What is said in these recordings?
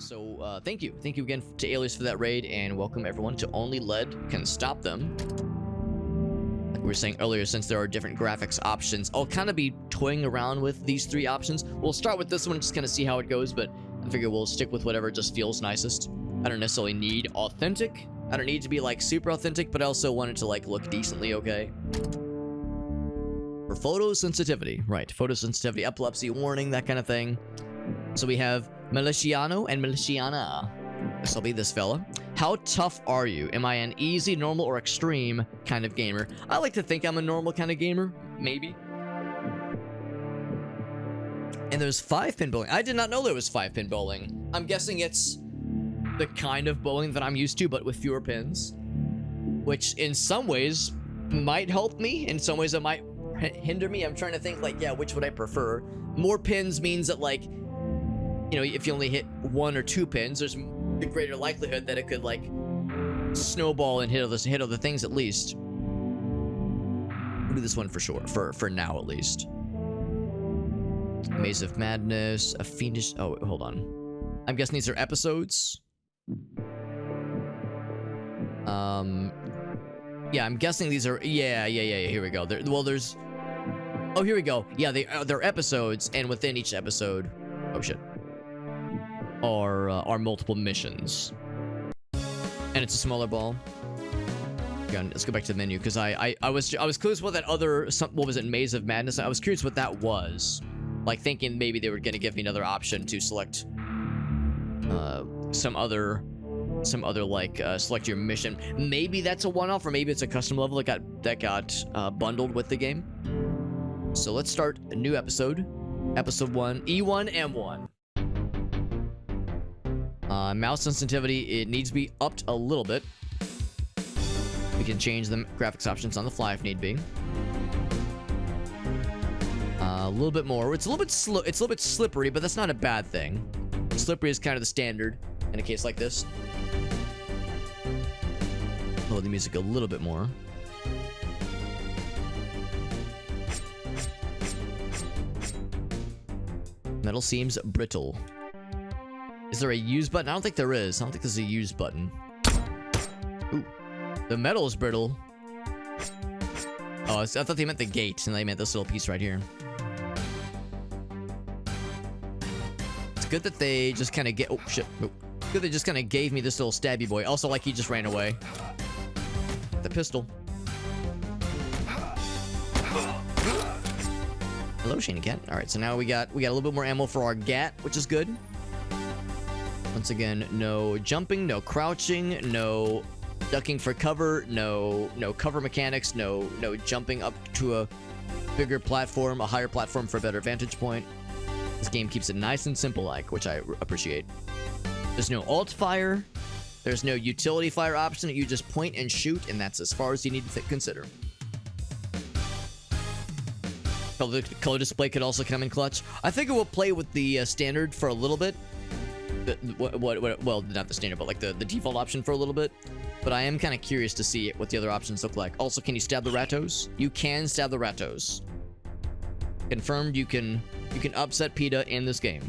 So thank you again to Alias for that raid, and welcome everyone to Only Lead Can Stop Them. Like we were saying earlier, since there are different graphics options, I'll kind of be toying around with these three options. We'll start with this one, just kind of see how it goes, but I figure we'll stick with whatever just feels nicest. I don't necessarily need authentic. I don't need to be like super authentic, but I also want it to like look decently okay. For photosensitivity, right? Photosensitivity, epilepsy warning, that kind of thing. So we have Miliciano and Miliciana. This will be this fella. How tough are you? Am I an easy, normal, or extreme kind of gamer? I like to think I'm a normal kind of gamer, maybe. And there's 5-pin bowling. I did not know there was 5-pin bowling. I'm guessing it's the kind of bowling that I'm used to, but with fewer pins. Which in some ways might help me. In some ways it might hinder me. I'm trying to think like, yeah, which would I prefer? More pins means that like, you know, if you only hit 1 or 2 pins, there's a greater likelihood that it could like snowball and hit other things at least. We'll do this one for sure, for now at least. Maze of Madness, a fiendish. Oh, hold on. I'm guessing these are episodes. Yeah, I'm guessing these are. Yeah. Here we go. There's. Oh, here we go. Yeah, they're episodes, and within each episode. Oh shit. Are multiple missions, and it's a smaller ball. Again, let's go back to the menu because I was curious what that other what was it, Maze of Madness? I was curious what that was, like thinking maybe they were gonna give me another option to select some other like select your mission. Maybe that's a one-off, or maybe it's a custom level that got bundled with the game. So let's start a new episode, episode 1, E1 M1. Mouse sensitivity, it needs to be upped a little bit. We can change the graphics options on the fly if need be. A little bit more. It's a little bit slow. It's a little bit slippery, but that's not a bad thing. Slippery is kind of the standard in a case like this. Lower the music a little bit more. Metal seems brittle. Is there a use button? I don't think there is. I don't think there's a use button. Ooh. The metal is brittle. Oh, I thought they meant the gate, and they meant this little piece right here. It's good that they just kind of get... Oh, shit. Oh. Good they just kind of gave me this little stabby boy. Also, like he just ran away. The pistol. Hello, Shiny Cat. Alright, so now we got a little bit more ammo for our GAT, which is good. Once again, no jumping, no crouching, no ducking for cover, no cover mechanics, no jumping up to a bigger platform, a higher platform for a better vantage point. This game keeps it nice and simple like, which I appreciate. There's no alt fire. There's no utility fire option. You just point and shoot, and that's as far as you need to consider. The color display could also come in clutch. I think it will play with the standard for a little bit. Well, not the standard, but like the default option for a little bit. But I am kind of curious to see what the other options look like. Also, can you stab the Rattos? You can stab the Rattos. Confirmed, you can upset PETA in this game.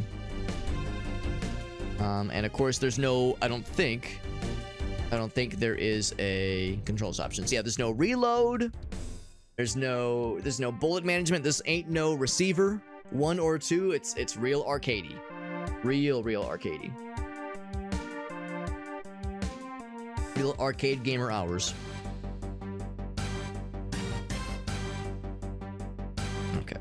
And of course, there's no. I don't think there is a controls options. Yeah, there's no reload. There's no bullet management. This ain't no receiver 1 or 2. It's real arcadey. Real arcadey. Real arcade gamer hours. Okay.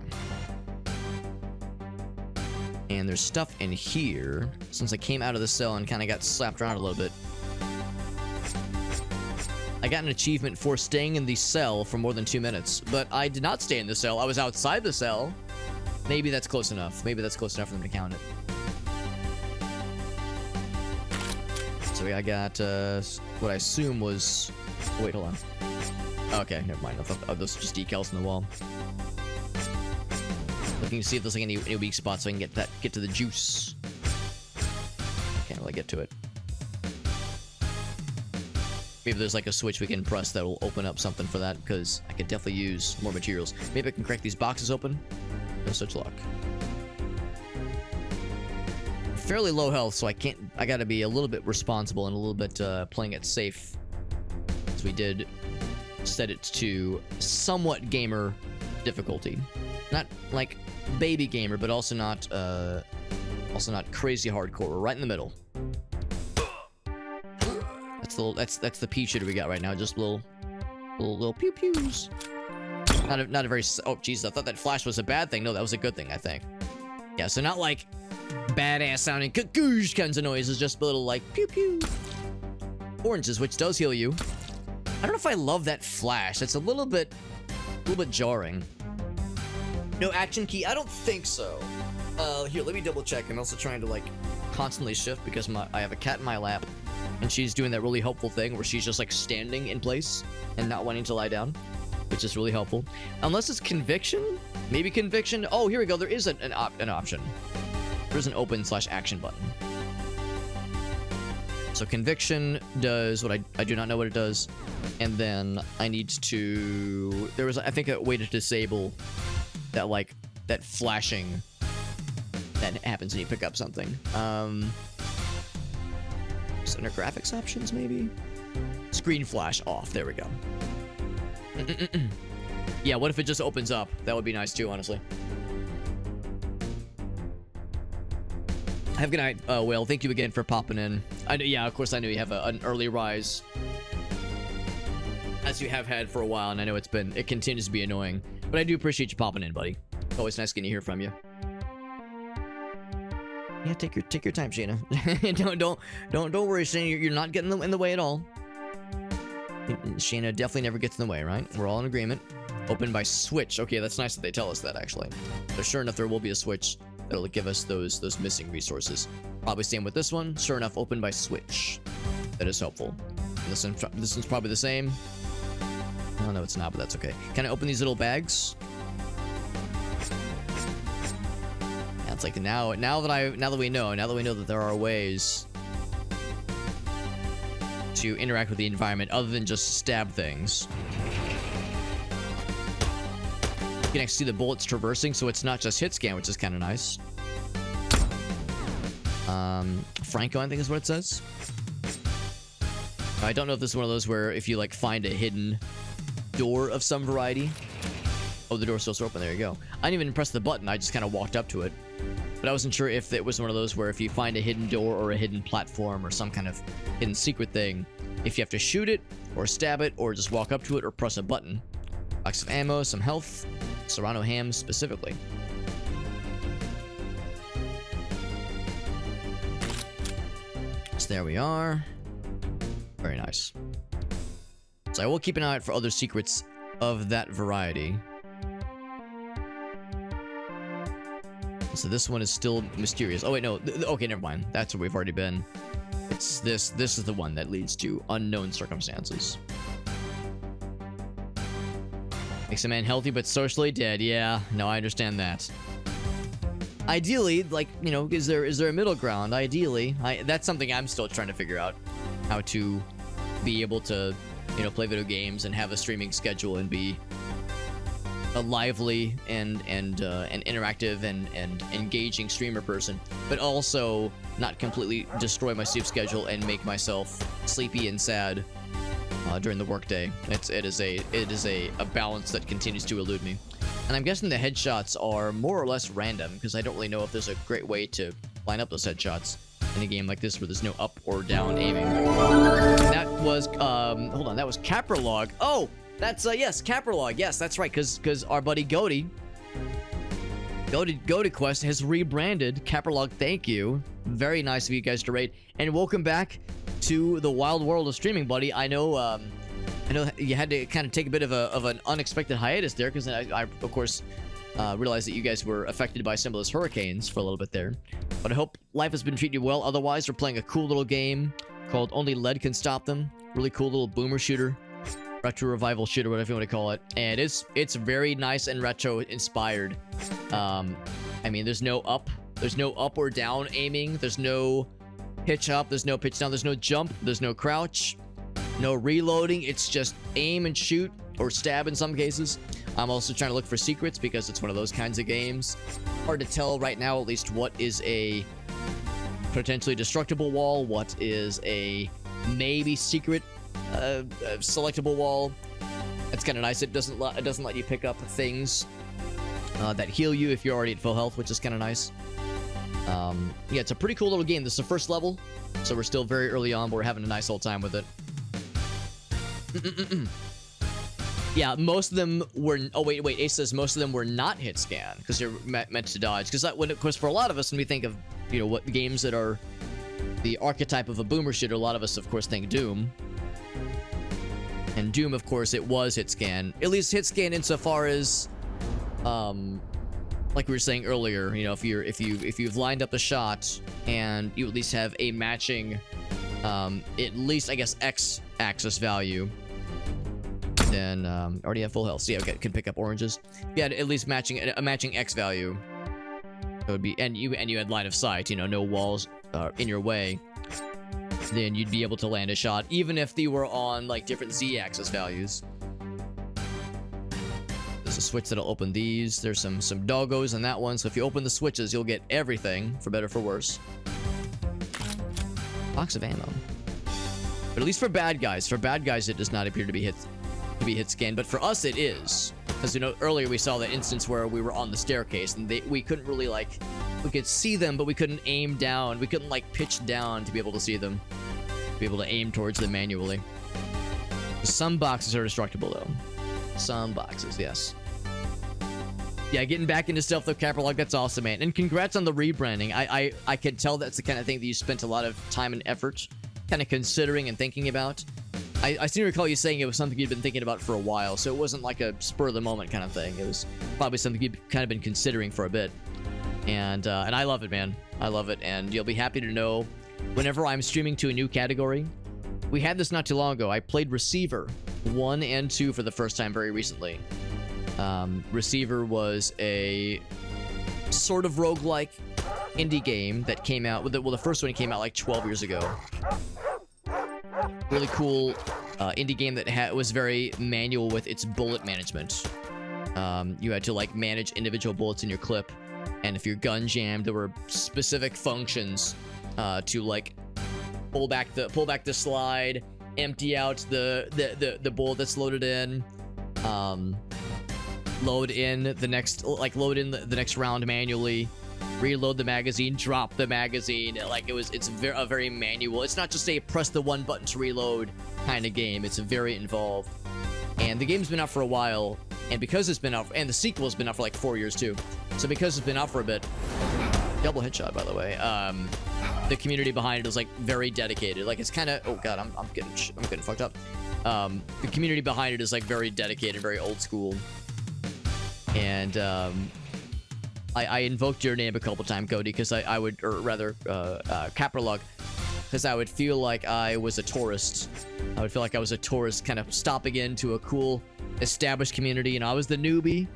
And there's stuff in here. Since I came out of the cell and kind of got slapped around a little bit. I got an achievement for staying in the cell for more than 2 minutes. But I did not stay in the cell. I was outside the cell. Maybe that's close enough. Maybe that's close enough for them to count it. So I got what I assume was... Oh, wait, hold on. Okay, never mind. I thought those were just decals on the wall. Looking to see if there's like any weak spots so I can get to the juice. Can't really get to it. Maybe there's like a switch we can press that will open up something for that, because I could definitely use more materials. Maybe I can crack these boxes open. No such luck. fairly low health, so I gotta be a little bit responsible and a little bit playing it safe. As we did set it to somewhat gamer difficulty. Not like baby gamer, but also not crazy hardcore. We're right in the middle. That's the pea shooter we got right now. Just little pew pews. Not a very. Oh Jesus! I thought that flash was a bad thing. No, that was a good thing. I think. Yeah. So not like badass sounding goosh kinds of noises. Just a little like pew pew. Oranges, which does heal you. I don't know if I love that flash. It's a little bit jarring. No action key? I don't think so. Here, let me double check. I'm also trying to like constantly shift because I have a cat in my lap, and she's doing that really helpful thing where she's just like standing in place and not wanting to lie down, which is really helpful. Unless it's conviction, maybe conviction. Oh, here we go. There is an option. There's an open/action button. So conviction does what I do not know what it does, and then I need to. There was I think a way to disable that that flashing that happens when you pick up something. Just under graphics options maybe. Screen flash off. There we go. Yeah, what if it just opens up? That would be nice too, honestly. Have a good night, Will. Thank you again for popping in. Yeah, of course I know you have an early rise, as you have had for a while, and I know it continues to be annoying. But I do appreciate you popping in, buddy. It's always nice getting to hear from you. Yeah, take your time, Shayna. don't worry, Shayna. You're not getting in the way at all. Shayna definitely never gets in the way, right? We're all in agreement. Open by switch. Okay, that's nice that they tell us that, actually. So sure enough, there will be a switch that'll give us those missing resources. Probably same with this one. Sure enough, open by switch. That is helpful. This one's probably the same. Oh, no, it's not, but that's okay. Can I open these little bags? Yeah, it's like now that we know that there are ways to interact with the environment other than just stab things. You can actually see the bullets traversing, so it's not just hit scan, which is kind of nice. Franco, I think is what it says. I don't know if this is one of those where if you like find a hidden door of some variety. Oh, the door's still open. There you go. I didn't even press the button. I just kind of walked up to it. But I wasn't sure if it was one of those where if you find a hidden door or a hidden platform or some kind of hidden secret thing, if you have to shoot it or stab it or just walk up to it or press a button. Box of ammo, some health, Serrano ham specifically. So there we are. Very nice. So I will keep an eye out for other secrets of that variety. So this one is still mysterious. Oh wait, no. Okay, never mind. That's where we've already been. It's this. This is the one that leads to unknown circumstances. Makes a man healthy but socially dead. Yeah, no, I understand that. Ideally, like, you know, is there a middle ground? Ideally, that's something I'm still trying to figure out. How to be able to, you know, play video games and have a streaming schedule and be a lively and interactive and engaging streamer person, but also not completely destroy my sleep schedule and make myself sleepy and sad during the workday. It is a balance that continues to elude me. And I'm guessing the headshots are more or less random because I don't really know if there's a great way to line up those headshots in a game like this where there's no up or down aiming. That was hold on, that was Capralog. Oh, that's yes, Capralog. Yes, that's right, because our buddy Goaty Quest has rebranded Capralog. Thank you. Very nice of you guys to raid. And welcome back to the wild world of streaming, buddy. I know you had to kind of take a bit of an unexpected hiatus there because I of course realized that you guys were affected by some of those hurricanes for a little bit there. But I hope life has been treating you well. Otherwise, we're playing a cool little game called Only Lead Can Stop Them. Really cool little boomer shooter. Retro revival shooter, whatever you want to call it. And it's very nice and retro inspired. I mean, there's no up or down aiming. There's no pitch up. There's no pitch down. There's no jump. There's no crouch. No reloading. It's just aim and shoot or stab in some cases. I'm also trying to look for secrets because it's one of those kinds of games. Hard to tell right now, at least, what is a potentially destructible wall, what is a maybe secret selectable wall. It's kind of nice. It doesn't let you pick up things that heal you if you're already at full health, which is kind of nice. Yeah, it's a pretty cool little game. This is the first level, so we're still very early on, but we're having a nice old time with it. Yeah, most of them were... Oh, wait. Ace says most of them were not hit scan, because they're meant to dodge. Because that, of course, for a lot of us, when we think of, you know, what games that are the archetype of a boomer shooter, a lot of us, of course, think Doom. And Doom, of course, it was hit scan. At least hit scan insofar as, like we were saying earlier, you know, if you've lined up a shot and you at least have a matching, at least I guess X-axis value, then already have full health. So yeah, we can pick up oranges. Yeah, at least a matching X value. It would be, and you had line of sight. You know, no walls in your way. Then you'd be able to land a shot, even if they were on like different Z-axis values. There's a switch that'll open these. There's some doggos on that one. So if you open the switches, you'll get everything, for better or for worse. Box of ammo. But at least for bad guys, it does not appear to be hit scan. But for us, it is. Because, you know, earlier we saw that instance where we were on the staircase and we couldn't really, like, we could see them, but we couldn't aim down. We couldn't, like, pitch down to be able to see them. To be able to aim towards them manually. Some boxes are destructible, though. Some boxes, yes. Yeah, getting back into stealth with Capralog, that's awesome, man. And congrats on the rebranding. I can tell that's the kind of thing that you spent a lot of time and effort kind of considering and thinking about. I seem to recall you saying it was something you'd been thinking about for a while, so it wasn't like a spur-of-the-moment kind of thing. It was probably something you'd kind of been considering for a bit. And I love it, man. I love it, and you'll be happy to know whenever I'm streaming to a new category. We had this not too long ago. I played Receiver 1 and 2 for the first time very recently. Receiver was a sort of roguelike indie game that came out... Well, the first one came out like 12 years ago. Really cool indie game that was very manual with its bullet management. You had to like manage individual bullets in your clip, and if your gun jammed, there were specific functions to like pull back the slide, empty out the bullet that's loaded in, load in the next round manually, reload the magazine, drop the magazine. Like it's a very manual. It's not just a press the one button to reload kind of game. It's very involved. And the game's been out for a while, and because it's been out, and the sequel's been out for like 4 years too. So because it's been out for a bit, double headshot by the way. The community behind it is like very dedicated. Like it's kind of, oh god, I'm getting fucked up. The community behind it is like very dedicated, very old school. And I invoked your name a couple times, Cody, because I would, or rather, Capralog, because I would feel like I was a tourist. I would feel like I was a tourist kind of stopping into a cool, established community. You know, I was the newbie,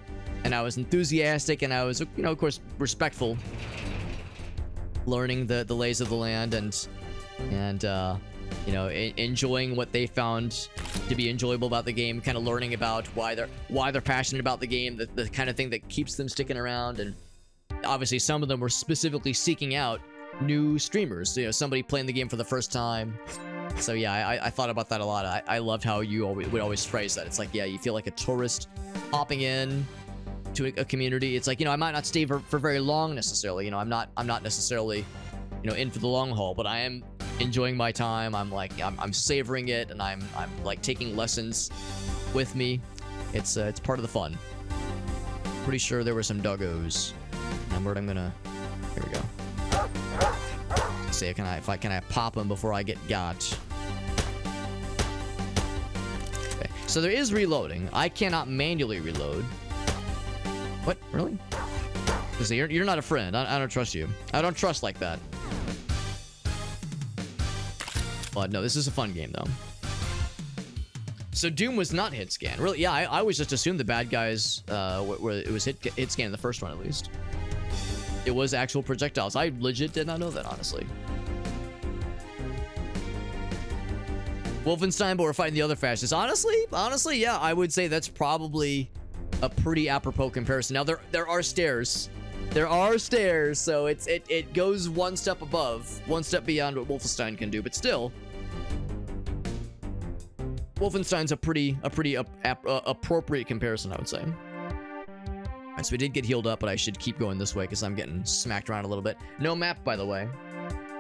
and I was enthusiastic, and I was, you know, of course, respectful. Learning the lays of the land, and you know, enjoying what they found to be enjoyable about the game, kind of learning about why they're passionate about the game, the kind of thing that keeps them sticking around. And obviously some of them were specifically seeking out new streamers, you know, somebody playing the game for the first time. So yeah, I thought about that a lot. I loved how you would always phrase that. It's like, yeah, you feel like a tourist hopping in to a community. It's like, you know, I might not stay for very long necessarily. You know, I'm not necessarily, you know, in for the long haul, but I am enjoying my time. I'm savoring it, and I'm like taking lessons with me. It's part of the fun. Pretty sure there were some doggos. And where I'm gonna, here we go. See, can I pop them before I get got? Okay, so there is reloading. I cannot manually reload. What? Really? Because you're not a friend. I don't trust you. I don't trust like that. But no, this is a fun game though. So Doom was not hit scan. Really? Yeah, I always just assumed the bad guys where it was hit scan in the first one at least. It was actual projectiles. I legit did not know that, honestly. Wolfenstein, but we're fighting the other fascists. Honestly, yeah, I would say that's probably a pretty apropos comparison. Now there are stairs There are stairs, so it goes one step above, one step beyond what Wolfenstein can do, but still, Wolfenstein's a pretty appropriate comparison, I would say. Alright, so we did get healed up, but I should keep going this way because I'm getting smacked around a little bit. No map, by the way.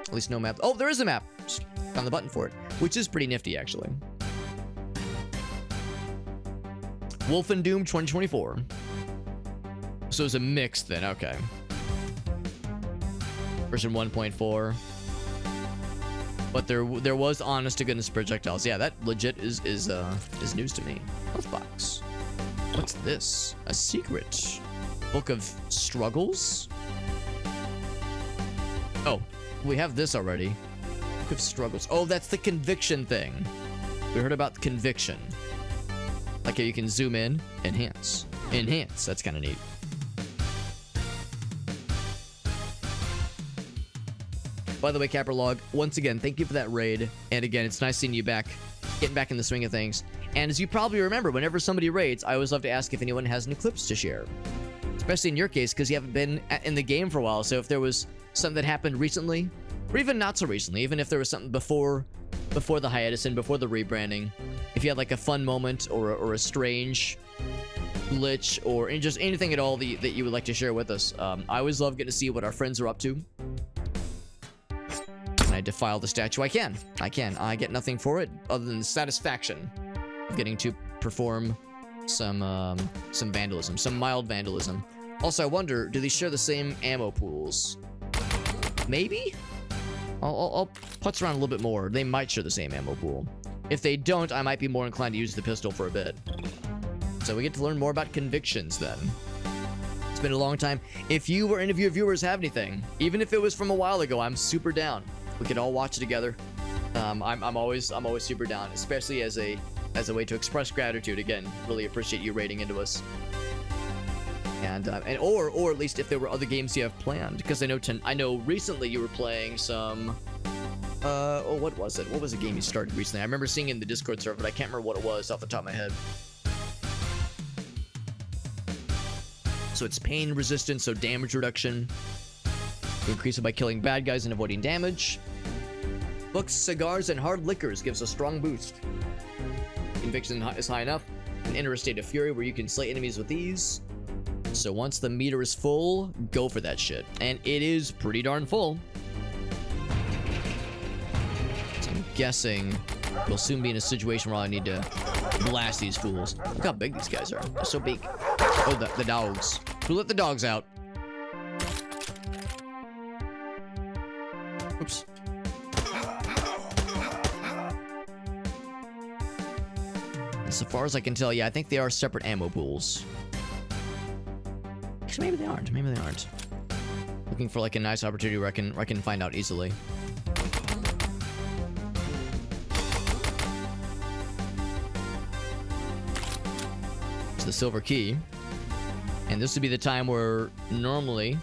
At least no map. Oh, there is a map. Just found the button for it, which is pretty nifty, actually. Wolfendoom 2024. So it's a mix then, okay. Version 1.4. But there was honest to goodness projectiles. Yeah, that legit is news to me. Health box. What's this? A secret. Book of Struggles? Oh, we have this already. Book of Struggles. Oh, that's the conviction thing. We heard about conviction. Like how you can zoom in, enhance. Enhance, that's kind of neat. By the way, Capralog, once again, thank you for that raid. And again, it's nice seeing you back, getting back in the swing of things. And as you probably remember, whenever somebody raids, I always love to ask if anyone has any clips to share. Especially in your case, because you haven't been in the game for a while. So if there was something that happened recently, or even not so recently, even if there was something before the hiatus and before the rebranding, if you had like a fun moment or a strange glitch or just anything at all that you would like to share with us, I always love getting to see what our friends are up to. I defile the statue. I can. I get nothing for it other than the satisfaction of getting to perform some vandalism, some mild vandalism. Also, I wonder, do they share the same ammo pools? Maybe? I'll putz around a little bit more. They might share the same ammo pool. If they don't, I might be more inclined to use the pistol for a bit. So we get to learn more about convictions then. It's been a long time. If you or any of your viewers have anything, even if it was from a while ago, I'm super down. We could all watch it together. I'm always super down, especially as a way to express gratitude. Again, really appreciate you raiding into us. And or at least if there were other games you have planned, because I know recently you were playing some. Oh, what was it? What was a game you started recently? I remember seeing in the Discord server, but I can't remember what it was off the top of my head. So it's pain resistance, so damage reduction. You increase it by killing bad guys and avoiding damage. Books, cigars, and hard liquors gives a strong boost. Conviction is high enough. And enter a state of fury where you can slay enemies with ease. So once the meter is full, go for that shit. And it is pretty darn full. So I'm guessing we'll soon be in a situation where I need to blast these fools. Look how big these guys are. They're so big. Oh, the dogs. Who let the dogs out? Oops. As far as I can tell, yeah, I think they are separate ammo pools. Actually, maybe they aren't. Maybe they aren't. Looking for like a nice opportunity where I can find out easily. It's the silver key. And this would be the time where normally,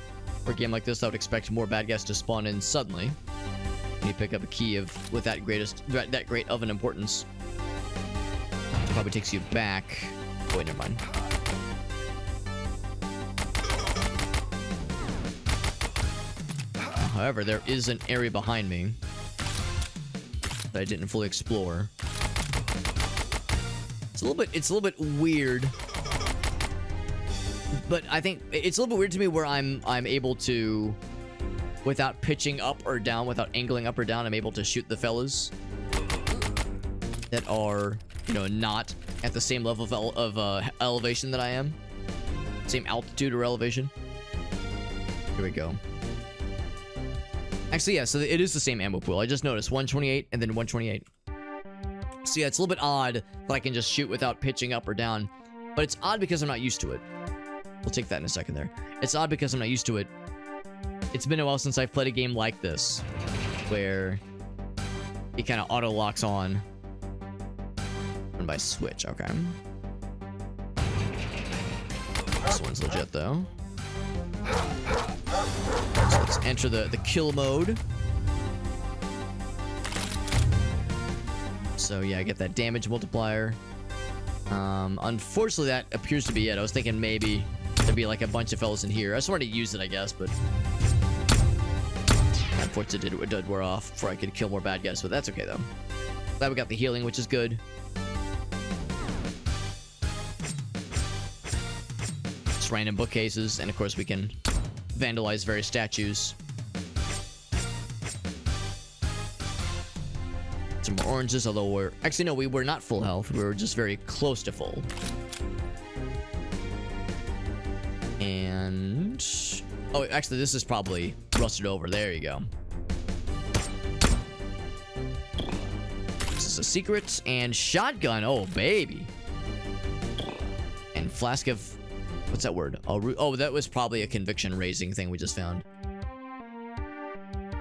for a game like this, I would expect more bad guys to spawn in suddenly. And you pick up a key with that great of an importance. It probably takes you back. Oh, wait, never mind. However, there is an area behind me that I didn't fully explore. It's a little bit weird. But I think it's a little bit weird to me where I'm able to, without pitching up or down, without angling up or down, I'm able to shoot the fellas that are, you know, not at the same level of elevation that I am. Same altitude or elevation. Here we go. Actually, yeah, so it is the same ammo pool. I just noticed 128 and then 128. So yeah, it's a little bit odd that I can just shoot without pitching up or down. But it's odd because I'm not used to it. We'll take that in a second there. It's odd because I'm not used to it. It's been a while since I've played a game like this, where it kind of auto-locks on. Run by switch, okay. This one's legit, though. So let's enter the kill mode. So yeah, I get that damage multiplier. Unfortunately, that appears to be it. I was thinking maybe there'd be like a bunch of fellas in here. I just wanted to use it, I guess, but unfortunately it did wear off before I could kill more bad guys, but that's okay though. Glad we got the healing, which is good. Just random bookcases, and of course we can vandalize various statues. Some more oranges, although we're... Actually, no, we were not full health. We were just very close to full. And... Oh, actually, this is probably rusted over. There you go. This is a secret. And shotgun. Oh, baby. And flask of... What's that word? Oh, that was probably a conviction-raising thing we just found.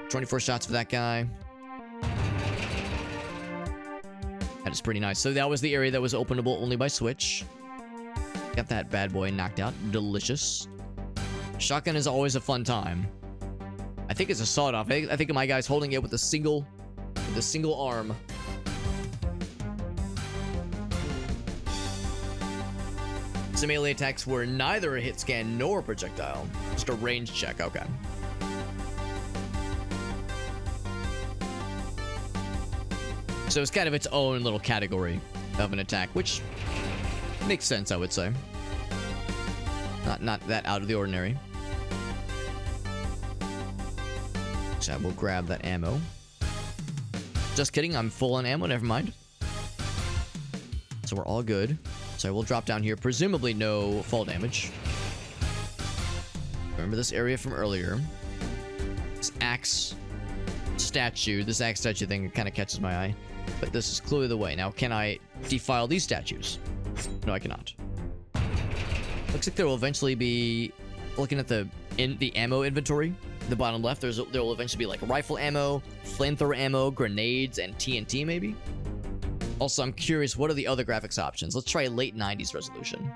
24 shots for that guy. That is pretty nice. So that was the area that was openable only by switch. Got that bad boy knocked out. Delicious. Shotgun is always a fun time. I think it's a sawed-off. I think my guy's holding it with a single arm. Some melee attacks were neither a hit scan nor a projectile. Just a range check. Okay. So it's kind of its own little category of an attack, which makes sense, I would say. Not that out of the ordinary. So we'll grab that ammo. Just kidding, I'm full on ammo, never mind. So we're all good. So we'll drop down here, presumably no fall damage. Remember this area from earlier. This axe statue thing kind of catches my eye. But this is clearly the way. Now, can I defile these statues? No, I cannot. Looks like there will eventually be... Looking at the ammo inventory, the bottom left, there will eventually be like rifle ammo, flamethrower ammo, grenades, and TNT maybe? Also, I'm curious, what are the other graphics options? Let's try late 90s resolution.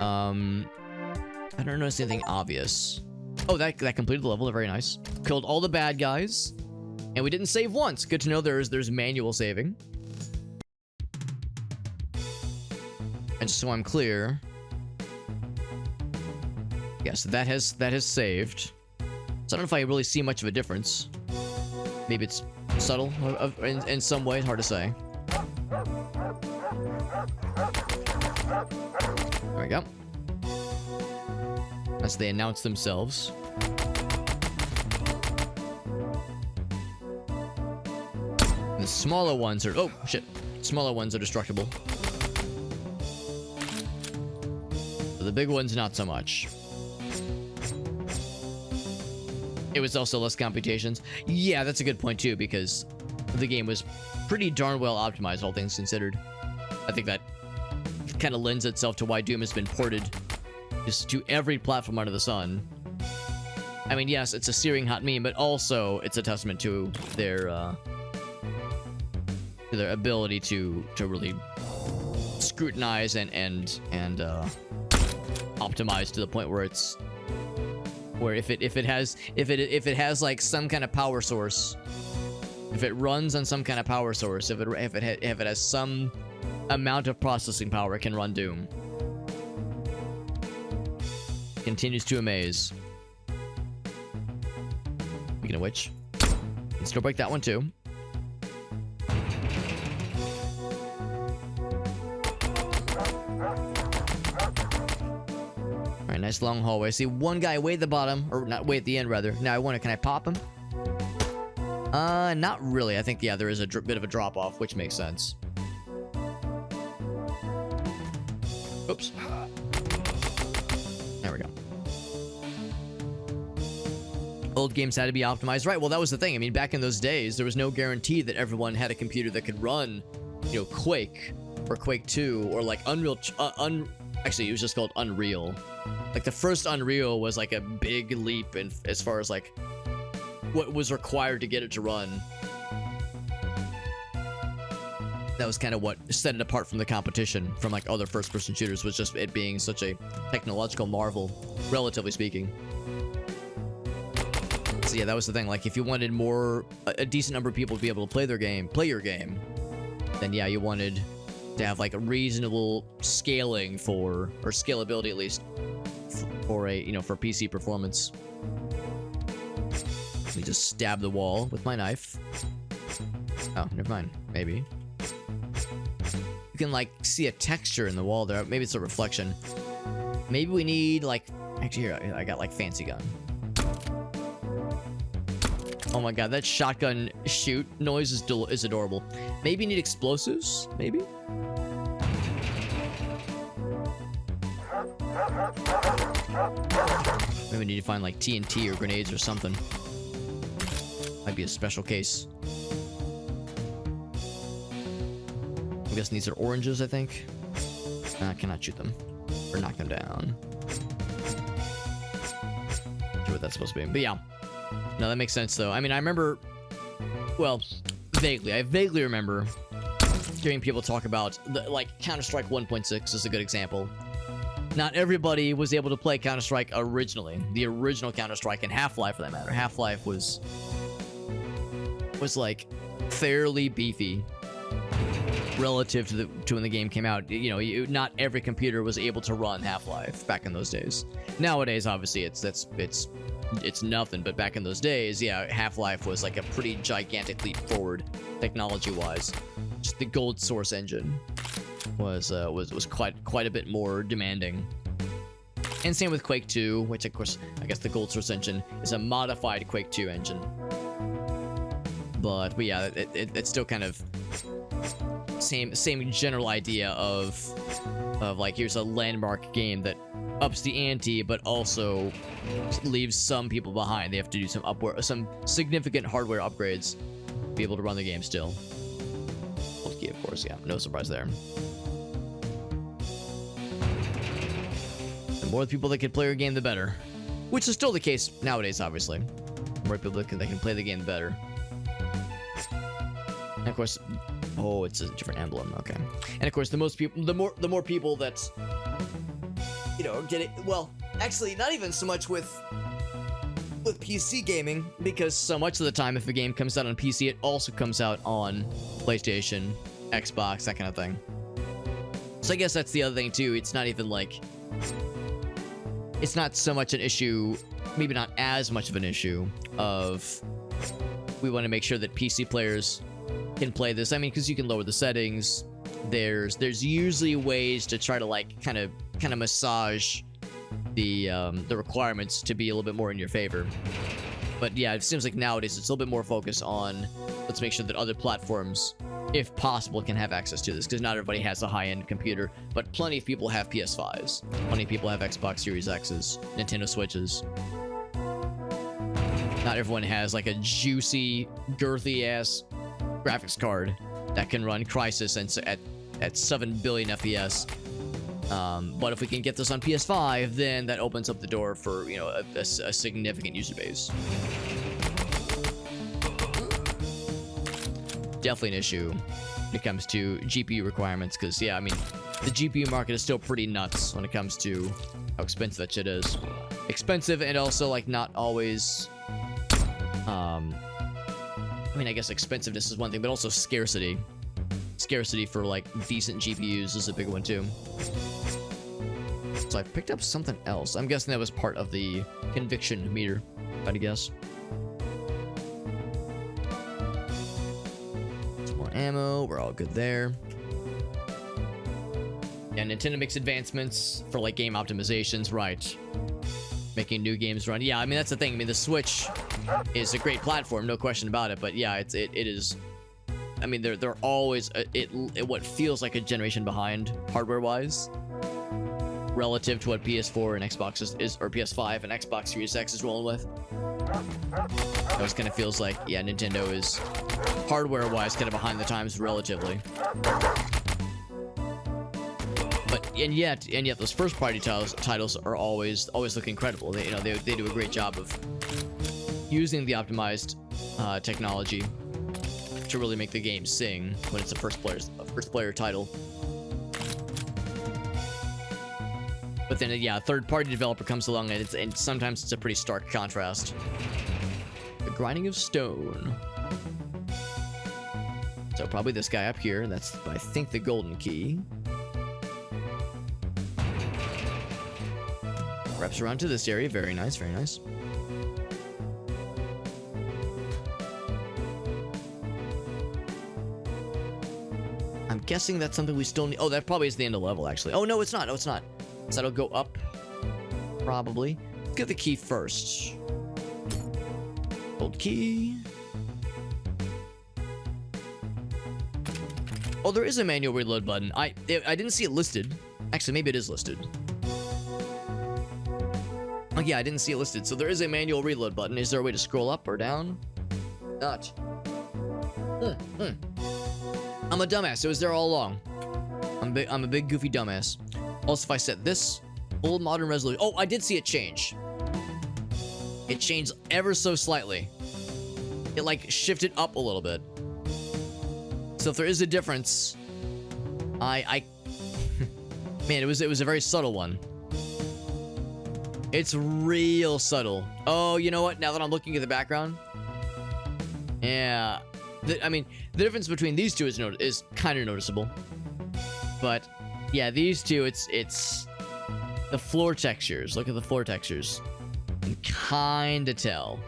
I don't notice anything obvious. Oh, that completed the level. Very nice. Killed all the bad guys. And we didn't save once. Good to know there's manual saving. And just so I'm clear. Yes, that has saved. So I don't know if I really see much of a difference. Maybe it's subtle in some way. Hard to say. There we go. As they announce themselves. The smaller ones are... Oh, shit. Smaller ones are destructible. But the big ones, not so much. It was also less computations. Yeah, that's a good point, too, because the game was pretty darn well optimized, all things considered. I think that kind of lends itself to why Doom has been ported just to every platform under the sun. I mean, yes, it's a searing hot meme, but also it's a testament to their ability to really scrutinize and optimize to the point where it's if it has like some kind of power source, if it runs on some kind of power source, if it has some amount of processing power, it can run Doom. Continues to amaze. Speaking of which, let's still break that one too. Alright, nice long hallway. I see one guy way at the bottom, or not way at the end rather. Now I wonder, can I pop him? Not really. I think, yeah, there is a bit of a drop off, which makes sense. Oops. There we go. Old games had to be optimized. Right, well, that was the thing. I mean, back in those days, there was no guarantee that everyone had a computer that could run, you know, Quake, or Quake 2, or like Unreal... Actually, it was just called Unreal. Like, the first Unreal was like a big leap in, as far as like what was required to get it to run. That was kind of what set it apart from the competition, from like other first-person shooters, was just it being such a technological marvel, relatively speaking. So yeah, that was the thing. Like, if you wanted a decent number of people to be able to play your game, then yeah, you wanted to have like a reasonable scaling for, or scalability at least, for a, you know, for PC performance. Let me just stab the wall with my knife. Oh, never mind. Maybe. You can like see a texture in the wall there. Maybe it's a reflection. Maybe we need like, actually here, I got like fancy gun. Oh my god, that shotgun shoot noise is adorable. Maybe you need explosives? Maybe? Maybe we need to find like TNT or grenades or something. Might be a special case. I'm guessing these are oranges, I think. I cannot shoot them. Or knock them down. Not sure what that's supposed to be. But yeah. No, that makes sense though. I mean, I remember, well, vaguely. I vaguely remember hearing people talk about, like, Counter-Strike 1.6 is a good example. Not everybody was able to play Counter-Strike originally. The original Counter-Strike, and Half-Life for that matter. Half-Life was like fairly beefy relative to when the game came out. You know, not every computer was able to run Half-Life back in those days. Nowadays, obviously, it's nothing, but back in those days, yeah, Half-Life was like a pretty gigantic leap forward technology-wise. Just the Gold Source engine was quite a bit more demanding. And same with Quake 2, which of course, I guess the Gold Source engine is a modified Quake 2 engine. But yeah, it's still kind of same general idea of like, here's a landmark game that ups the ante, but also leaves some people behind. They have to do some significant hardware upgrades to be able to run the game still. Old key, of course, yeah, no surprise there. The more people that can play your game, the better. Which is still the case nowadays, obviously. The more people that can play the game, the better. And of course, oh, it's a different emblem. Okay. And of course, the more people that, you know, get it. Well, actually, not even so much with PC gaming, because so much of the time, if a game comes out on PC, it also comes out on PlayStation, Xbox, that kind of thing. So I guess that's the other thing too. It's not even like, it's not so much an issue, maybe not as much of an issue of, we want to make sure that PC players can play this. I mean, because you can lower the settings. There's usually ways to try to like kind of massage the requirements to be a little bit more in your favor. But yeah, it seems like nowadays it's a little bit more focused on, let's make sure that other platforms, if possible, can have access to this, because not everybody has a high-end computer, but plenty of people have PS5s, plenty of people have Xbox Series X's, Nintendo Switches. Not everyone has like a juicy, girthy ass graphics card that can run Crysis at 7 billion FPS. But if we can get this on PS5, then that opens up the door for, you know, a significant user base. Definitely an issue when it comes to GPU requirements, because yeah, I mean, the GPU market is still pretty nuts when it comes to how expensive that shit is. Expensive, and also like not always, I mean, I guess expensiveness is one thing, but also scarcity. Scarcity for like decent GPUs is a big one too. So I picked up something else. I'm guessing that was part of the conviction meter, I'd guess. Some more ammo. We're all good there. Yeah, Nintendo makes advancements for like game optimizations, right? Making new games run. Yeah, I mean, that's the thing. I mean, the Switch is a great platform, no question about it. But yeah, it is. I mean, they're always what feels like a generation behind hardware-wise, relative to what PS4 and Xbox is, or PS5 and Xbox Series X is rolling with. It always kind of feels like, yeah, Nintendo is hardware-wise kind of behind the times relatively. But and yet those first-party titles are always look incredible. They, you know, they do a great job of using the optimized technology to really make the game sing when it's a first player title. But then yeah, a third-party developer comes along and sometimes it's a pretty stark contrast. The grinding of stone. So probably this guy up here. That's, I think, the golden key. Wraps around to this area. Very nice, very nice. I'm guessing that's something we still need. Oh, that probably is the end of level, actually. Oh, no, it's not. No, it's not. So that'll go up. Probably. Let's get the key first. Gold key. Oh, there is a manual reload button. I didn't see it listed. Actually, maybe it is listed. Oh, yeah, I didn't see it listed. So there is a manual reload button. Is there a way to scroll up or down? Not. I'm a dumbass. It was there all along. I'm a big goofy dumbass. Also, if I set this full modern resolution. Oh, I did see it change. It changed ever so slightly. It like shifted up a little bit. So if there is a difference, man, it was a very subtle one. It's real subtle. Oh, you know what? Now that I'm looking at the background, yeah. I mean, the difference between these two is kind of noticeable. But yeah, these two, it's the floor textures. Look at the floor textures. You can kind of tell.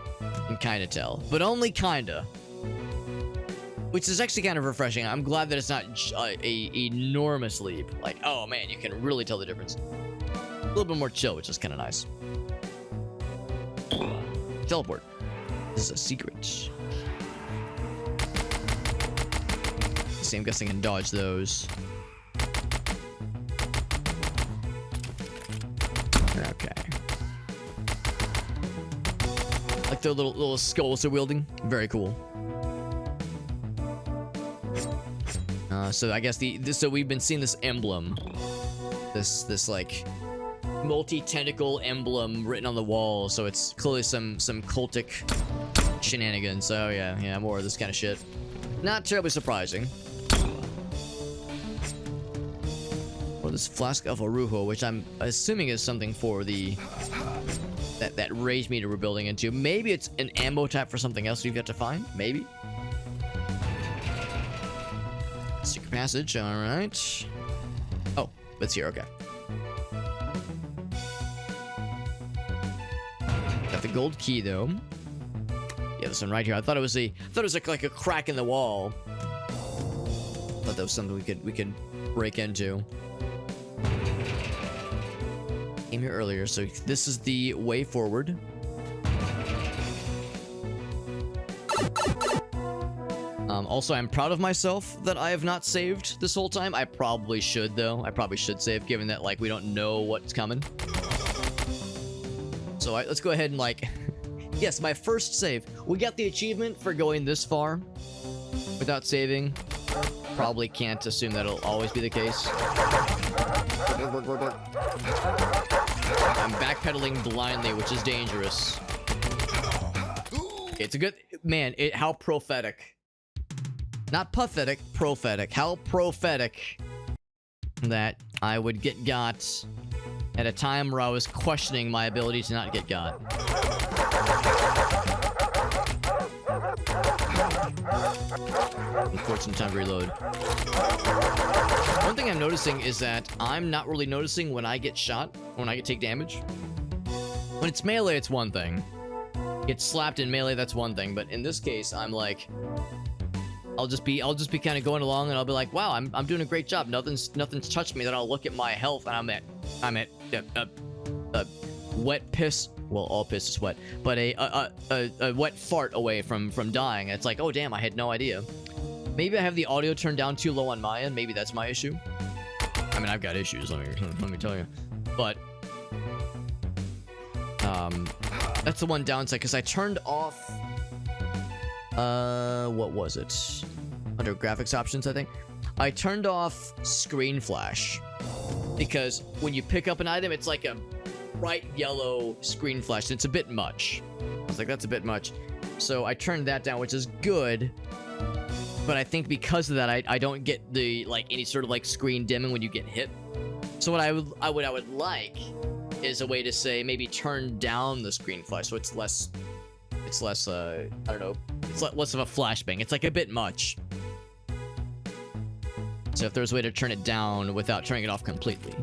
But only kinda. Which is actually kind of refreshing. I'm glad that it's not a enormous leap. Like, oh man, you can really tell the difference. A little bit more chill, which is kind of nice. Teleport. This is a secret. See, I'm guessing I can dodge those. Okay. Like the little skulls they're wielding. Very cool. So I guess so we've been seeing this emblem. This like multi-tentacle emblem written on the wall, so it's clearly some cultic shenanigans. So yeah, more of this kind of shit. Not terribly surprising. Or this flask of Orujo, which I'm assuming is something for the that rage meter we're building into. Maybe it's an ammo type for something else we've got to find. Maybe. Secret passage. All right. Oh, it's here. Okay. Got the gold key though. Yeah, this one right here. I thought it was like a crack in the wall. Thought that was something we could break into. Came here earlier, so this is the way forward. Also, I'm proud of myself that I have not saved this whole time. I probably should, though. I probably should save, given that, like, we don't know what's coming. So, let's go ahead and, like... Yes, my first save. We got the achievement for going this far without saving. Probably can't assume that'll always be the case. I'm backpedaling blindly, which is dangerous. It's a good... Man, how prophetic. Not pathetic, prophetic. How prophetic that I would get got at a time where I was questioning my ability to not get got. Unfortunate time to reload. One thing I'm noticing is that I'm not really noticing when I get shot, when I take damage. When it's melee, it's one thing. Get slapped in melee, that's one thing. But in this case, I'm like, I'll just be kind of going along, and I'll be like, wow, I'm doing a great job. Nothing's touched me. Then I'll look at my health, and I'm at wet piss. Well, all piss is wet, but a wet fart away from dying. It's like, oh damn, I had no idea. Maybe I have the audio turned down too low on my end. Maybe that's my issue. I mean, I've got issues. Let me tell you. But that's the one downside, because I turned off. What was it? Under graphics options, I think. I turned off screen flash, because when you pick up an item, it's like a bright yellow screen flash. It's a bit much. I was like, that's a bit much. So I turned that down, which is good. But I think because of that, I don't get the any sort of like screen dimming when you get hit. So what I would like is a way to say maybe turn down the screen flash so it's less I don't know, it's less of a flashbang. It's like a bit much. So if there's a way to turn it down without turning it off completely.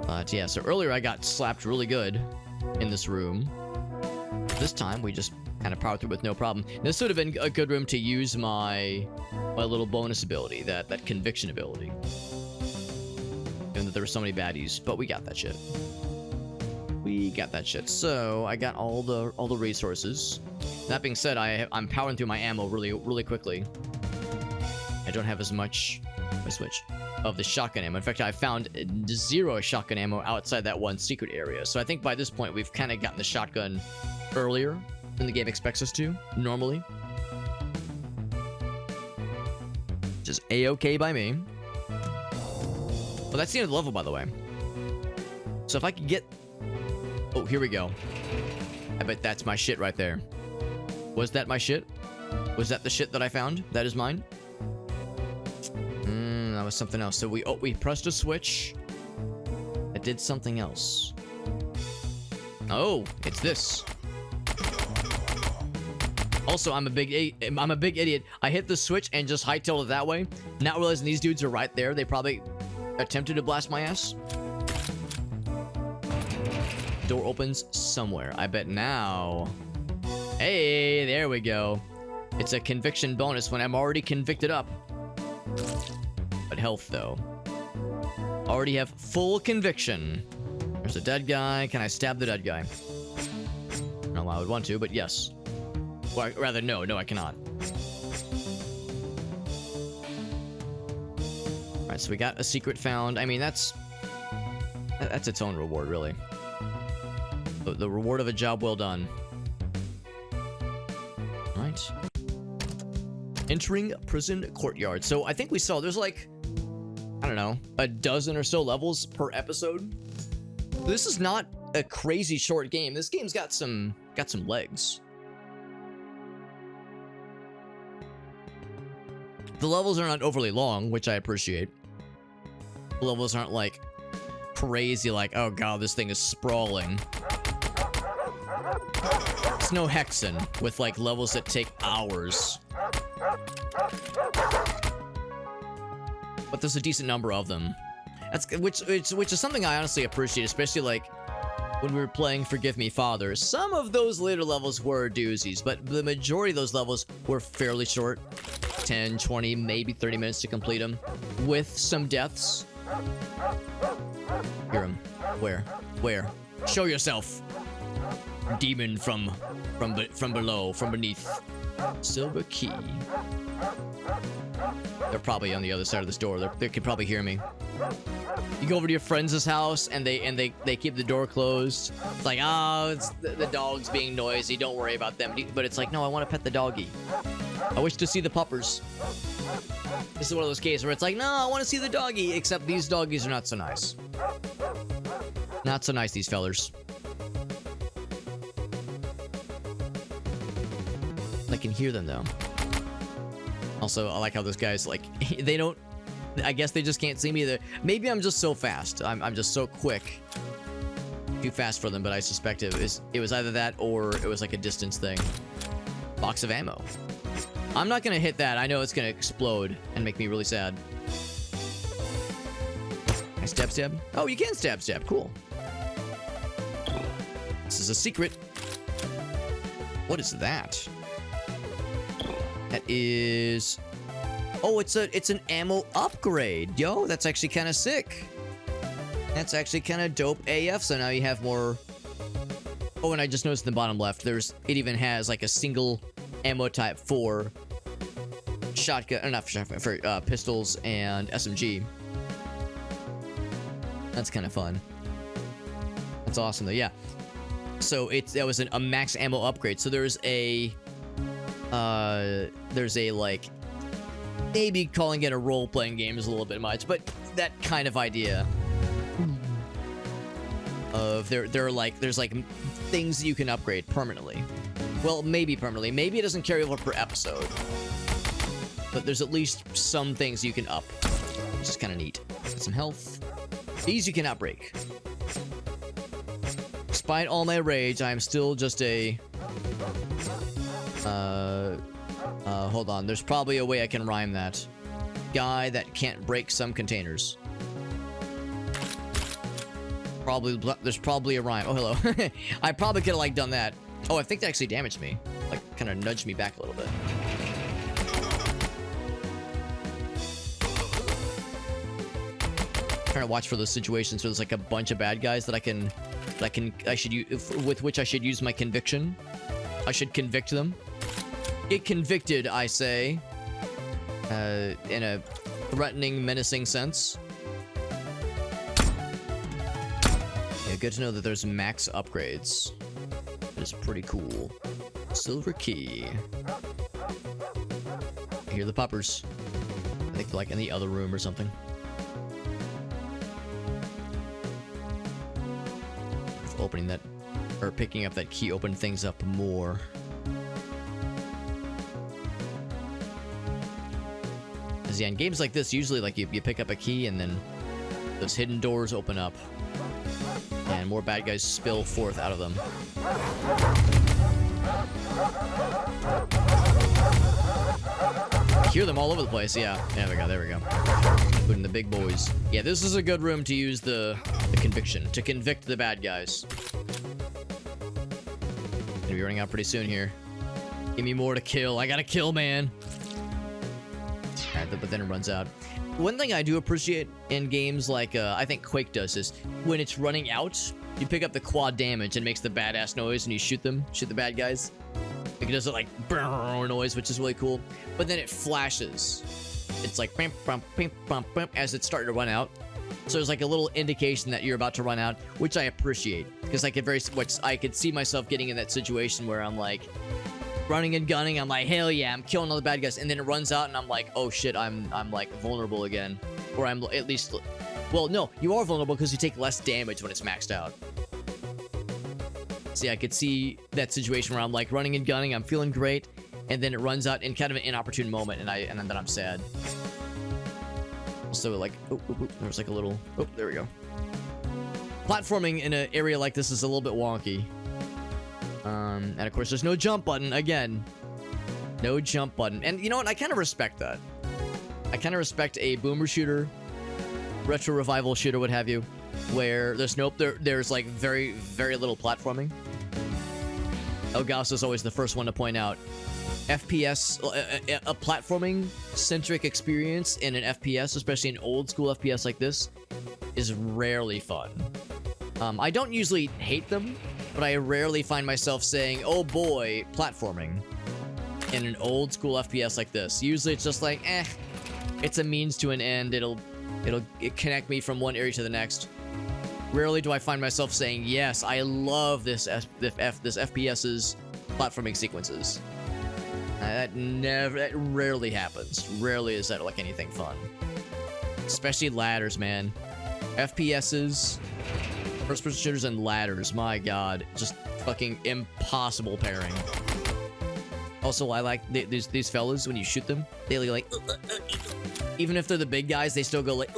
But yeah, so earlier I got slapped really good in this room. This time we just kind of powered through with no problem. This would have been a good room to use my little bonus ability, that conviction ability. Given that there were so many baddies, but we got that shit. We got that shit. So I got all the resources. That being said, I'm powering through my ammo really quickly. I don't have as much. I switch of the shotgun ammo. In fact, I found 0 shotgun ammo outside that one secret area. So I think by this point we've kind of gotten the shotgun earlier than the game expects us to normally. Which is a-okay by me. Well, that's the end of the level, by the way. So if I could get... Oh, here we go. I bet that's my shit right there. Was that my shit? Was that the shit that I found? That is mine? That was something else. So we pressed a switch. It did something else. Oh, it's this. Also, I'm a big idiot. I hit the switch and just hightailed it that way, not realizing these dudes are right there. They probably attempted to blast my ass. Door opens somewhere. I bet now. Hey, there we go. It's a conviction bonus when I'm already convicted up. But health, though. Already have full conviction. There's a dead guy. Can I stab the dead guy? No, I would want to, but yes. Well, rather, no, I cannot. Alright, so we got a secret found. I mean, that's its own reward, really. The reward of a job well done. Alright. Entering prison courtyard. So I think we saw there's like, I don't know, a dozen or so levels per episode. This is not a crazy short game. This game's got some legs. The levels are not overly long, which I appreciate. The levels aren't like crazy, like, oh god, this thing is sprawling. It's no Hexen with like levels that take hours. But there's a decent number of them. Which is something I honestly appreciate, especially like when we were playing Forgive Me Father. Some of those later levels were doozies, but the majority of those levels were fairly short. 10, 20, maybe 30 minutes to complete them, with some deaths. Hear him. Where? Show yourself. Demon from below, from beneath. Silver key. They're probably on the other side of this door. They could probably hear me. You go over to your friend's house and they keep the door closed. It's like, oh, it's the dog's being noisy. Don't worry about them. But it's like, no, I want to pet the doggy. I wish to see the puppers. This is one of those cases where it's like, no, I want to see the doggy. Except these doggies are not so nice. Not so nice, these fellers. I can hear them though. Also, I like how those guys, like, they don't, I guess they just can't see me either. Maybe I'm just so fast. I'm just so quick. Too fast for them, but I suspect it was either that or it was like a distance thing. Box of ammo. I'm not gonna hit that. I know it's gonna explode and make me really sad. Can I stab? Oh, you can stab. Cool. This is a secret. What is that? That is... Oh, it's an ammo upgrade. Yo, that's actually kind of sick. That's actually kind of dope AF. So now you have more... Oh, and I just noticed in the bottom left, it even has like a single ammo type for shotgun, or not for shotgun, for pistols and SMG. That's kind of fun. That's awesome though, yeah. So that was a max ammo upgrade. So there's a like, maybe calling it a role-playing game is a little bit much, but that kind of idea of there's like things that you can upgrade permanently. Well, maybe permanently. Maybe it doesn't carry over per episode, but there's at least some things you can up, which is kind of neat. Got some health. These you cannot break. Despite all my rage, I am still just a Hold on. There's probably a way I can rhyme that. Guy that can't break some containers. There's probably a rhyme. Oh, hello. I probably could have, like, done that. Oh, I think that actually damaged me. Like, kind of nudged me back a little bit. Trying to watch for those situations where there's like a bunch of bad guys that I should use, with which I should use my conviction. I should convict them. Get convicted, I say. In a threatening, menacing sense. Yeah, good to know that there's max upgrades. That is pretty cool. Silver key. I hear the poppers. I think they're like in the other room or something. Opening that, or picking up that key opened things up more. Because yeah, in games like this, usually like you pick up a key and then those hidden doors open up and more bad guys spill forth out of them. I hear them all over the place. Yeah, there we go. Including the big boys. Yeah, this is a good room to use the conviction, to convict the bad guys. Gonna be running out pretty soon here. Give me more to kill. I gotta kill, man. Alright, but then it runs out. One thing I do appreciate in games like, I think Quake does is, when it's running out, you pick up the quad damage and it makes the badass noise and you shoot the bad guys. Like, it does it like brrr noise, which is really cool. But then it flashes. It's like bam, bam, bam, bam, bam, as it's starting to run out. So there's like a little indication that you're about to run out, which I appreciate, because I could see myself getting in that situation where I'm like running and gunning. I'm like, hell yeah, I'm killing all the bad guys, and then it runs out, and I'm like, oh shit, I'm like vulnerable again, or I'm at least, well, no, you are vulnerable because you take less damage when it's maxed out. See, I could see that situation where I'm like running and gunning, I'm feeling great, and then it runs out in kind of an inopportune moment, and then I'm sad. So like, there's like a little, there we go. Platforming in an area like this is a little bit wonky. And of course there's no jump button, again. No jump button. And you know what, I kind of respect that. I kind of respect a boomer shooter, retro revival shooter, what have you, where there's like very, very little platforming. Elgaso is always the first one to point out, FPS, a platforming-centric experience in an FPS, especially an old-school FPS like this, is rarely fun. I don't usually hate them, but I rarely find myself saying, oh boy, platforming, in an old-school FPS like this. Usually it's just like, it's a means to an end, it'll connect me from one area to the next. Rarely do I find myself saying, yes, I love this FPS's platforming sequences. That rarely happens. Rarely is that like anything fun. Especially ladders, man. FPS's, first-person shooters and ladders, my god. Just fucking impossible pairing. Also, I like these fellas, when you shoot them, they like, even if they're the big guys, they still go like,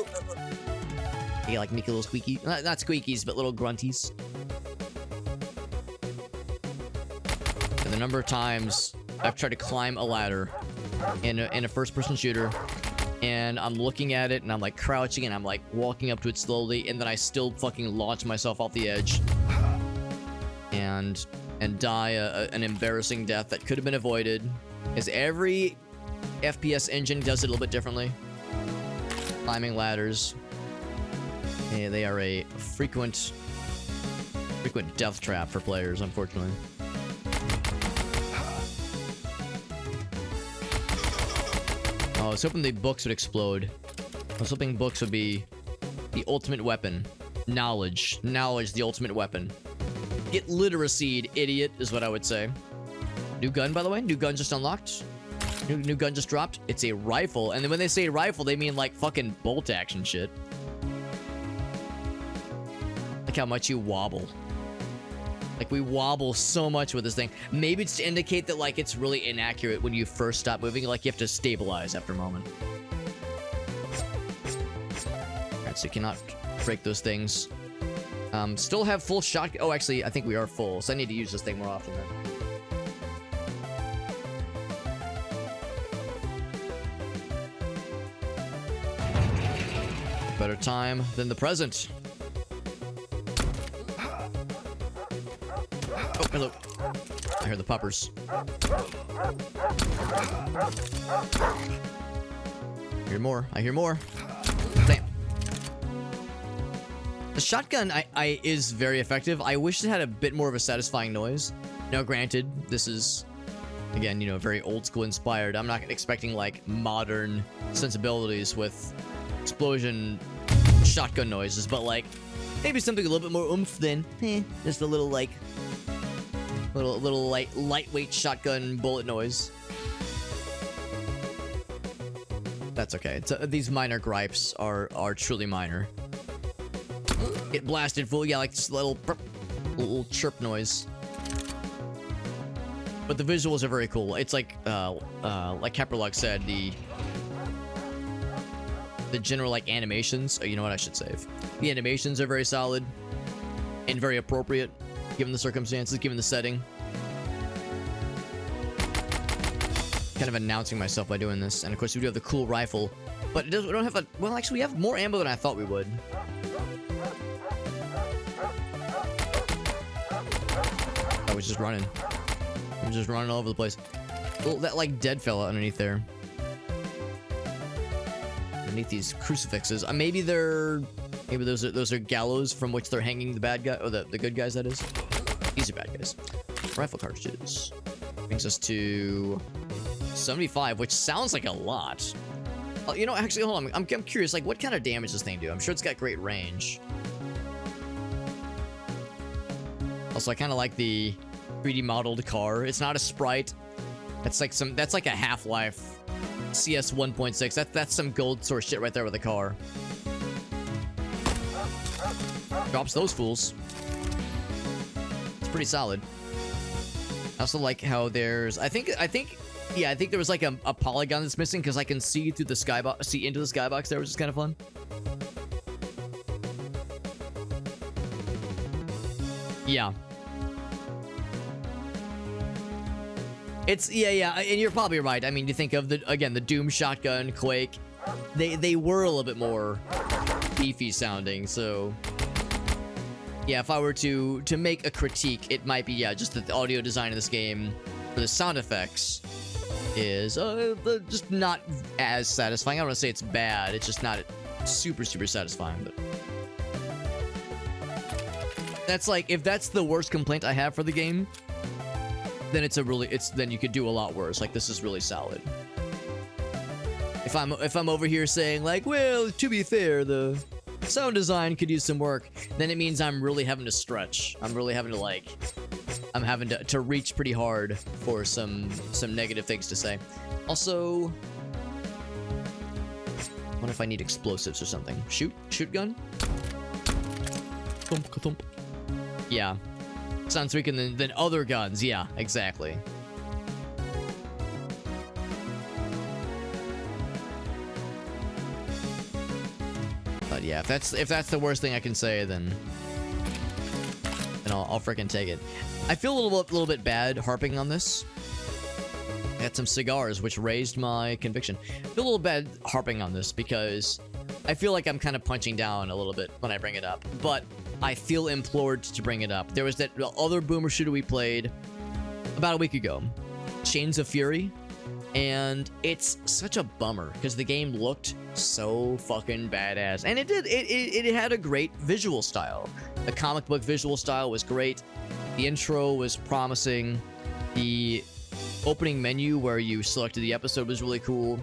they like make a little squeaky, not squeakies, but little grunties. And the number of times I've tried to climb a ladder in a first-person shooter, and I'm looking at it, and I'm like crouching, and I'm like walking up to it slowly, and then I still fucking launch myself off the edge, and die an embarrassing death that could have been avoided, as every FPS engine does it a little bit differently. Climbing ladders, they are a frequent death trap for players, unfortunately. Oh, I was hoping the books would explode. I was hoping books would be the ultimate weapon. Knowledge, the ultimate weapon. Get literacy, idiot, is what I would say. New gun, by the way. New gun just unlocked. New gun just dropped. It's a rifle, and then when they say rifle, they mean like fucking bolt action shit. Look how much you wobble. Like, we wobble so much with this thing. Maybe it's to indicate that, like, it's really inaccurate when you first stop moving. Like, you have to stabilize after a moment. Alright, so you cannot break those things. Still have full shot. Oh, actually, I think we are full, so I need to use this thing more often then. better time than the present. Oh, hello. I hear the poppers. I hear more. I hear more. Damn. The shotgun is very effective. I wish it had a bit more of a satisfying noise. Now, granted, this is, again, you know, very old school inspired. I'm not expecting like modern sensibilities with explosion shotgun noises, but like maybe something a little bit more oomph than just a little like little lightweight shotgun bullet noise. That's okay. These minor gripes are truly minor. Get blasted full, yeah, like this little chirp noise. But the visuals are very cool. It's like Capralog said, the general like animations. Oh, you know what? I should save. The animations are very solid and very appropriate, given the circumstances, given the setting. Kind of announcing myself by doing this, and of course we do have the cool rifle, but it doesn't. We don't have a. Well, actually, we have more ammo than I thought we would. I was just running. I'm just running all over the place. Oh, that like dead fella underneath there. Underneath these crucifixes. Maybe those are gallows from which they're hanging the bad guy, or the good guys, that is. These are bad guys. Rifle cartridges. Brings us to 75, which sounds like a lot. You know, actually, hold on. I'm curious, like, what kind of damage does this thing do? I'm sure it's got great range. Also, I kind of like the 3D modeled car. It's not a sprite. That's like a Half-Life CS 1.6. That's some gold source shit right there with the car. Drops those fools. It's pretty solid. I also like how there's, I think there was like a polygon that's missing because I can see through the skybox, see into the skybox there, which is kind of fun. Yeah. It's, yeah, and you're probably right. I mean, you think of the Doom shotgun, Quake, they were a little bit more beefy sounding, so yeah, if I were to make a critique, it might be, yeah, just that the audio design of this game for the sound effects is just not as satisfying. I don't want to say it's bad, it's just not super satisfying, but that's like, if that's the worst complaint I have for the game, then then you could do a lot worse. Like, this is really solid. If I'm over here saying like, well, to be fair, the sound design could use some work, then it means I'm really having to stretch. I'm really having to like, I'm having to reach pretty hard for some negative things to say. Also, what if I need explosives or something? Shoot gun? Thump, ka-thump. Yeah. Sounds weaker than other guns. Yeah, exactly. But yeah, if that's the worst thing I can say, then I'll freaking take it. I feel a little bit bad harping on this. I had some cigars, which raised my conviction. I feel a little bad harping on this because I feel like I'm kind of punching down a little bit when I bring it up, but I feel implored to bring it up. There was that other boomer shooter we played about a week ago, Chains of Fury, and it's such a bummer because the game looked so fucking badass, and it had a great visual style. The comic book visual style was great. The intro was promising. The opening menu where you selected the episode was really cool.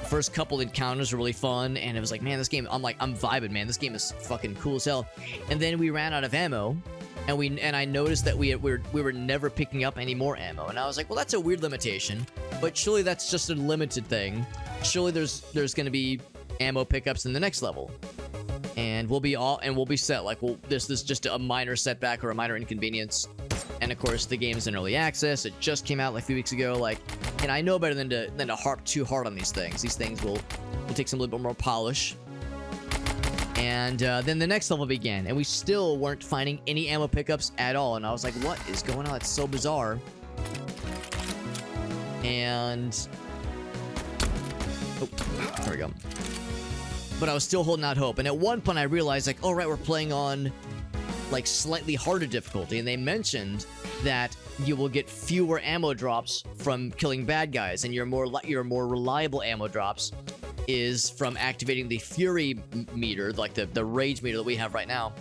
First couple encounters were really fun, and it was like, man, this game, I'm vibing, man. This game is fucking cool as hell. And then we ran out of ammo, and I noticed that we were never picking up any more ammo, and I was like, well, that's a weird limitation, but surely that's just a limited thing. Surely there's gonna be ammo pickups in the next level, and we'll be set. Like, well, this is just a minor setback or a minor inconvenience. And of course, the game's in early access. It just came out like a few weeks ago. Like, and I know better than to harp too hard on these things. These things will take some little bit more polish. And then the next level began, and we still weren't finding any ammo pickups at all. And I was like, what is going on? It's so bizarre. And oh, there we go. but I was still holding out hope. And at one point I realized, like, all right, we're playing on like slightly harder difficulty, and they mentioned that you will get fewer ammo drops from killing bad guys, and your more reliable ammo drops is from activating the fury meter, like the rage meter that we have right now.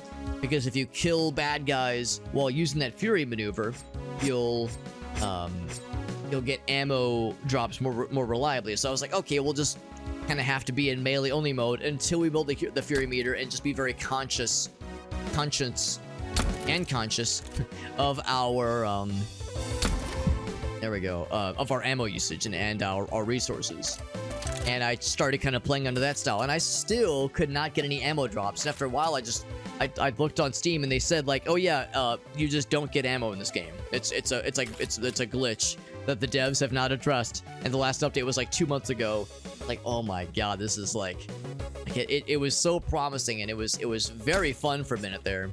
Because if you kill bad guys while using that fury maneuver, you'll get ammo drops more reliably. So I was like, okay, we'll just kind of have to be in melee only mode until we build the fury meter, and just be very conscious of our there we go, of our ammo usage and our resources. And I started kind of playing under that style, and I still could not get any ammo drops. And after a while, I looked on Steam, and they said, like, oh yeah, you just don't get ammo in this game. It's a glitch that the devs have not addressed. And the last update was like 2 months ago. Like, oh my god, this is like it was so promising, and it was very fun for a minute there.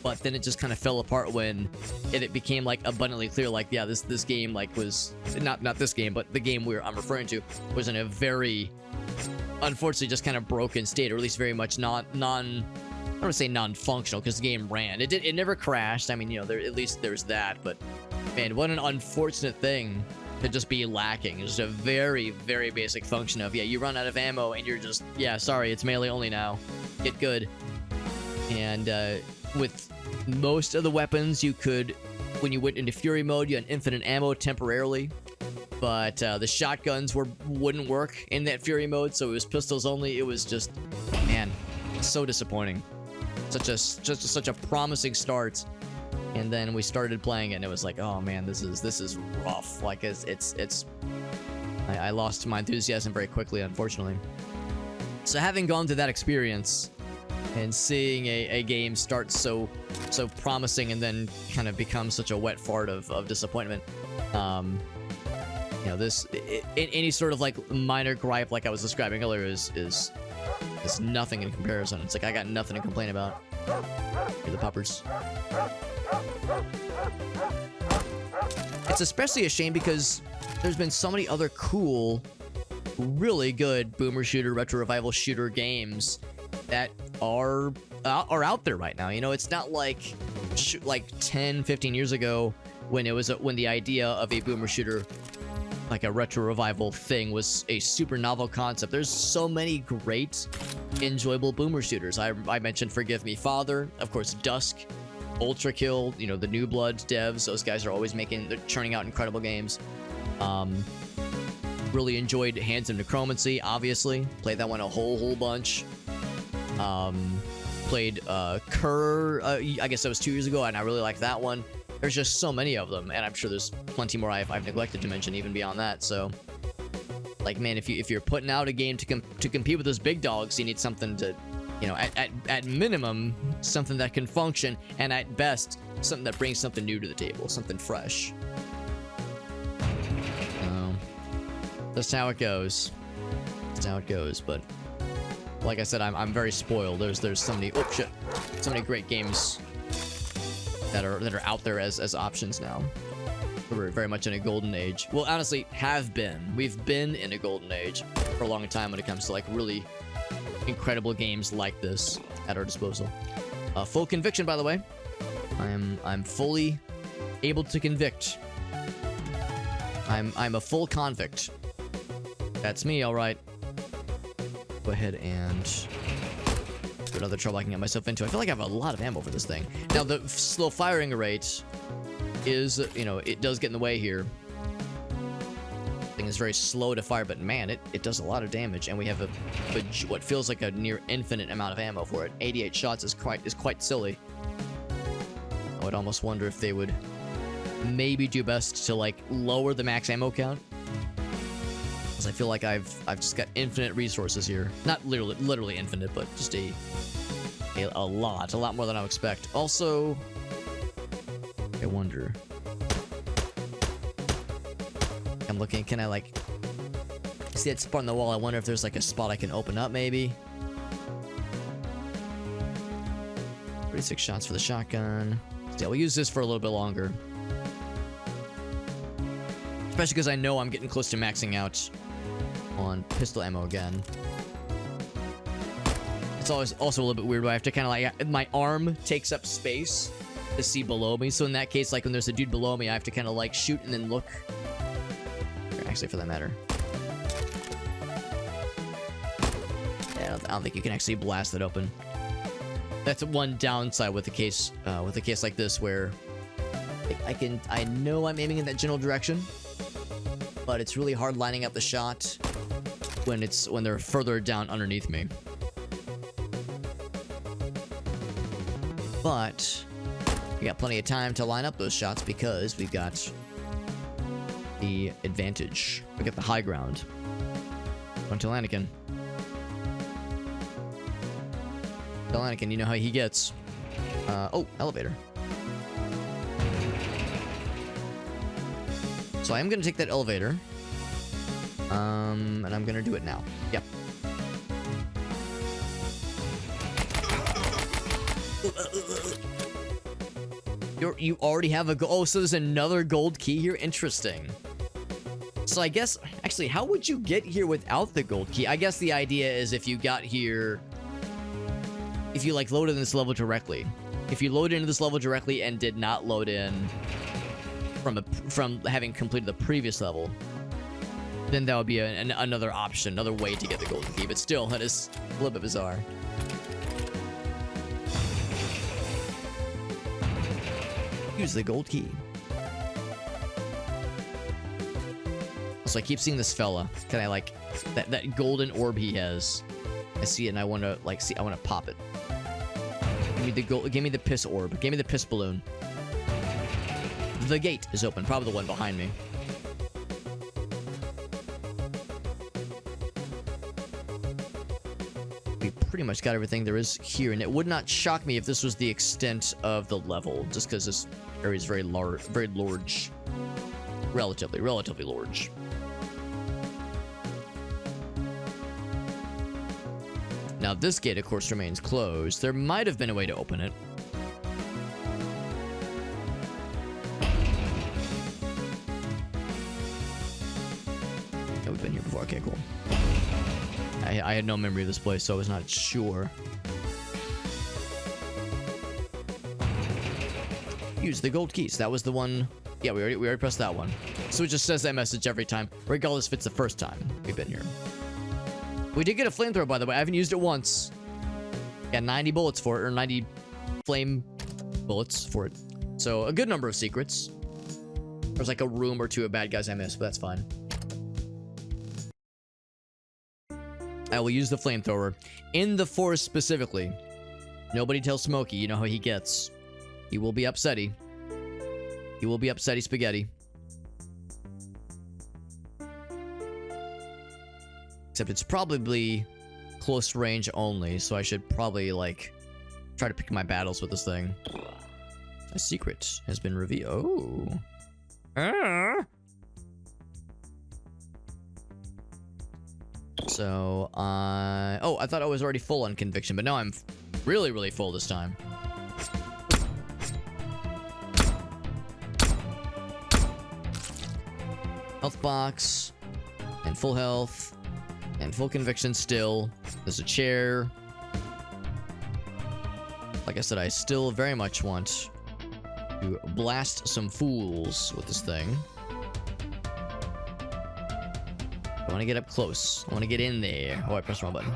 But then it just kind of fell apart when it became like abundantly clear, like, yeah, this game like was not this game, but the game I'm referring to was in a very, unfortunately, just kind of broken state, or at least very much I don't want to say non-functional, because the game ran. It never crashed. I mean, you know, at least there's that. But man, what an unfortunate thing to just be lacking. It's just a very, very basic function of, yeah, you run out of ammo and you're just, yeah, sorry, it's melee only now. Get good. And with most of the weapons, you could, when you went into fury mode, you had infinite ammo temporarily. But the shotguns wouldn't work in that fury mode, so it was pistols only. It was just, man, so disappointing. Such a promising start, and then we started playing it, and it was like, oh man, this is rough. Like I lost my enthusiasm very quickly, unfortunately. So having gone through that experience and seeing a game start so promising and then kind of become such a wet fart of disappointment, you know, any sort of like minor gripe like I was describing earlier is nothing in comparison. It's like I got nothing to complain about. Here, the puppers. It's especially a shame because there's been so many other cool, really good boomer shooter, retro revival shooter games that are out there right now. You know, it's not like 10, 15 years ago when the idea of a boomer shooter, like a retro revival thing, was a super novel concept. There's so many great, enjoyable boomer shooters. I mentioned Forgive Me Father, of course, Dusk, Ultra Kill, you know, the New Blood devs. Those guys are always they're churning out incredible games. Really enjoyed Hands of Necromancy, obviously. Played that one a whole bunch. Played Kerr, I guess that was 2 years ago, and I really liked that one. There's just so many of them, and I'm sure there's plenty more I've neglected to mention even beyond that. So, like, man, if you're putting out a game to compete with those big dogs, you need something to, you know, at minimum, something that can function, and at best, something that brings something new to the table, something fresh. That's how it goes. That's how it goes. But like I said, I'm very spoiled. There's so many so many great games that are out there as options now. We're very much in a golden age. Well, honestly, we've been in a golden age for a long time when it comes to like really incredible games like this at our disposal. Full conviction, by the way. I'm fully able to convict. I'm a full convict. That's me, all right. Go ahead and do another trouble I can get myself into. I feel like I have a lot of ammo for this thing. Now, the slow firing rate is, you know, it does get in the way here. The thing is very slow to fire, but man, it does a lot of damage, and we have what feels like a near infinite amount of ammo for it. 88 shots is quite silly. I would almost wonder if they would maybe do best to like lower the max ammo count, because I feel like I've just got infinite resources here. Not literally infinite, but just a lot more than I would expect. Also, I wonder. I'm looking, can I like see that spot on the wall? I wonder if there's like a spot I can open up maybe. 36 shots for the shotgun. Yeah, we'll use this for a little bit longer. Especially because I know I'm getting close to maxing out on pistol ammo again. It's always also a little bit weird, but I have to kind of like, my arm takes up space to see below me. So in that case, like when there's a dude below me, I have to kind of like shoot and then look. Actually, for that matter. Yeah, I don't think you can actually blast it open. That's one downside with a case like this, where I know I'm aiming in that general direction, but it's really hard lining up the shot when they're further down underneath me. But we got plenty of time to line up those shots because we've got the advantage. We got the high ground. Until Anakin. Tell Anakin, you know how he gets. Oh, elevator. So I am going to take that elevator. And I'm going to do it now. Yep. You already have a gold. Oh, so there's another gold key here? Interesting. So I guess, actually, how would you get here without the gold key? I guess the idea is if you got here, if you like loaded in this level directly. If you load into this level directly and did not load in from having completed the previous level, then that would be another option, another way to get the golden key. But still, that is a little bit bizarre. Use the gold key. So I keep seeing this fella. Can I like that golden orb he has? I see it and I want to like see. I want to pop it. Give me the gold. Give me the piss orb. Give me the piss balloon. The gate is open. Probably the one behind me. We pretty much got everything there is here, and it would not shock me if this was the extent of the level, just because this area is very large, relatively large. Now this gate, of course, remains closed. There might have been a way to open it. Yeah, we've been here before. Okay, cool. I had no memory of this place, so I was not sure. Use the gold keys. That was the one. Yeah, we already pressed that one. So it just says that message every time, regardless if it's the first time we've been here. We did get a flamethrower, by the way. I haven't used it once. Got 90 bullets for it, or 90 flame bullets for it. So a good number of secrets. There's like a room or two of bad guys I missed, but that's fine. I will use the flamethrower in the forest specifically. Nobody tells Smokey. You know how he gets. He will be upsetty. He will be upsetty spaghetti. Except it's probably close range only, so I should probably, like, try to pick my battles with this thing. A secret has been revealed. Oh. So, oh, I thought I was already full on conviction, but now I'm really, really full this time. Health box. And full health. And full conviction still. There's a chair. Like I said, I still very much want to blast some fools with this thing. I want to get up close. I want to get in there. Oh, I pressed the wrong button.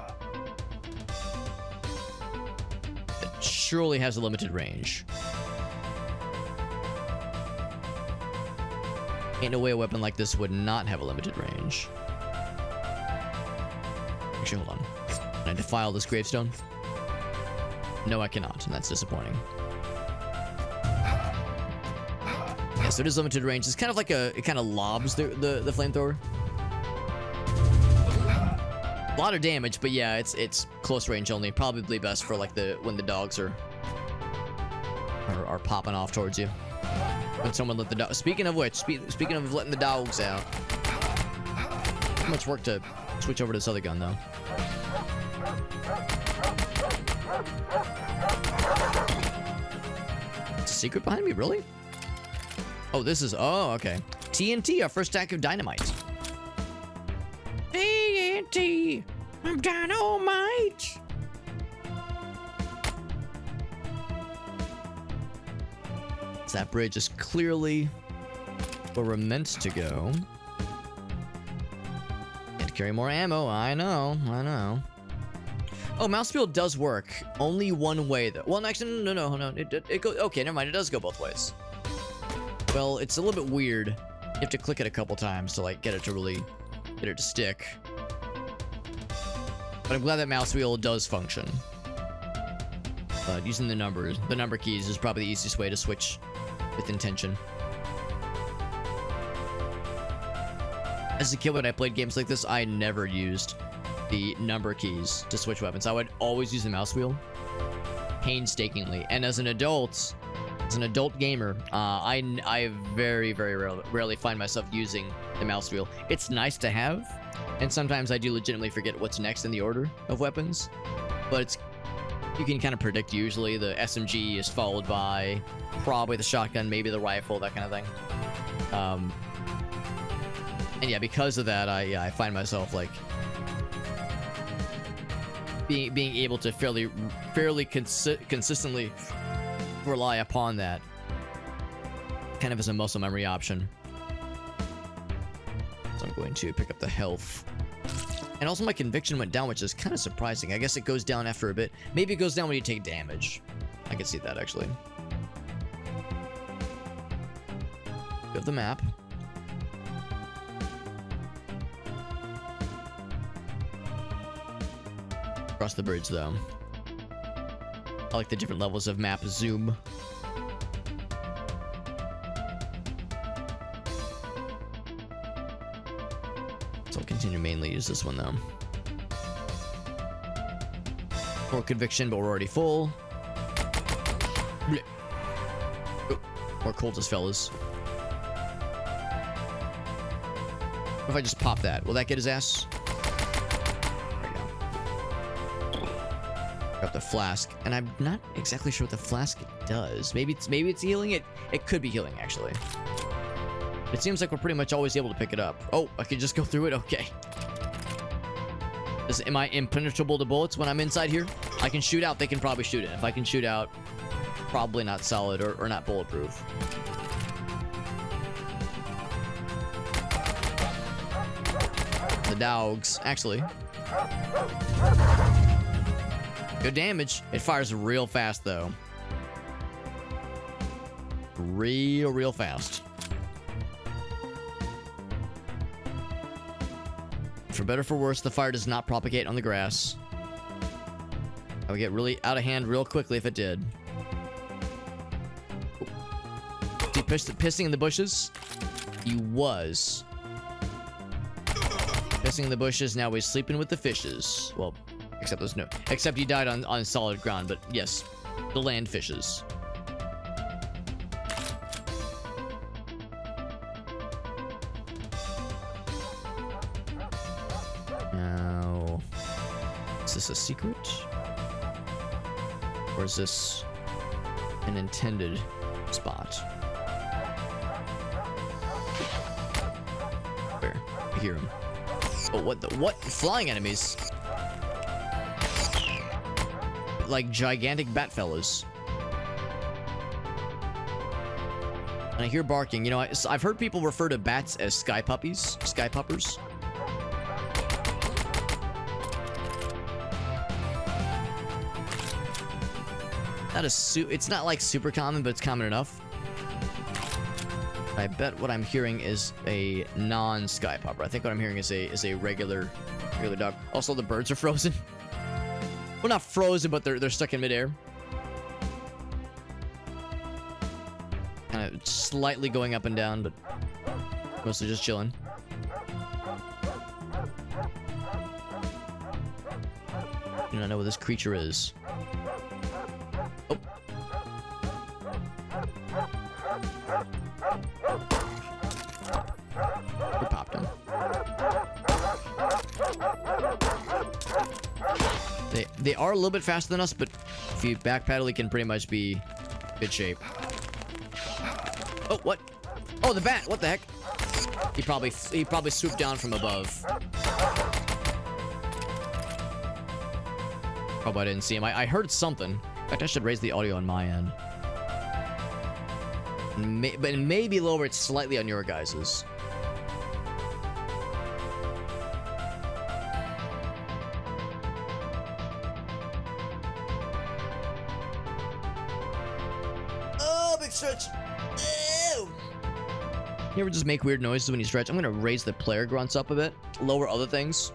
It surely has a limited range. Ain't no way a weapon like this would not have a limited range. Actually, hold on. Can I defile this gravestone? No, I cannot, and that's disappointing. Yeah, so it is limited range. It's kind of like it kind of lobs the flamethrower. A lot of damage, but yeah, it's close range only. Probably best for like when the dogs are popping off towards you. When someone let the dog. Speaking of which, speaking of letting the dogs out, too much work to switch over to this other gun though. It's a secret behind me, really? Oh, this is. Oh, okay. TNT, our first stack of dynamite. TNT, I'm dynamite. So that bridge is clearly where we're meant to go. And carry more ammo. I know. Oh, mouse wheel does work. Only one way, though. Well, actually, no. It goes... Okay, never mind. It does go both ways. Well, it's a little bit weird. You have to click it a couple times to, like, get it to stick. But I'm glad that mouse wheel does function. But using the number keys is probably the easiest way to switch with intention. As a kid, when I played games like this, I never used the number keys to switch weapons. I would always use the mouse wheel painstakingly. And as an adult gamer, I very rarely find myself using the mouse wheel. It's nice to have, and sometimes I do legitimately forget what's next in the order of weapons, but you can kind of predict. Usually the SMG is followed by probably the shotgun, maybe the rifle, that kind of thing. And yeah, because of that, I find myself like being able to fairly consistently rely upon that kind of as a muscle memory option. So I'm going to pick up the health. And also my conviction went down, which is kind of surprising. I guess it goes down after a bit. Maybe it goes down when you take damage. I can see that, actually. We have the map. Across the bridge, though. I like the different levels of map zoom. So I'll continue to mainly use this one, though. More conviction, but we're already full. Oh, more cultist fellas. What if I just pop that? Will that get his ass? Got the flask, and I'm not exactly sure what the flask does. Maybe it's healing. It could be healing, actually. It seems like we're pretty much always able to pick it up. Oh, I can just go through it. Okay. Am I impenetrable to bullets when I'm inside here? I can shoot out. They can probably shoot it. If I can shoot out, probably not solid or not bulletproof. The dogs, actually. Good damage. It fires real fast, though. Real fast. For better or for worse, the fire does not propagate on the grass. I would get really out of hand real quickly if it did. He pissing in the bushes? He was. Pissing in the bushes, now he's sleeping with the fishes. Well, except he died on solid ground, but yes, the land fishes. Now, is this a secret? Or is this an intended spot? Where? I hear him. Oh, what? Flying enemies? Like gigantic bat fellas. And I hear barking. You know, I've heard people refer to bats as sky puppies, sky puppers. That is it's not like super common, but it's common enough. I bet what I'm hearing is a non-sky pupper. I think what I'm hearing is a regular dog. Also, the birds are frozen. Well, not frozen, but they're stuck in midair. Kind of slightly going up and down, but mostly just chilling. Do not know what this creature is. Oh. We popped him. They are a little bit faster than us, but if you backpedal, it can pretty much be good shape. Oh, what? Oh, the bat! What the heck? He probably swooped down from above. Probably I didn't see him. I heard something. In fact, I should raise the audio on my end. But maybe lower it slightly on your guys's. Oh, big stretch. Ew. You ever just make weird noises when you stretch? I'm gonna raise the player grunts up a bit, lower other things.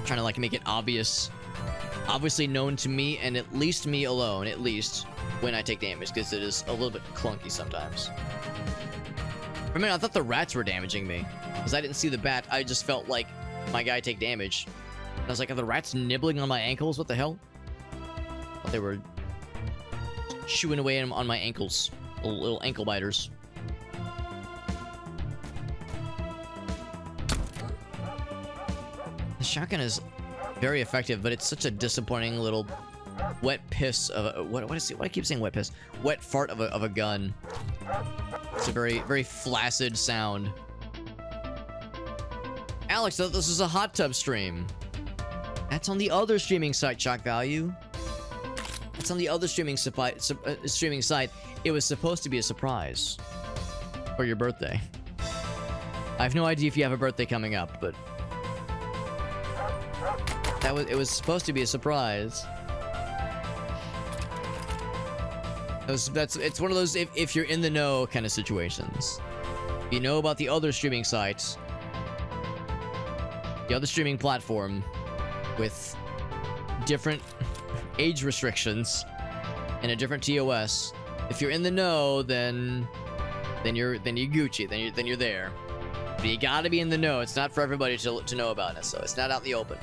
Trying to like make it obviously known to me and at least me alone, at least when I take damage, because it is a little bit clunky sometimes. For a minute, I thought the rats were damaging me, because I didn't see the bat. I just felt like my guy take damage. And I was like, are the rats nibbling on my ankles? What the hell? I thought they were chewing away on my ankles. Little ankle biters. The shotgun is very effective, but it's such a disappointing little wet piss of a, what is it? Why do I keep saying wet piss? Wet fart of a gun. It's a very flaccid sound. Alex, this is a hot tub stream. That's on the other streaming site, Shock Value. That's on the other streaming site. It was supposed to be a surprise for your birthday. I have no idea if you have a birthday coming up, but it was supposed to be a surprise. It's one of those if you're in the know kind of situations. If you know about the other streaming sites, the other streaming platform with different age restrictions and a different TOS. If you're in the know, then you're Gucci. Then you're there. But you gotta be in the know. It's not for everybody to know about it, so it's not out in the open.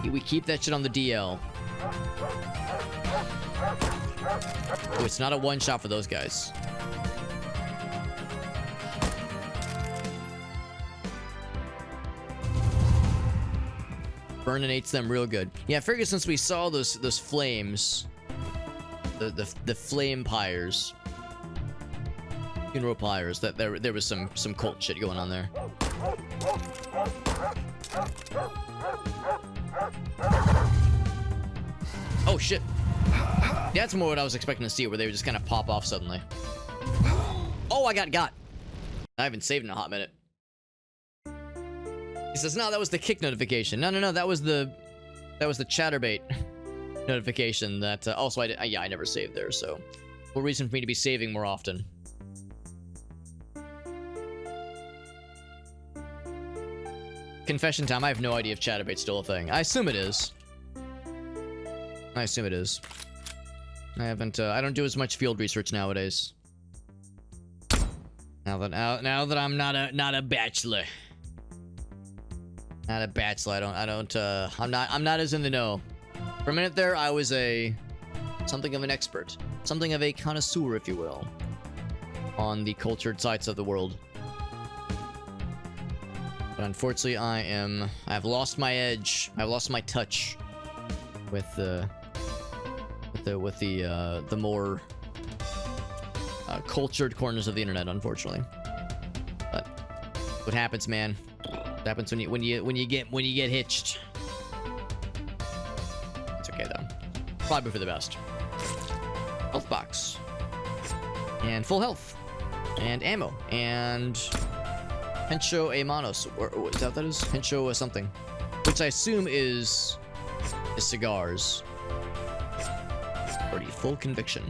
We keep that shit on the DL. Oh, it's not a one shot for those guys. Burninates them real good. Yeah, I figured since we saw those flames, the flame pyres, funeral pyres, that there was some cult shit going on there. Oh shit. That's more what I was expecting to see, where they would just kind of pop off suddenly. Oh, I got. I haven't saved in a hot minute. He says, no, that was the kick notification. No, that was the Chatterbait notification that, also I never saved there, so more reason for me to be saving more often. Confession time, I have no idea if Chatterbait's still a thing. I assume it is. I don't do as much field research nowadays. Now that I'm not a bachelor. Not a bachelor. I'm not as in the know. For a minute there, I was something of an expert. Something of a connoisseur, if you will, on the cultured sites of the world. But unfortunately, I've lost my edge. I've lost my touch with the more cultured corners of the internet, unfortunately. But what happens, man? What happens when you get hitched? It's okay though. Probably for the best. Health box. And full health. And ammo. And Hencho a Manos. Or is that what that is? Hencho something. Which I assume is cigars. Pretty full conviction.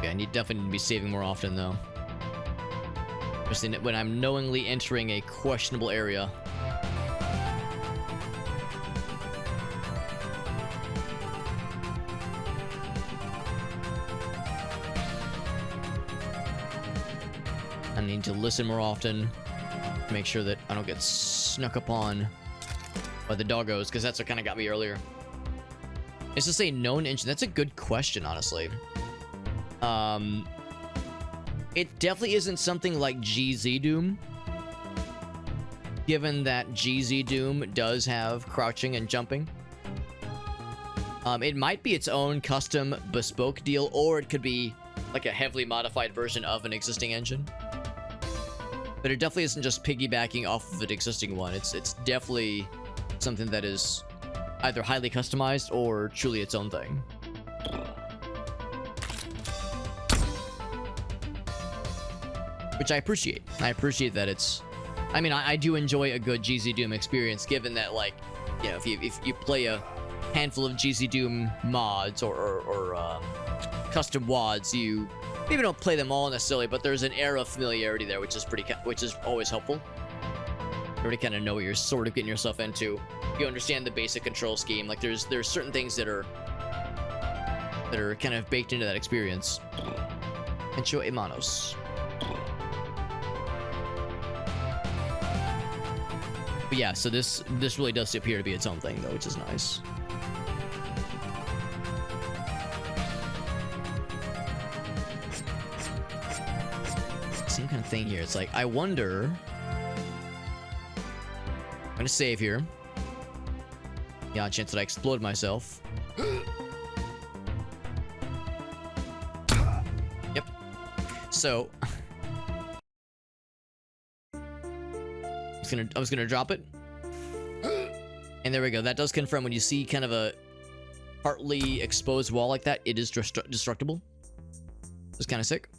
Yeah, I definitely need to be saving more often though. Especially when I'm knowingly entering a questionable area. I need to listen more often. Make sure that I don't get snuck upon by the doggos, because that's what kind of got me earlier. Is this a known engine? That's a good question, honestly. It definitely isn't something like GZ Doom, given that GZ Doom does have crouching and jumping. It might be its own custom bespoke deal, or it could be like a heavily modified version of an existing engine. But it definitely isn't just piggybacking off of an existing one. It's definitely something that is either highly customized or truly its own thing. Which I appreciate. I appreciate that it's... I mean, I do enjoy a good GZ Doom experience, given that, like, you know, if you play a handful of GZ Doom mods or custom WODs, you maybe don't play them all necessarily, but there's an air of familiarity there, which is always helpful. You already kind of know what you're sort of getting yourself into. You understand the basic control scheme. Like, there's certain things that are kind of baked into that experience. Encho Emanos. But yeah, so this really does appear to be its own thing, though, which is nice. Same kind of thing here. It's like, I wonder... I'm gonna save here. Yeah, chance that I explode myself. Yep. So... I was gonna drop it, and there we go. That does confirm when you see kind of a partly exposed wall like that, it is destructible. It's kind of sick.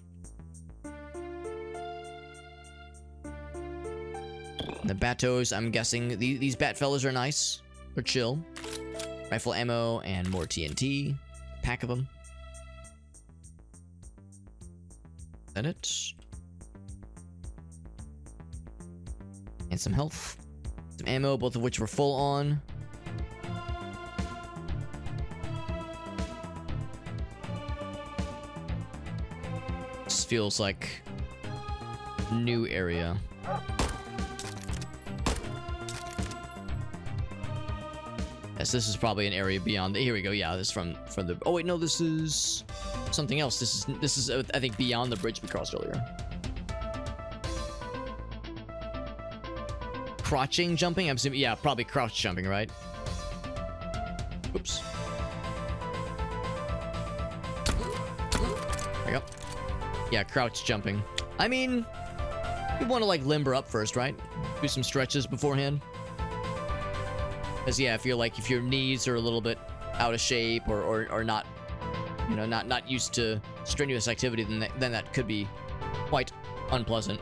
The Batos, I'm guessing these bat fellas are nice. They're chill. Rifle ammo and more TNT. Pack of them. Is that it? And some health. Some ammo, both of which were full on. This feels like new area. Yes, this is probably an area beyond the, here we go. Yeah, this is from the, oh wait, no, this is something else. This is I think beyond the bridge we crossed earlier. Crouching jumping? I'm assuming, yeah, probably crouch jumping, right? Oops. There we go. Yeah, crouch jumping. I mean, you want to like limber up first, right? Do some stretches beforehand. Because yeah, if your knees are a little bit out of shape or not, you know, not used to strenuous activity, then that could be quite unpleasant.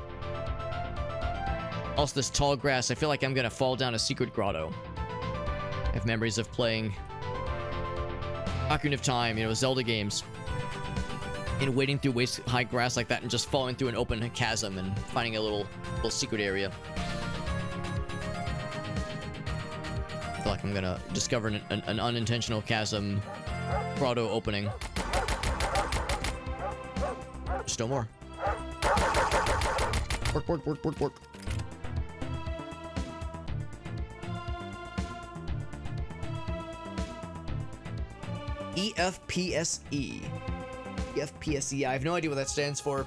Also, this tall grass, I feel like I'm gonna fall down a secret grotto. I have memories of playing Ocarina of Time, you know, Zelda games, and wading through waist-high grass like that and just falling through an open chasm and finding a little secret area. I feel like I'm gonna discover an unintentional chasm grotto opening. Just no more. Work. EFPSE. EFPSE. I have no idea what that stands for.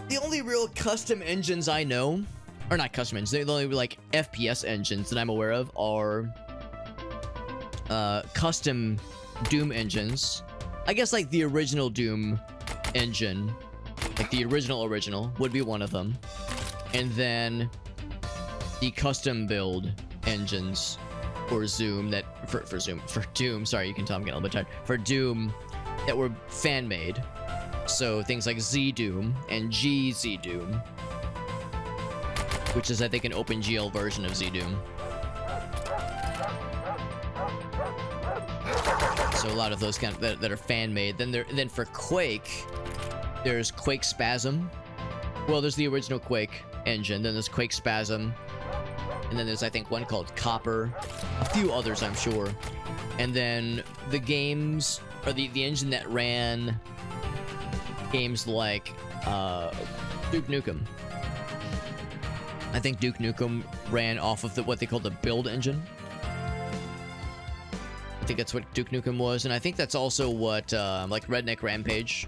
The only real custom engines I know, or not custom engines, the only like FPS engines that I'm aware of are custom Doom engines. I guess like the original Doom engine, like the original would be one of them, and then the custom build engines for Zoom that for Doom, sorry, you can tell I'm getting a little bit tired, for Doom that were fan made. So things like Z Doom and GZ Doom, which is I think an OpenGL version of Z Doom. So a lot of those kind of that are fan made. Then for Quake, there's Quake Spasm. Well, there's the original Quake engine, then there's Quake Spasm, and then there's I think one called Copper, a few others I'm sure, and then the games or the engine that ran games like Duke Nukem. I think Duke Nukem ran off of what they call the build engine. I think that's what Duke Nukem was, and I think that's also what like Redneck Rampage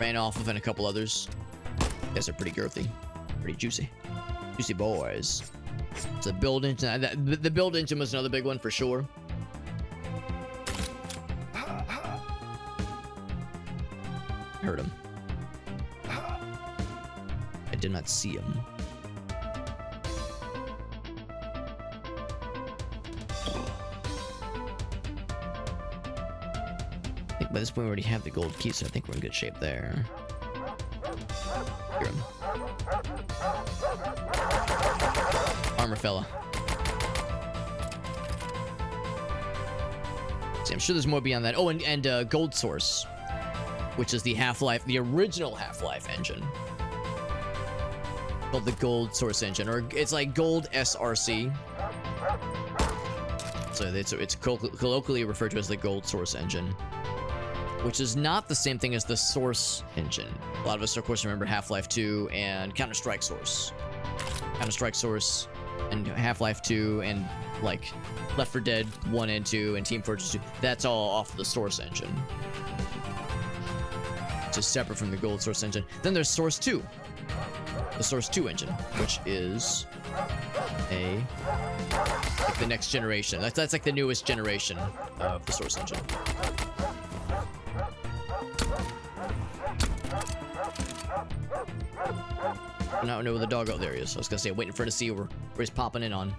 ran off of, and a couple others. You guys are pretty girthy, pretty juicy boys. It's a build engine. The build engine was another big one for sure. Heard him. I did not see him. by this point we already have the gold key, so I think we're in good shape there. Here. Armor fella. See, I'm sure there's more beyond that. Oh, and Gold Source, which is the Half-Life, the original Half-Life engine. Called the Gold Source engine, or it's like Gold SRC. So it's colloquially referred to as the Gold Source engine, which is not the same thing as the Source engine. A lot of us, of course, remember Half-Life 2 and Counter-Strike Source. Counter-Strike Source and Half-Life 2 and, like, Left 4 Dead 1 and 2 and Team Fortress 2. That's all off the Source engine. Just separate from the Gold Source engine. Then there's Source 2. The Source 2 engine, which is like the next generation. That's like the newest generation of the Source engine. I don't know where the dog. Oh, there he is. I was gonna say, waiting for him to see where he's popping in on.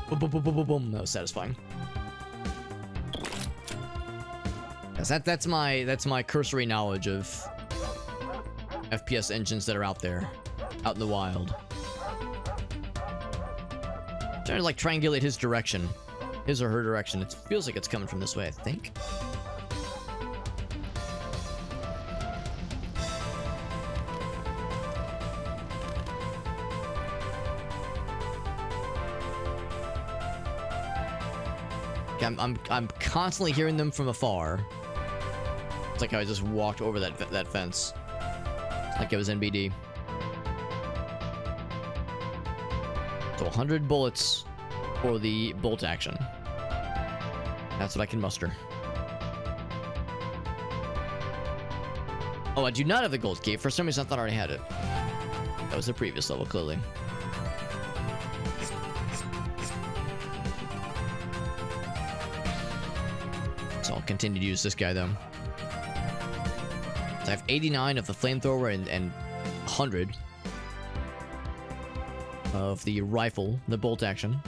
Boom, boom, boom, boom, boom, boom. That was satisfying. Yes, that's my cursory knowledge of FPS engines that are out there, out in the wild. I'm trying to like triangulate his direction, his or her direction. It feels like it's coming from this way, I think. I'm constantly hearing them from afar. It's like how I just walked over that fence, like it was NBD. So 100 bullets for the bolt action. That's what I can muster. Oh, I do not have the gold key. For some reason, I thought I already had it. That was the previous level, clearly. So I'll continue to use this guy, though. So I have 89 of the flamethrower and 100 of the rifle, the bolt action.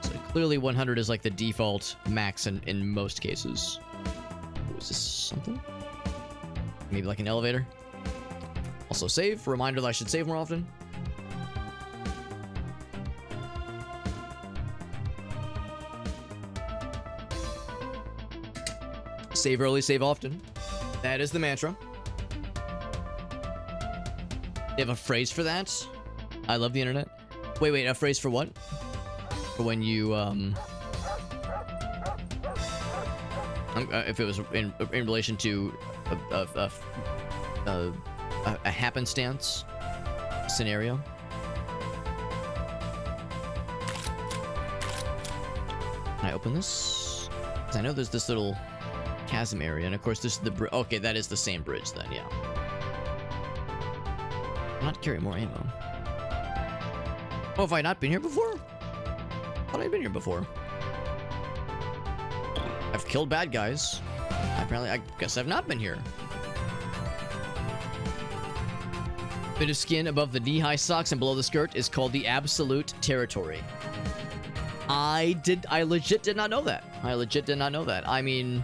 So clearly 100 is like the default max in most cases. Oh, is this something? Maybe like an elevator? Also save. Reminder that I should save more often. Save early, save often. That is the mantra. They have a phrase for that? I love the internet. Wait, a phrase for what? For when you, if it was in relation to a happenstance scenario. Can I open this? 'Cause I know there's this little chasm area, and of course this is the bridge. Okay, that is the same bridge then, yeah. I'm not carrying more ammo. Oh, have I not been here before? Thought I'd been here before. I've killed bad guys. Apparently, I guess I've not been here. Bit of skin above the knee-high socks and below the skirt is called the absolute territory. I legit did not know that. I mean,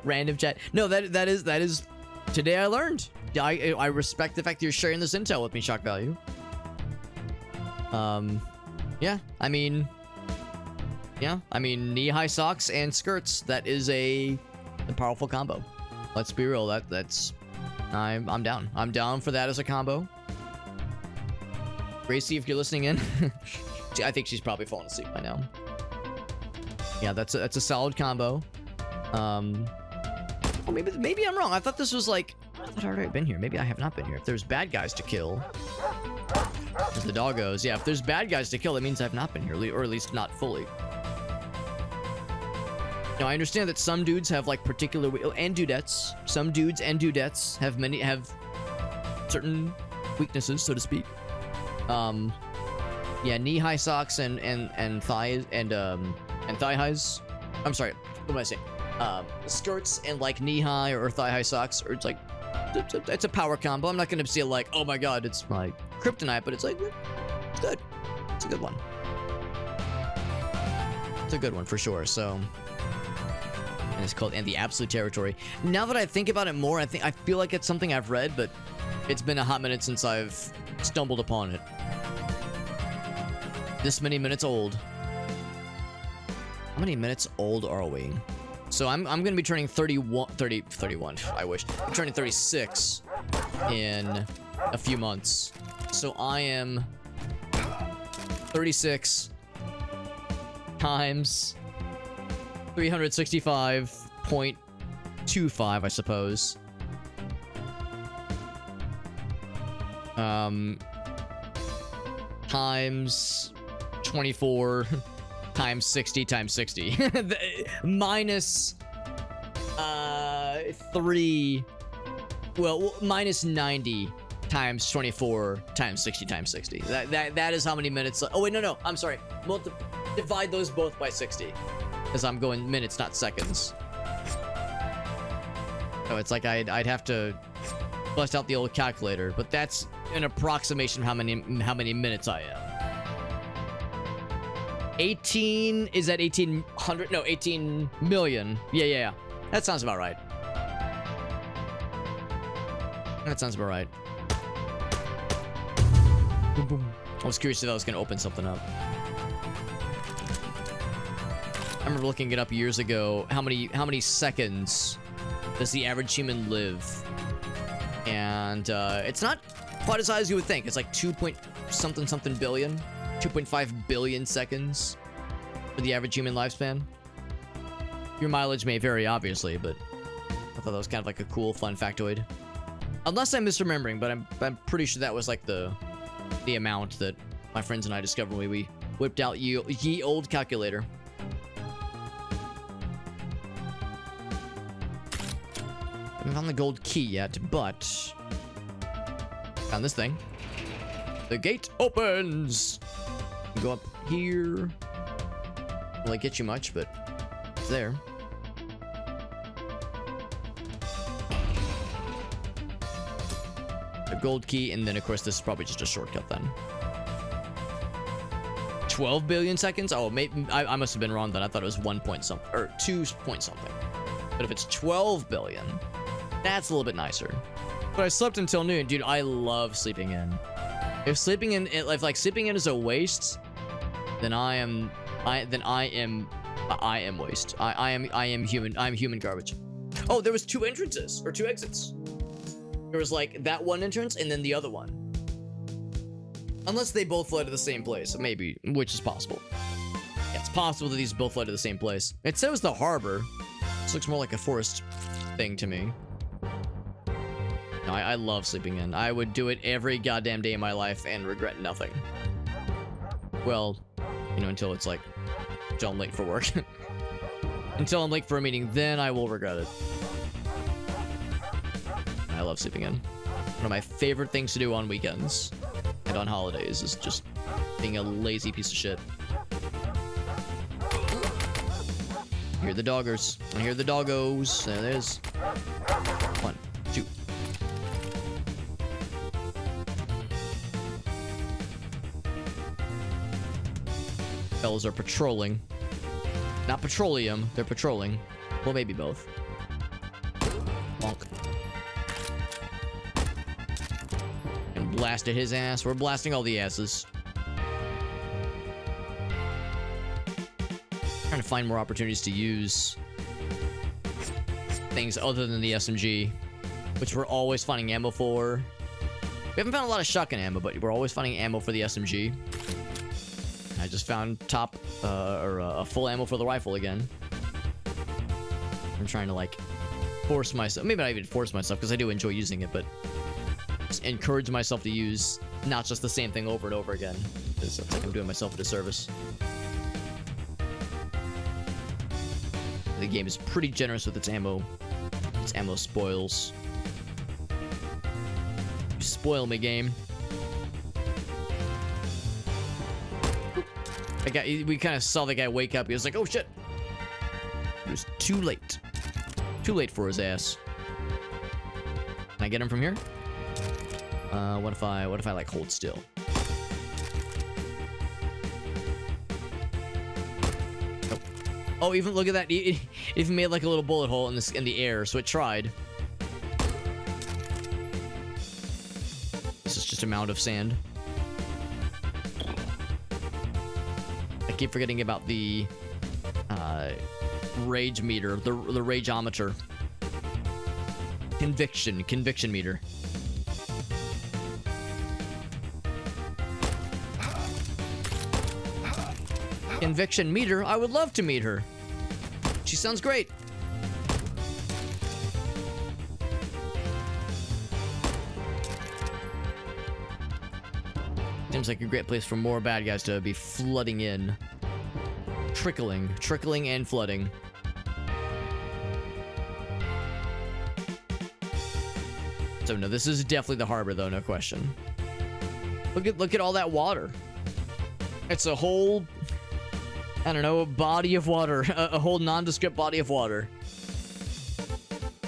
random chat. No, that is today I learned. I respect the fact that you're sharing this intel with me, Shock Value. Yeah, I mean, knee-high socks and skirts, that is a powerful combo. Let's be real, I'm down. I'm down for that as a combo. Gracie, if you're listening in, I think she's probably falling asleep by now. Yeah, that's a solid combo. Oh, maybe I'm wrong. I thought this was like, I thought I'd already been here. Maybe I have not been here. If there's bad guys to kill, as the doggos, yeah, if there's bad guys to kill, that means I've not been here, or at least not fully. Now, I understand that some dudes have like particular, and dudettes, some dudes and dudettes have certain weaknesses, so to speak. Yeah, knee-high socks and thighs and thigh highs. I'm sorry, what am I saying? Skirts and like knee-high or thigh-high socks, or it's like it's a power combo. I'm not gonna say like, oh my god, it's my kryptonite, but it's like, it's good. It's a good one. It's a good one for sure. So, and it's called "And the Absolute Territory." Now that I think about it more, I feel like it's something I've read, but it's been a hot minute since I've stumbled upon it. This many minutes old. How many minutes old are we? So I'm gonna be turning 31. I wish. I'm turning 36 in a few months. So I am 36 times 365.25, I suppose. Times 24 times 60 times 60 minus 3, well, minus 90 times 24 times 60 times 60. That is how many minutes. Oh wait, no, I'm sorry. Divide those both by 60, because I'm going minutes, not seconds. So it's like I'd have to bust out the old calculator, but that's an approximation of how many minutes I am. 18 is that 1800? No, 18 million. Yeah. That sounds about right. That sounds about right. Boom, boom. I was curious if that was gonna open something up. I remember looking it up years ago. How many seconds does the average human live? And it's not quite as high as you would think. It's like 2 point something billion. 2.5 billion seconds for the average human lifespan. Your mileage may vary, obviously, but I thought that was kind of like a cool, fun factoid. Unless I'm misremembering, but I'm pretty sure that was like the amount that my friends and I discovered when we whipped out ye old calculator. I haven't found the gold key yet, but found this thing. The gate opens. Go up here. Will it get you much, but it's there. A gold key, and then of course this is probably just a shortcut then. 12 billion seconds? Oh, maybe I must have been wrong then. I thought it was 1 point something, or 2 point something. But if it's 12 billion, that's a little bit nicer. But I slept until noon, dude. I love sleeping in. If sleeping in, if like sleeping in is a waste, then I am waste. I am human. I'm human garbage. Oh, there was 2 entrances or 2 exits. There was like that one entrance and then the other one. Unless they both led to the same place, maybe, which is possible. Yeah, it's possible that these both led to the same place. It says the harbor. This looks more like a forest thing to me. No, I love sleeping in. I would do it every goddamn day of my life and regret nothing. Well, you know, until it's like, until I'm late for work. Until I'm late for a meeting, then I will regret it. I love sleeping in. One of my favorite things to do on weekends and on holidays is just being a lazy piece of shit. I hear the doggers. I hear the doggos. There it is. 1, 2. Fellas are patrolling. Not petroleum, they're patrolling. Well, maybe both. Bonk. And blasted his ass. We're blasting all the asses. Trying to find more opportunities to use things other than the SMG, which we're always finding ammo for. We haven't found a lot of shotgun ammo, but we're always finding ammo for the SMG. I just found a full ammo for the rifle again. I'm trying to like force myself, maybe not even force myself because I do enjoy using it, but just encourage myself to use not just the same thing over and over again, because it's like I'm doing myself a disservice. The game is pretty generous with its ammo spoils. You spoil me, game. We kind of saw the guy wake up. He was like, oh shit. It was too late. Too late for his ass. Can I get him from here? What if I like hold still? Nope. Oh, even look at that. It even made like a little bullet hole in the air, so it tried. This is just a mound of sand. I keep forgetting about the rage meter, the rageometer. Conviction meter. Conviction meter? I would love to meet her. She sounds great. Seems like a great place for more bad guys to be flooding in. Trickling and flooding. So no, this is definitely the harbor though, no question. Look at all that water. It's a whole, I don't know, body of water, a whole nondescript body of water.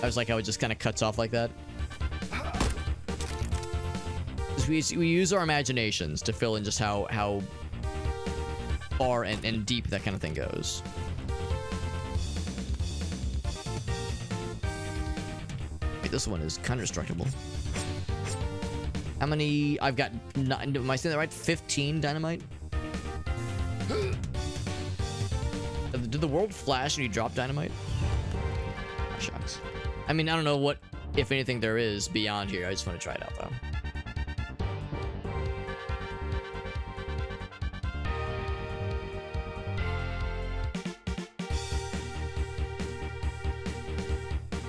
I was like how it just kind of cuts off like that. We use our imaginations to fill in just how far and deep that kind of thing goes. Wait, this one is kind of destructible. How many? I've got 9. Am I saying that right? 15 dynamite? Did the world flash when you drop dynamite? Oh, shucks. I mean, I don't know what, if anything, there is beyond here. I just want to try it out, though.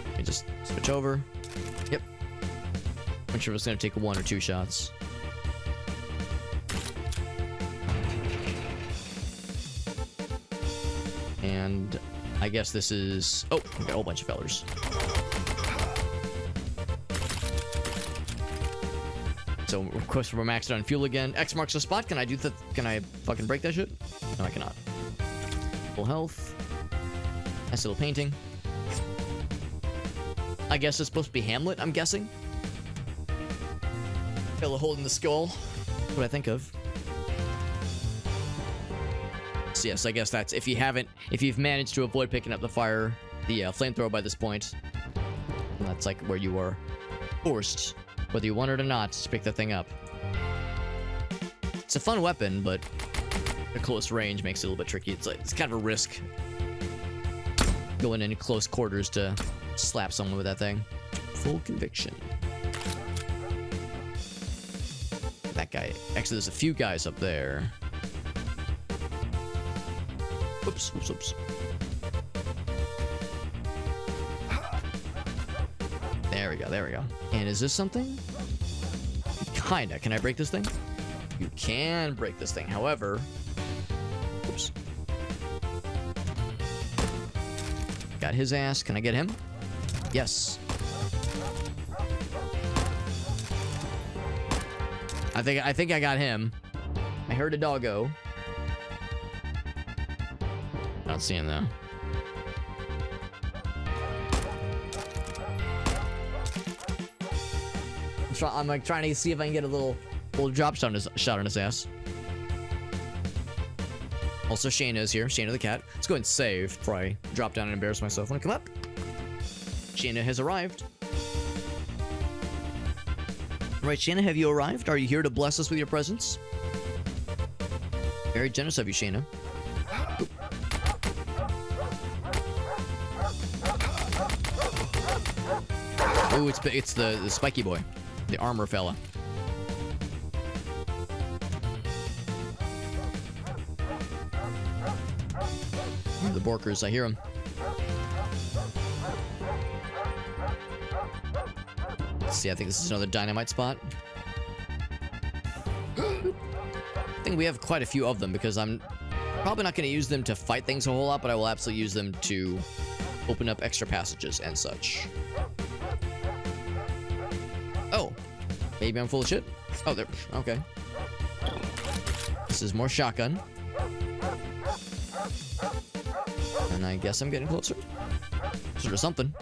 Let me just switch over. Yep. I'm sure it's going to take 1 or 2 shots. And I guess this is... Oh, we got a whole bunch of fellers. So, of course, we're maxed out on fuel again. X marks the spot. Can I do that? Can I fucking break that shit? No, I cannot. Full health. Nice little painting. I guess it's supposed to be Hamlet, I'm guessing. Fella holding the skull. What I think of. So yes, I guess that's if you've managed to avoid picking up the flamethrower by this point, that's like where you are forced, whether you want it or not, to pick that thing up. It's a fun weapon, but the close range makes it a little bit tricky. It's kind of a risk going in close quarters to slap someone with that thing. Full conviction. That guy. Actually, there's a few guys up there. Oops. There we go. And is this something? Kinda. Can I break this thing? You can break this thing. However... Oops. Got his ass. Can I get him? Yes. I think I got him. I heard a doggo. I don't see him though. I'm like trying to see if I can get a little drop shot on his ass. Also, Shayna is here. Shayna the cat. Let's go ahead and save before I drop down and embarrass myself when I come up. Shayna has arrived. Right, Shayna, have you arrived? Are you here to bless us with your presence? Very generous of you, Shayna. Ooh, it's the spiky boy, the armor fella. The Borkers, I hear him. Let's see, I think this is another dynamite spot. I think we have quite a few of them because I'm probably not going to use them to fight things a whole lot, but I will absolutely use them to open up extra passages and such. Oh, maybe I'm full of shit. Oh, there. Okay. This is more shotgun. And I guess I'm getting closer. Sort of something.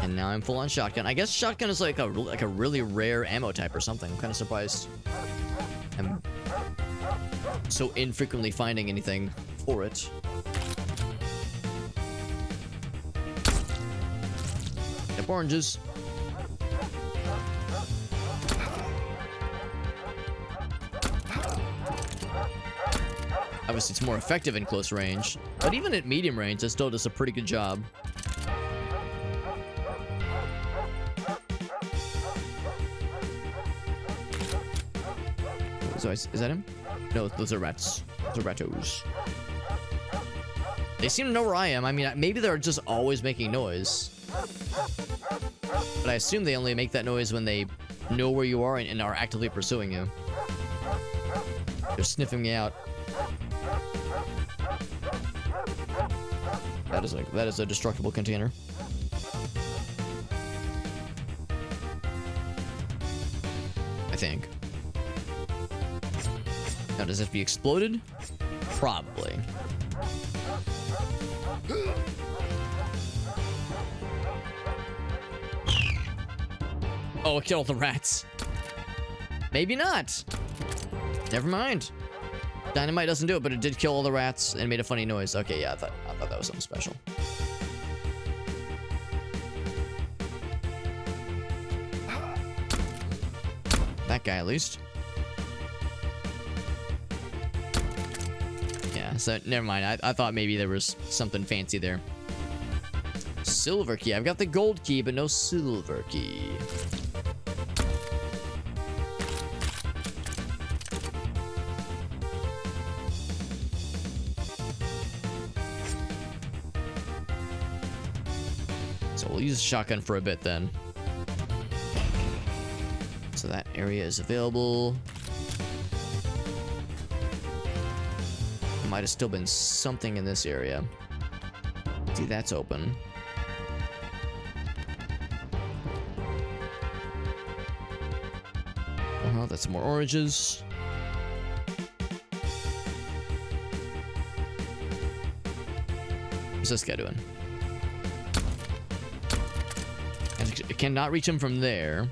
And now I'm full on shotgun. I guess shotgun is like a really rare ammo type or something. I'm kind of surprised I'm so infrequently finding anything for it. Yep, oranges. Obviously, it's more effective in close range, but even at medium range, it still does a pretty good job. So is that him? No, those are rats. Those are ratos. They seem to know where I am. I mean, maybe they're just always making noise. But I assume they only make that noise when they know where you are and are actively pursuing you. They're sniffing me out. That is a destructible container. I think. Now, does it have to be exploded? Probably. Oh, it killed the rats. Maybe not. Never mind. Dynamite doesn't do it, but it did kill all the rats and made a funny noise. Okay, yeah, I thought that was something special. That guy, at least. Yeah, so never mind. I thought maybe there was something fancy there. Silver key. I've got the gold key, but no silver key. So we'll use the shotgun for a bit then. So that area is available. There might have still been something in this area. See, that's open. Uh-huh, that's some more oranges. What's this guy doing? I cannot reach him from there.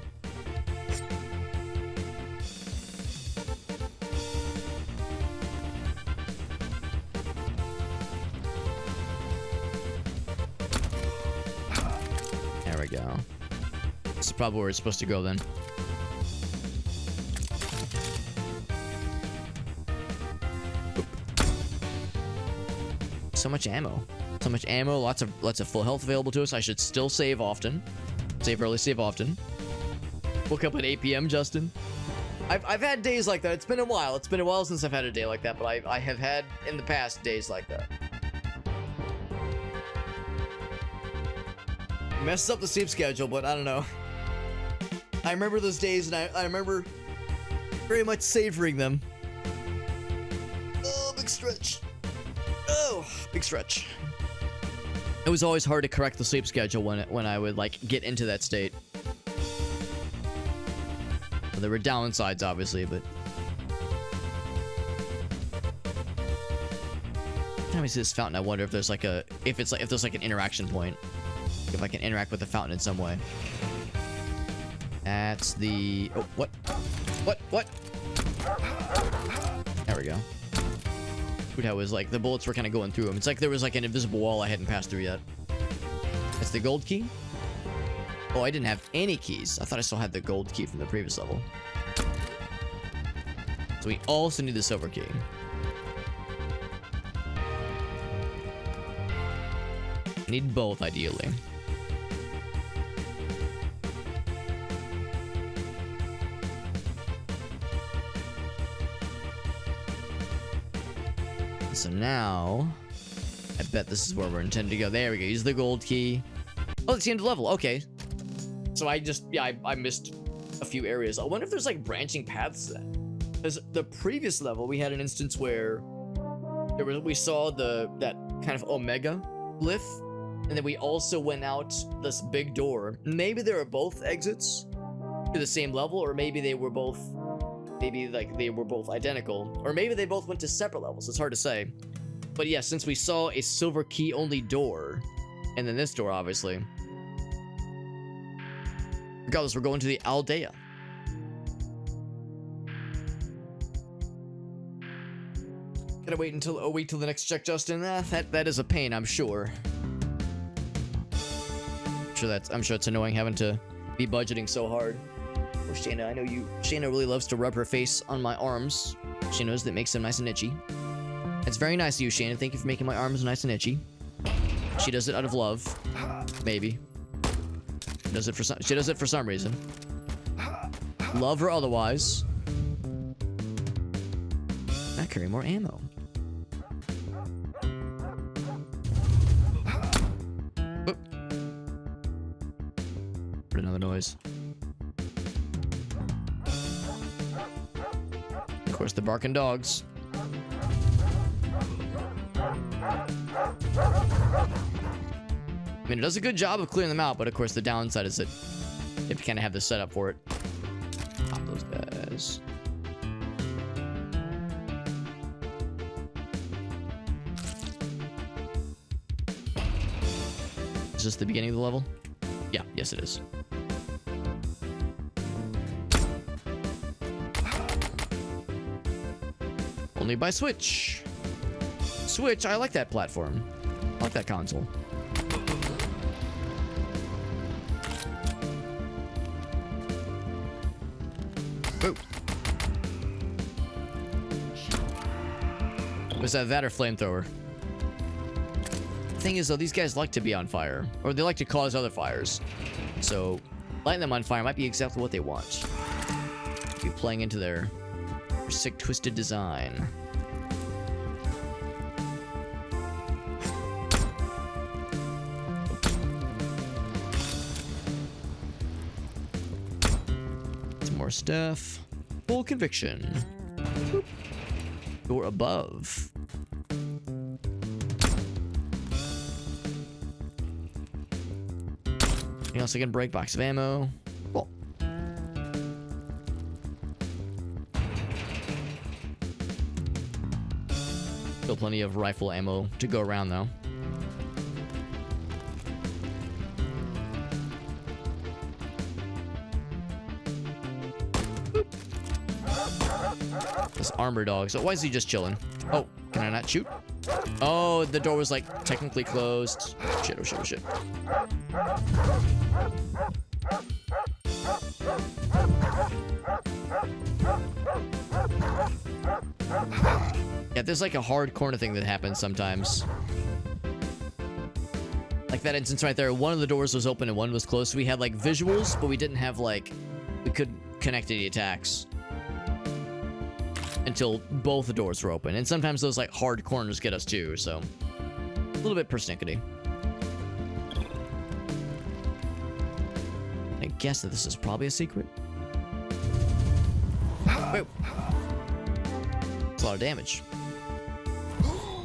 There we go. This is probably where it's supposed to go then. So much ammo. So much ammo, lots of full health available to us. I should still save often. Save early, save often. Woke up at 8 p.m., Justin. I've had days like that. It's been a while. It's been a while since I've had a day like that, but I have had in the past days like that. Messes up the sleep schedule, but I don't know. I remember those days, and I remember very much savoring them. Oh, big stretch. Oh, big stretch. It was always hard to correct the sleep schedule when I would like get into that state. Well, there were downsides, obviously, but every time I see this fountain, I wonder if there's like if there's like an interaction point, if I can interact with the fountain in some way. That's the what? There we go. How it was like the bullets were kind of going through him. It's like there was like an invisible wall I hadn't passed through yet. That's the gold key. Oh, I didn't have any keys. I thought I still had the gold key from the previous level. So we also need the silver key. Need both, ideally. So now, I bet this is where we're intended to go. There we go. Use the gold key. Oh, it's the end of the level. Okay. So I missed a few areas. I wonder if there's like branching paths to that. Because the previous level, we had an instance where we saw that kind of Omega glyph, and then we also went out this big door. Maybe there are both exits to the same level, or maybe they were both. Maybe like they were both identical, or maybe they both went to separate levels. It's hard to say. But yeah, since we saw a silver key only door, and then this door, obviously, Regardless, we're going to the Aldea. Gotta wait until a week till the next check, Justin. That is a pain, I'm sure. I'm sure it's annoying having to be budgeting so hard. Oh, Shayna, I know you. Shayna really loves to rub her face on my arms. She knows that makes them nice and itchy. It's very nice of you, Shayna. Thank you for making my arms nice and itchy. She does it out of love, maybe. She does it for some reason. Love or otherwise. I carry more ammo. Oop. Heard another noise. Of course, the barking dogs. I mean, it does a good job of clearing them out, but of course the downside is that you have to kind of have the setup for it. Pop those guys. Is this the beginning of the level? Yeah, yes it is. Only by Switch. Switch, I like that platform. I like that console. Oh. Was that or flamethrower? Thing is though, these guys like to be on fire, or they like to cause other fires. So lighting them on fire might be exactly what they want. Be playing into their sick, twisted design. Some more stuff. Full conviction. Boop. Door above. Anything else I can break? Box of ammo. Cool. Still plenty of rifle ammo to go around though. This armor dog. So why is he just chilling? Oh, can I not shoot? Oh, the door was like technically closed. Shit, oh shit, oh shit. Yeah, there's like a hard corner thing that happens sometimes. Like that instance right there, one of the doors was open and one was closed. So we had like visuals, but we didn't have like, we couldn't connect any attacks until both the doors were open. And sometimes those like hard corners get us too, so a little bit persnickety. I guess that this is probably a secret. Wait. That's a lot of damage.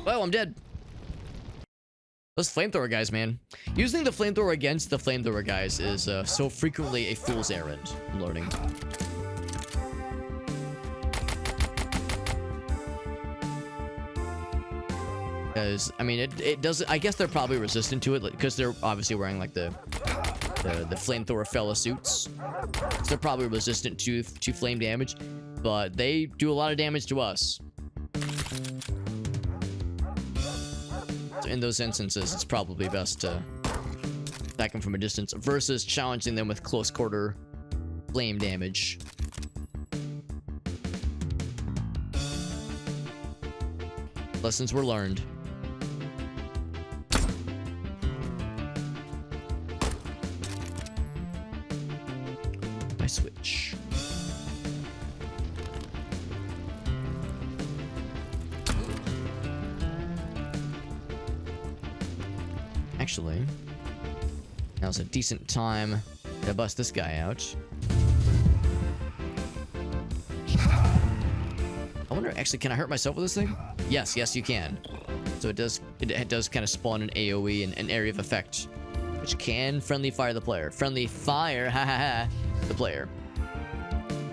Oh, I'm dead. Those flamethrower guys, man. Using the flamethrower against the flamethrower guys is so frequently a fool's errand. I'm learning. Because, I mean, it doesn't... I guess they're probably resistant to it, because they're obviously wearing, like, the flamethrower fella suits. So they're probably resistant to flame damage, but they do a lot of damage to us. So in those instances, it's probably best to attack them from a distance versus challenging them with close quarter flame damage. Lessons were learned. My switch. Actually, now's a decent time to bust this guy out. I wonder, actually, can I hurt myself with this thing? Yes, yes, you can. So it does kind of spawn an AoE and an area of effect, which can friendly fire the player. Friendly fire, ha ha ha, the player.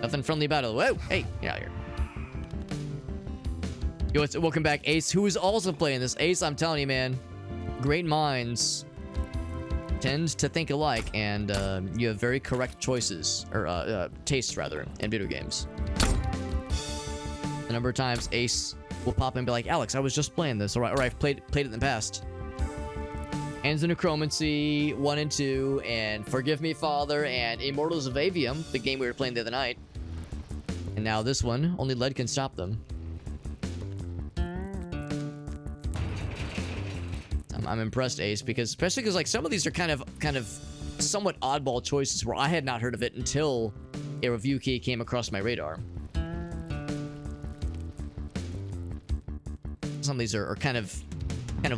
Nothing friendly about it. Whoa, hey, get out of here. Yo, welcome back, Ace, who is also playing this. Ace, I'm telling you, man, great minds tend to think alike, and you have very correct choices, or tastes rather, in video games. A number of times Ace will pop in and be like, Alex, I was just playing this, or I've played it in the past. Hands of Necromancy 1 and 2, and Forgive Me Father, and Immortals of Avium, the game we were playing the other night. And now this one, only lead can stop them. I'm impressed, Ace, especially because like some of these are kind of somewhat oddball choices where I had not heard of it until a review key came across my radar. Some of these are kind of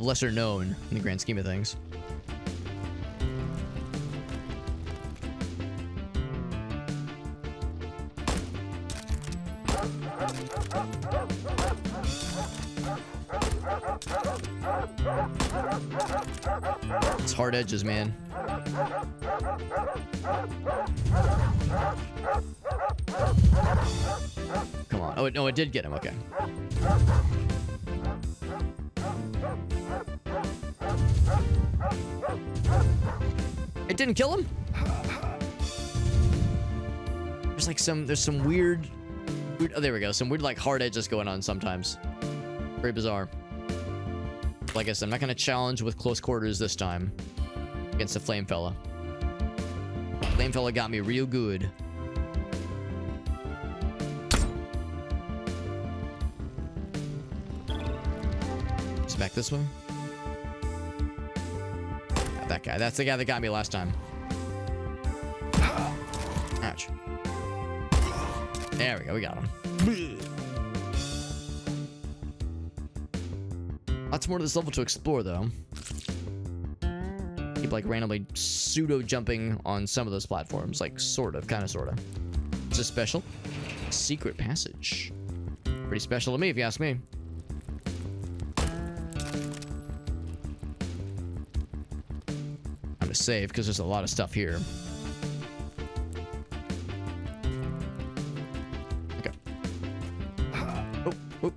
lesser known in the grand scheme of things. It's hard edges, man. Come on. Oh, no, it did get him. Okay. It didn't kill him? There's some weird, oh, there we go. Some weird, like, hard edges going on sometimes. Very bizarre. Like I said, I'm not gonna challenge with close quarters this time against the Flame Fella. Flame Fella got me real good. He's back this way. That guy. That's the guy that got me last time. Ouch. There we go. We got him. Lots more to this level to explore, though. Keep, like, randomly pseudo-jumping on some of those platforms. Like, sort of. Kind of, sort of. It's a special secret passage. Pretty special to me, if you ask me. I'm gonna save, because there's a lot of stuff here. Okay. Oh, oh.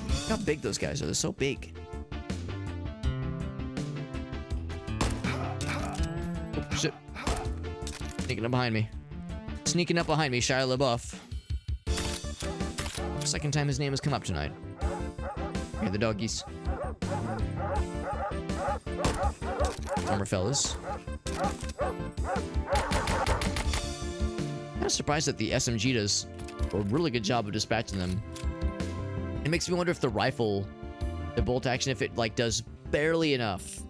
Look how big those guys are. They're so big. Oh, shit. Sneaking up behind me. Sneaking up behind me, Shia LaBeouf. Second time his name has come up tonight. Okay, the doggies. Armor fellas. Kind of surprised that the SMG does a really good job of dispatching them. It makes me wonder if the rifle, the bolt action, if it like does barely enough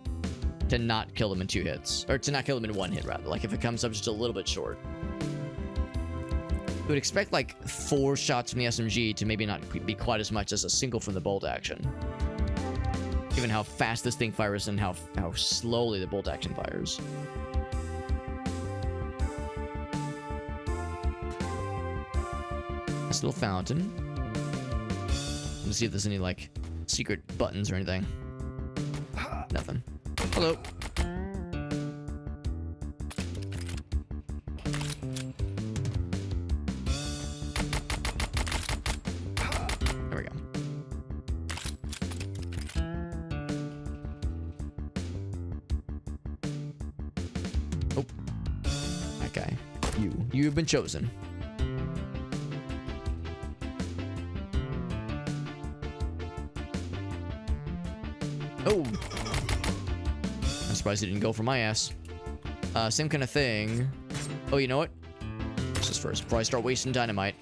to not kill them in 2 hits, or to not kill them in 1 hit rather. Like if it comes up just a little bit short. You would expect like 4 shots from the SMG to maybe not be quite as much as a single from the bolt action. Given how fast this thing fires and how slowly the bolt action fires. Nice little fountain. Let's see if there's any like secret buttons or anything. Nothing. Hello. There we go. Oh. That guy. You've been chosen. Oh. I'm surprised he didn't go for my ass. Same kind of thing. Oh, you know what? This is first before I start wasting dynamite.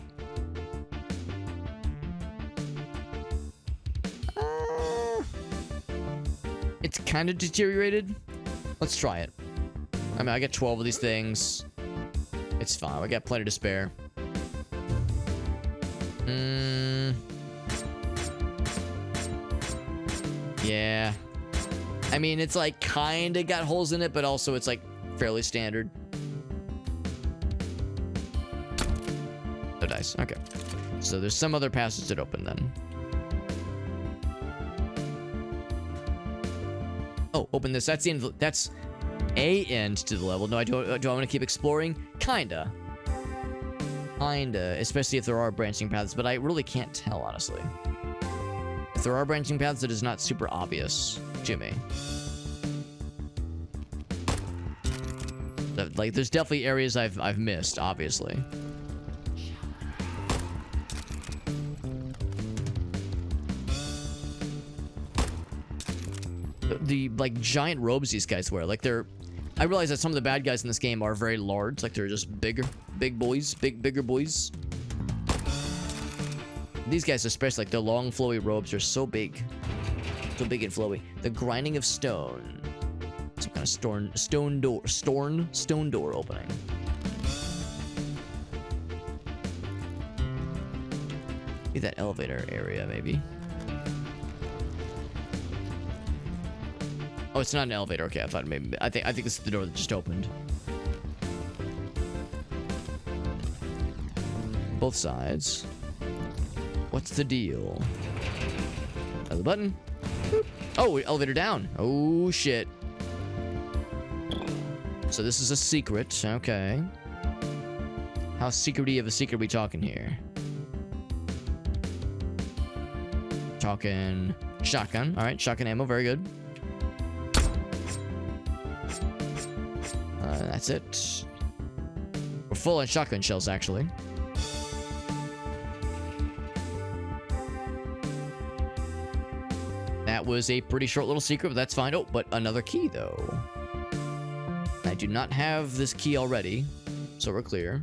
It's kind of deteriorated. Let's try it. I mean, I got 12 of these things. It's fine. I got plenty to spare. Yeah. I mean, it's like kind of got holes in it, but also it's like fairly standard. Oh, dice. Okay. So there's some other passage that open then. Oh, open this. That's the end. That's a end to the level. No, do I want to keep exploring? Kinda. Especially if there are branching paths, but I really can't tell, honestly. If there are branching paths, it is not super obvious to me. Like, there's definitely areas I've missed, obviously. The like giant robes these guys wear, like I realize that some of the bad guys in this game are very large, like they're just bigger boys, bigger boys. These guys especially, like the long flowy robes are so big and flowy. The grinding of stone, some kind of stone door opening. Maybe that elevator area, maybe. Oh, it's not an elevator. Okay, I thought maybe. I think this is the door that just opened. Both sides. What's the deal? Another button. Boop. Oh, elevator down. Oh shit. So this is a secret. Okay. How secrety of a secret are we talking here? Talking shotgun. All right, shotgun ammo. Very good. That's it. We're full on shotgun shells, actually. That was a pretty short little secret, but that's fine. Oh, but another key, though. I do not have this key already, so we're clear.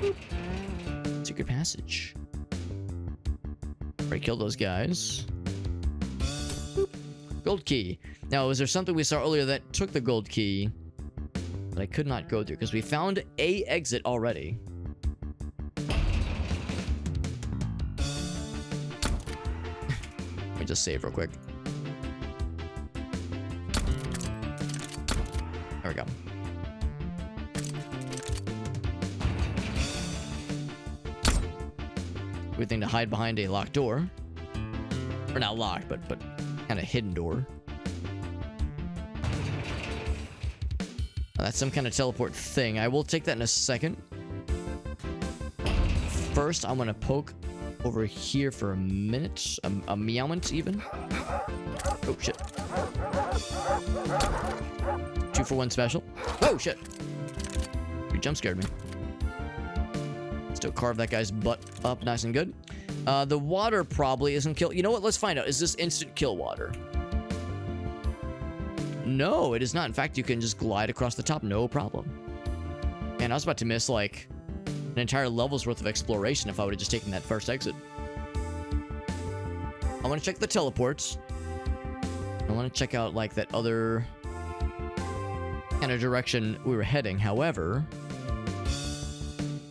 Boop. Secret passage. Already killed those guys. Boop. Gold key. Now, was there something we saw earlier that took the gold key that I could not go through? Because we found a exit already. Let me just save real quick. There we go. Weird thing to hide behind a locked door. Or not locked, but kind of hidden door. That's some kind of teleport thing. I will take that in a second. First, I'm gonna poke over here for a minute. A meowment, even. Oh, shit. 2-for-1 special. Oh, shit. You jump scared me. Still carve that guy's butt up nice and good. The water probably isn't kill. You know what? Let's find out. Is this instant kill water? No, it is not. In fact, you can just glide across the top, no problem. Man, I was about to miss, like, an entire level's worth of exploration if I would have just taken that first exit. I want to check the teleports. I want to check out, like, that other kind of direction we were heading. However,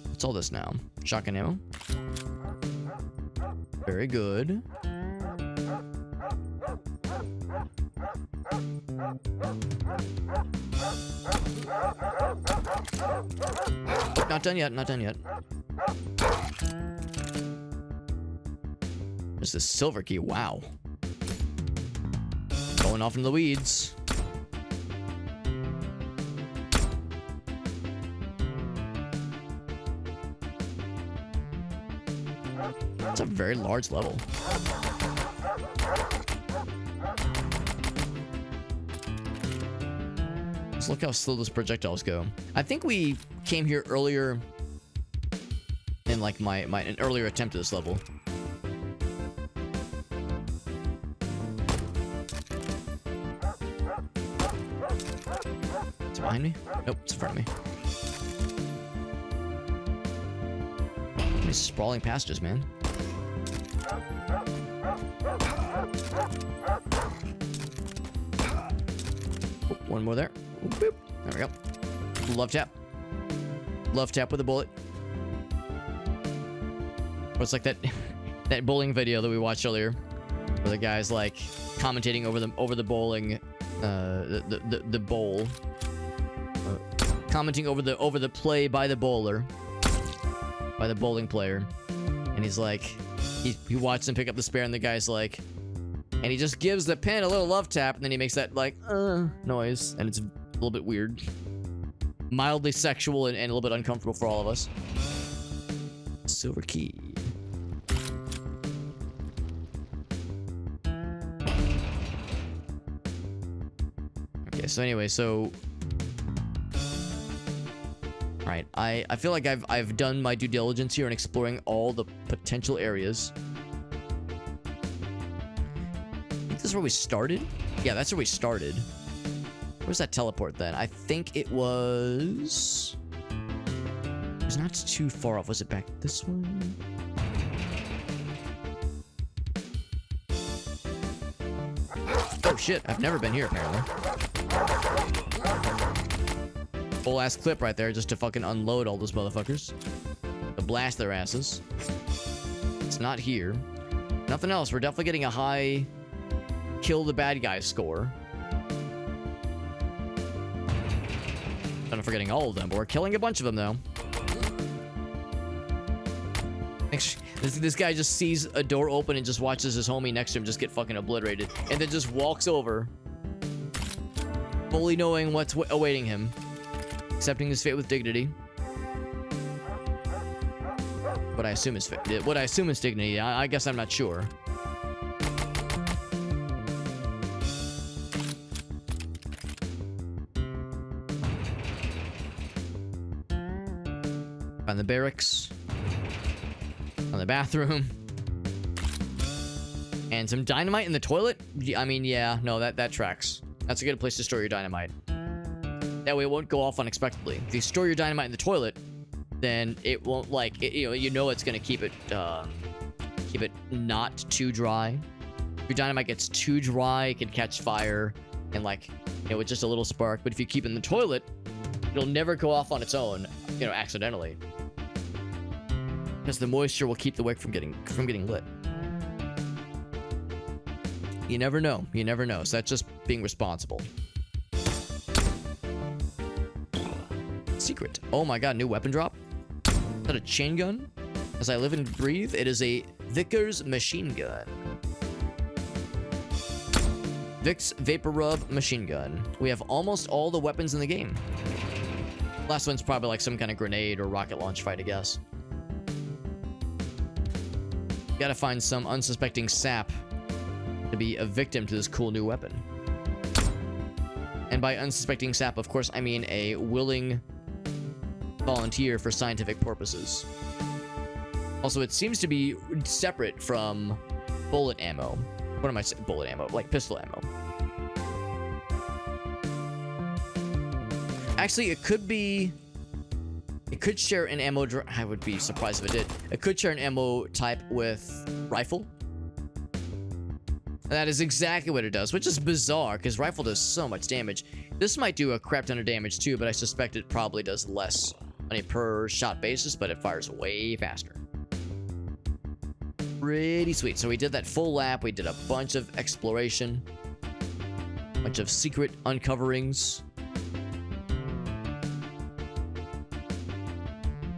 what's all this now? Shotgun ammo. Very good. Not done yet, not done yet. There's this silver key, wow. Going off into the weeds. It's a very large level. Let's look how slow those projectiles go. I think we came here earlier in like an earlier attempt at this level. It's behind me? Nope, it's in front of me. These sprawling passages, man. Oh, one more there. Oh, boop. There we go. Love tap. Love tap with a bullet. Or it's like that that bowling video that we watched earlier, where the guy's like commentating over the bowling, the bowl, commenting over the play by the bowler, by the bowling player, and he's like, he watched him pick up the spare, and the guy's like, and he just gives the pin a little love tap, and then he makes that like noise, and it's a little bit weird, mildly sexual, and a little bit uncomfortable for all of us. Silver key. So anyway, so... Alright, I feel like I've done my due diligence here in exploring all the potential areas. I think this is where we started? Yeah, that's where we started. Where's that teleport then? I think it was... It was not too far off. Was it back this one? Oh shit, I've never been here apparently. Full ass clip right there just to fucking unload all those motherfuckers. To blast their asses. It's not here. Nothing else. We're definitely getting a high kill the bad guy score. Don't know if we're getting all of them, but we're killing a bunch of them though. This guy just sees a door open and just watches his homie next to him just get fucking obliterated. And then just walks over. Fully knowing what's awaiting him. Accepting his fate with dignity. What I assume is dignity. I guess I'm not sure. On the barracks. On the bathroom. And some dynamite in the toilet? I mean, yeah, no, that tracks. That's a good place to store your dynamite. That way it won't go off unexpectedly. If you store your dynamite in the toilet, then it won't, like, you know it's gonna keep it not too dry. If your dynamite gets too dry, it can catch fire and, like, with just a little spark. But if you keep it in the toilet, it'll never go off on its own, accidentally. Because the moisture will keep the wick from getting lit. You never know. You never know. So that's just being responsible. Secret. Oh my god, new weapon drop? Is that a chain gun? As I live and breathe, it is a Vickers machine gun. Vicks Vapor Rub machine gun. We have almost all the weapons in the game. Last one's probably like some kind of grenade or rocket launch fight, I guess. Gotta find some unsuspecting sap to be a victim to this cool new weapon. And by unsuspecting sap, of course, I mean a willing volunteer for scientific purposes. Also, it seems to be separate from bullet ammo. What am I saying? Bullet ammo, like pistol ammo. Actually, it could be... It could share an ammo... I would be surprised if it did. It could share an ammo type with rifle. And that is exactly what it does, which is bizarre, because rifle does so much damage. This might do a crap ton of damage too, but I suspect it probably does less on a per shot basis, but it fires way faster. Pretty sweet. So we did that full lap. We did a bunch of exploration. A bunch of secret uncoverings.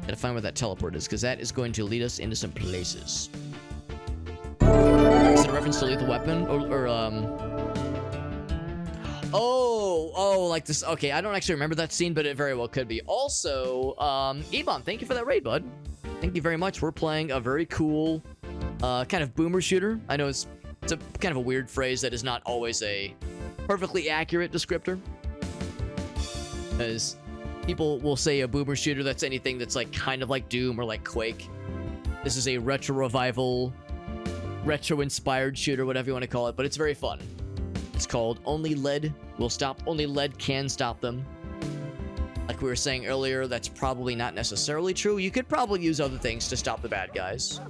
Gotta find where that teleport is, because that is going to lead us into some places. Is it a reference to Lethal Weapon? Oh, like this. Okay, I don't actually remember that scene, but it very well could be. Also, Ebon, thank you for that raid, bud. Thank you very much. We're playing a very cool, kind of boomer shooter. I know it's a kind of a weird phrase that is not always a perfectly accurate descriptor. Because people will say a boomer shooter, that's anything that's like kind of like Doom or like Quake. This is a retro revival, retro-inspired shooter, whatever you want to call it, but it's very fun. It's called Only Lead Will Stop. Only lead can stop them. Like we were saying earlier, that's probably not necessarily true. You could probably use other things to stop the bad guys.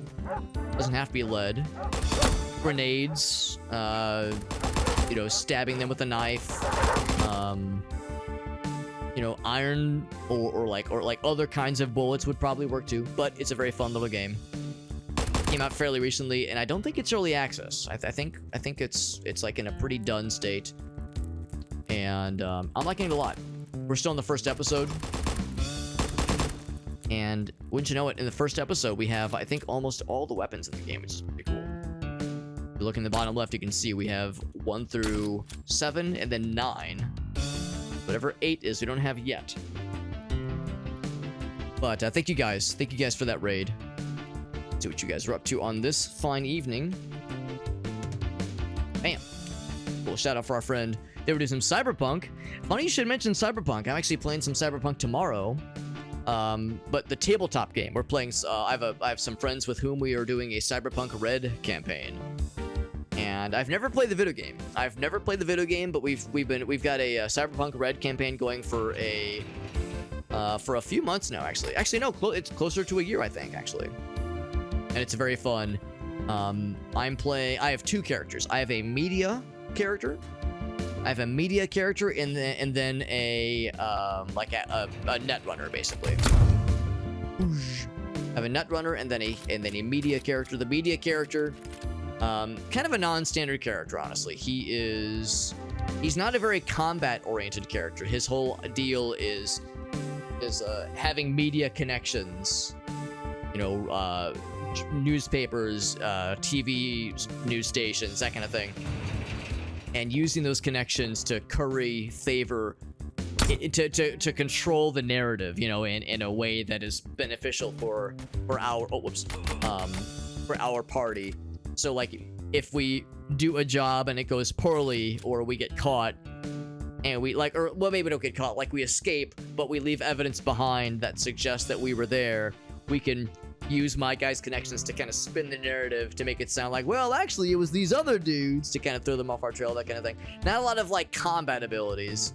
Doesn't have to be lead. Grenades, stabbing them with a knife. Iron or like other kinds of bullets would probably work too. But it's a very fun little game. Came out fairly recently, and I don't think it's early access. I think it's like in a pretty done state, and I'm liking it a lot. We're still in the first episode, and wouldn't you know it, in the first episode we have, I think, almost all the weapons in the game, which is pretty cool. If you look in the bottom left, you can see we have 1 through 7 and then 9. Whatever 8 is, we don't have yet. But thank you guys for that raid. See what you guys are up to on this fine evening. Bam. Cool shout out for our friend They were doing some Cyberpunk. Funny you should mention Cyberpunk. I'm actually playing some Cyberpunk tomorrow. But the tabletop game we're playing. I have some friends with whom we are doing a Cyberpunk Red campaign. And I've never played the video game. But we've got a Cyberpunk Red campaign going for a few months now. Actually, no, it's closer to a year, I think. Actually, and it's very fun. I have two characters. I have a media character. And then a net runner, basically. I have a net runner and then a media character. The media character, kind of a non-standard character, honestly. He's not a very combat-oriented character. His whole deal is having media connections. Newspapers, TV news stations, that kind of thing. And using those connections to curry favor, to control the narrative, in a way that is beneficial for our party. So, like, if we do a job and it goes poorly, or we get caught, and maybe we don't get caught, like we escape, but we leave evidence behind that suggests that we were there, we can use my guy's connections to kind of spin the narrative to make it sound like, well, actually, it was these other dudes, to kind of throw them off our trail, that kind of thing. Not a lot of, like, combat abilities,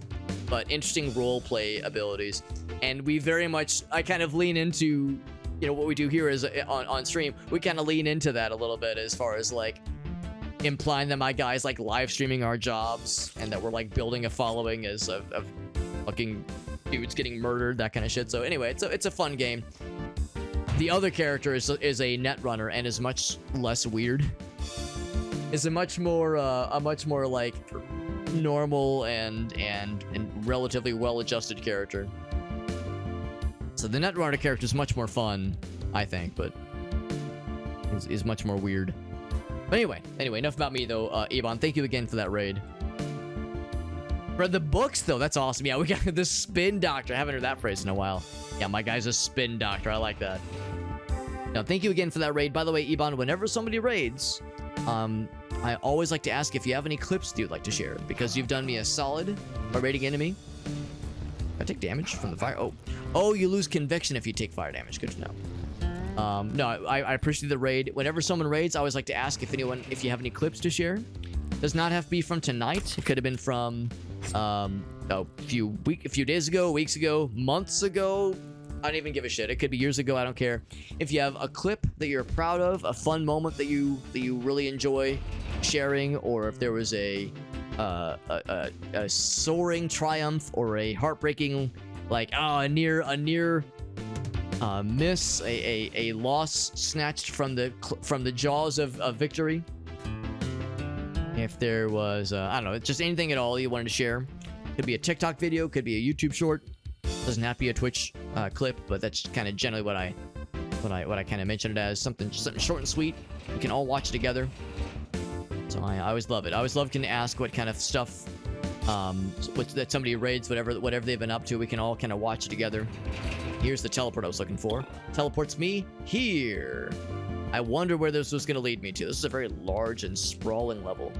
but interesting role play abilities. And we very much, I kind of lean into, what we do here is on stream, we kind of lean into that a little bit, as far as, like, implying that my guy's, like, live streaming our jobs, and that we're, like, building a following as of fucking dudes getting murdered, that kind of shit. So anyway, it's a fun game. The other character is a net runner and is much less weird. Is a much more like normal and relatively well-adjusted character. So the net runner character is much more fun, I think, but is much more weird. But anyway, enough about me though. Ebon, thank you again for that raid. Read the books though, that's awesome. Yeah, we got the spin doctor. I haven't heard that phrase in a while. Yeah, my guy's a spin doctor. I like that. Now, thank you again for that raid. By the way, Ebon, whenever somebody raids, I always like to ask if you have any clips that you'd like to share, because you've done me a solid by raiding enemy. I take damage from the fire. Oh, you lose conviction if you take fire damage. Good to know. No, I appreciate the raid. Whenever someone raids, I always like to ask if you have any clips to share. Does not have to be from tonight. It could have been from a few days ago, weeks ago, months ago. I don't even give a shit. It could be years ago. I don't care. If you have a clip that you're proud of, a fun moment that you really enjoy sharing, or if there was a soaring triumph or a heartbreaking, like, a near miss, a loss snatched from the jaws of victory. If there was, I don't know, just anything at all you wanted to share. Could be a TikTok video, could be a YouTube short. Doesn't have to be a Twitch clip, but that's kind of generally what I kind of mentioned it as. Something short and sweet. We can all watch together. So I always love it. I always love to ask what kind of stuff that somebody raids, whatever they've been up to. We can all kind of watch it together. Here's the teleport I was looking for. Teleports me here. I wonder where this was going to lead me to. This is a very large and sprawling level.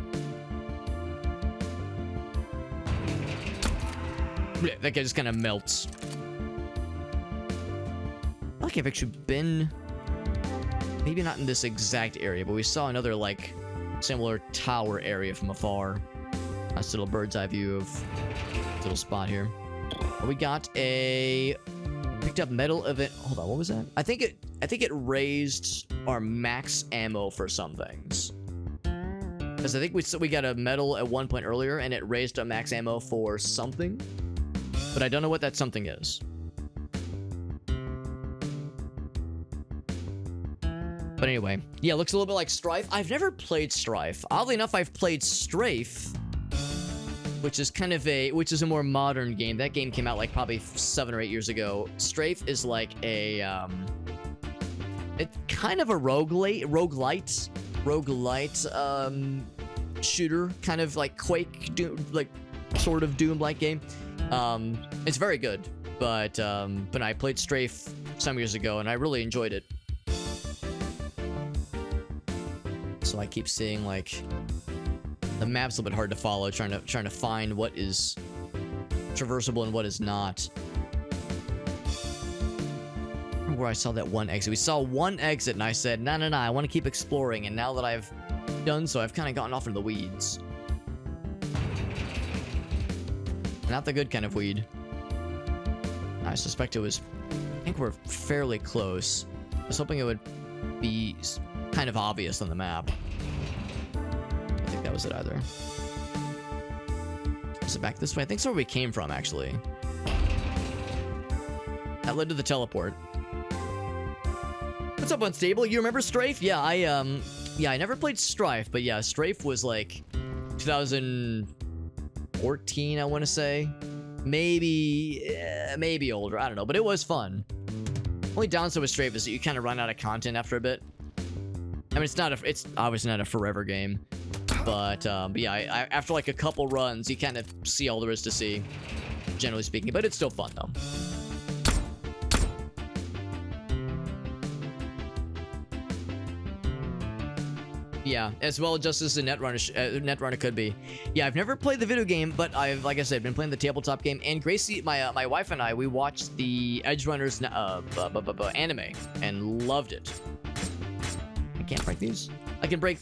That guy just kind of melts. I like I've actually been... Maybe not in this exact area, but we saw another, like, similar tower area from afar. Nice little bird's eye view of this little spot here. We got a... Picked up metal event. Hold on, what was that? I think it raised our max ammo for some things. Because I think we got a medal at one point earlier, and it raised our max ammo for something. But I don't know what that something is. But anyway, yeah, it looks a little bit like Strife. I've never played Strife. Oddly enough, I've played Strafe, which is a more modern game. That game came out like probably 7 or 8 years ago. Strafe is like a it's kind of a roguelite shooter, kind of like Quake, Doom, like sort of Doom-like game. It's very good, but I played Strafe some years ago and I really enjoyed it. So I keep seeing like The map's a little bit hard to follow, trying to find what is traversable and what is not. I remember where I saw that one exit. We saw one exit and I said, no, I want to keep exploring. And now that I've done so, I've kind of gotten off into the weeds. Not the good kind of weed. I suspect it was... I think we're fairly close. I was hoping it would be kind of obvious on the map. I think that was it either. Is it back this way? I think it's where we came from, actually. That led to the teleport. What's up, Unstable? You remember Strafe? Yeah, I never played Strife, but yeah, Strafe was like 2014, I want to say. Maybe older, I don't know, but it was fun. Only downside with Strafe is that you kind of run out of content after a bit. I mean, it's obviously not a forever game, but yeah, after like a couple runs, you kind of see all there is to see, generally speaking, but it's still fun though. Yeah, as well just as the Netrunner could be. Yeah, I've never played the video game, but I've, like I said, been playing the tabletop game. And Gracie, my wife and I, we watched the Edgerunners anime and loved it. I can't break these. I can break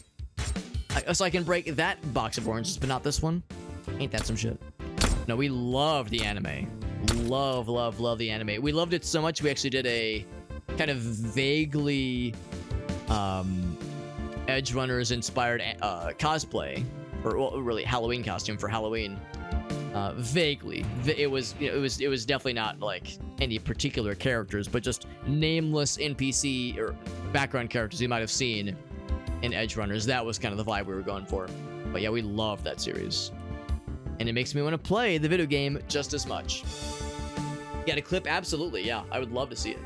that box of oranges, but not this one. Ain't that some shit? No, we love the anime. Love the anime. We loved it so much we actually did a kind of vaguely Edgerunners inspired cosplay, or well, really Halloween costume for Halloween. Vaguely, it was definitely not like any particular characters, but just nameless NPC or background characters you might have seen in Edgerunners. That was kind of the vibe we were going for. But yeah, we love that series, and it makes me want to play the video game just as much. Yeah, the clip, absolutely. Yeah, I would love to see it.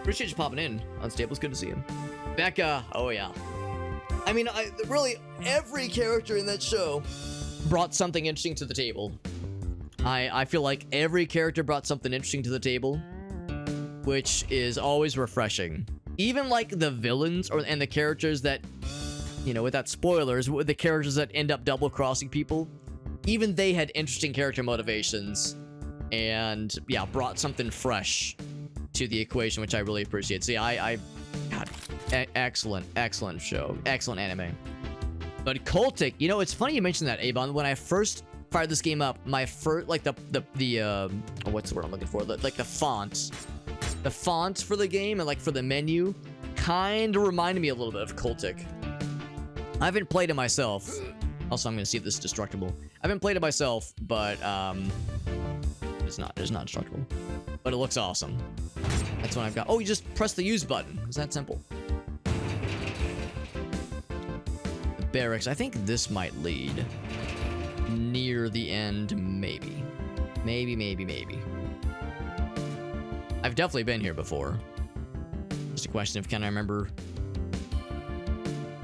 Appreciate you popping in. Unstable, it's good to see you. Becca, oh yeah. I mean, really, every character in that show brought something interesting to the table. I feel like every character brought something interesting to the table, which is always refreshing. Even like the villains and the characters that, you know, without spoilers, the characters that end up double-crossing people, even they had interesting character motivations and, yeah, brought something fresh to the equation, which I really appreciate. See, God, excellent show, excellent anime. But Cultic, you know, it's funny you mentioned that, Abon. When I first fired this game up, my first, like the what's the word I'm looking for? The fonts for the game and like for the menu kind of reminded me a little bit of Cultic. I haven't played it myself. Also, I'm gonna see if this is destructible. I haven't played it myself, but it's not destructible. But it looks awesome. That's what I've got. Oh, you just press the use button. It's that simple. The barracks. I think this might lead near the end, maybe. Maybe. I've definitely been here before. Just a question of can I remember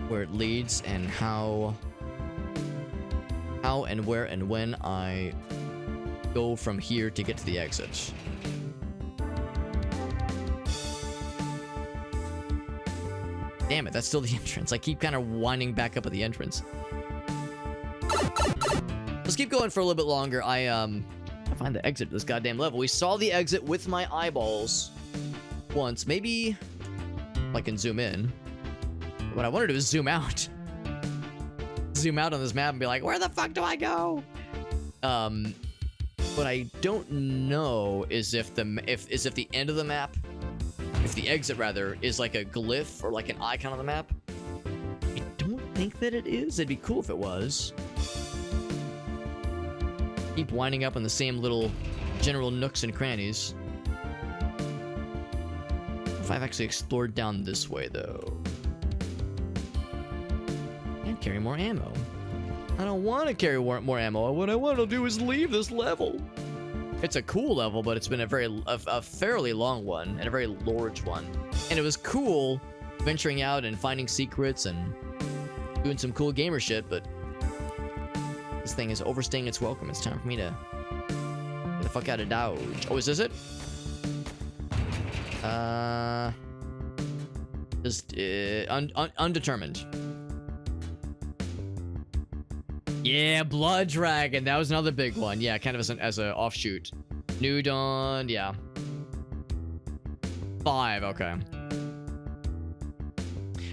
where it leads and how and where and when I go from here to get to the exit. Damn it, that's still the entrance. I keep kind of winding back up at the entrance. Let's keep going for a little bit longer. I find the exit to this goddamn level. We saw the exit with my eyeballs once. Maybe I can zoom in. What I want to do is zoom out. Zoom out on this map and be like, where the fuck do I go? What I don't know is if the end of the map, if the exit rather, is like a glyph or like an icon on the map. I don't think that it is. It'd be cool if it was. Keep winding up in the same little general nooks and crannies. If I've actually explored down this way though. And carry more ammo. I don't want to carry more ammo. What I want to do is leave this level. It's a cool level, but it's been a fairly long one and a very large one. And it was cool venturing out and finding secrets and doing some cool gamer shit, but this thing is overstaying its welcome. It's time for me to get the fuck out of Dodge. Oh, is this it? Just undetermined. Yeah, Blood Dragon. That was another big one. Yeah, kind of as an offshoot. New Dawn. Yeah. 5. Okay.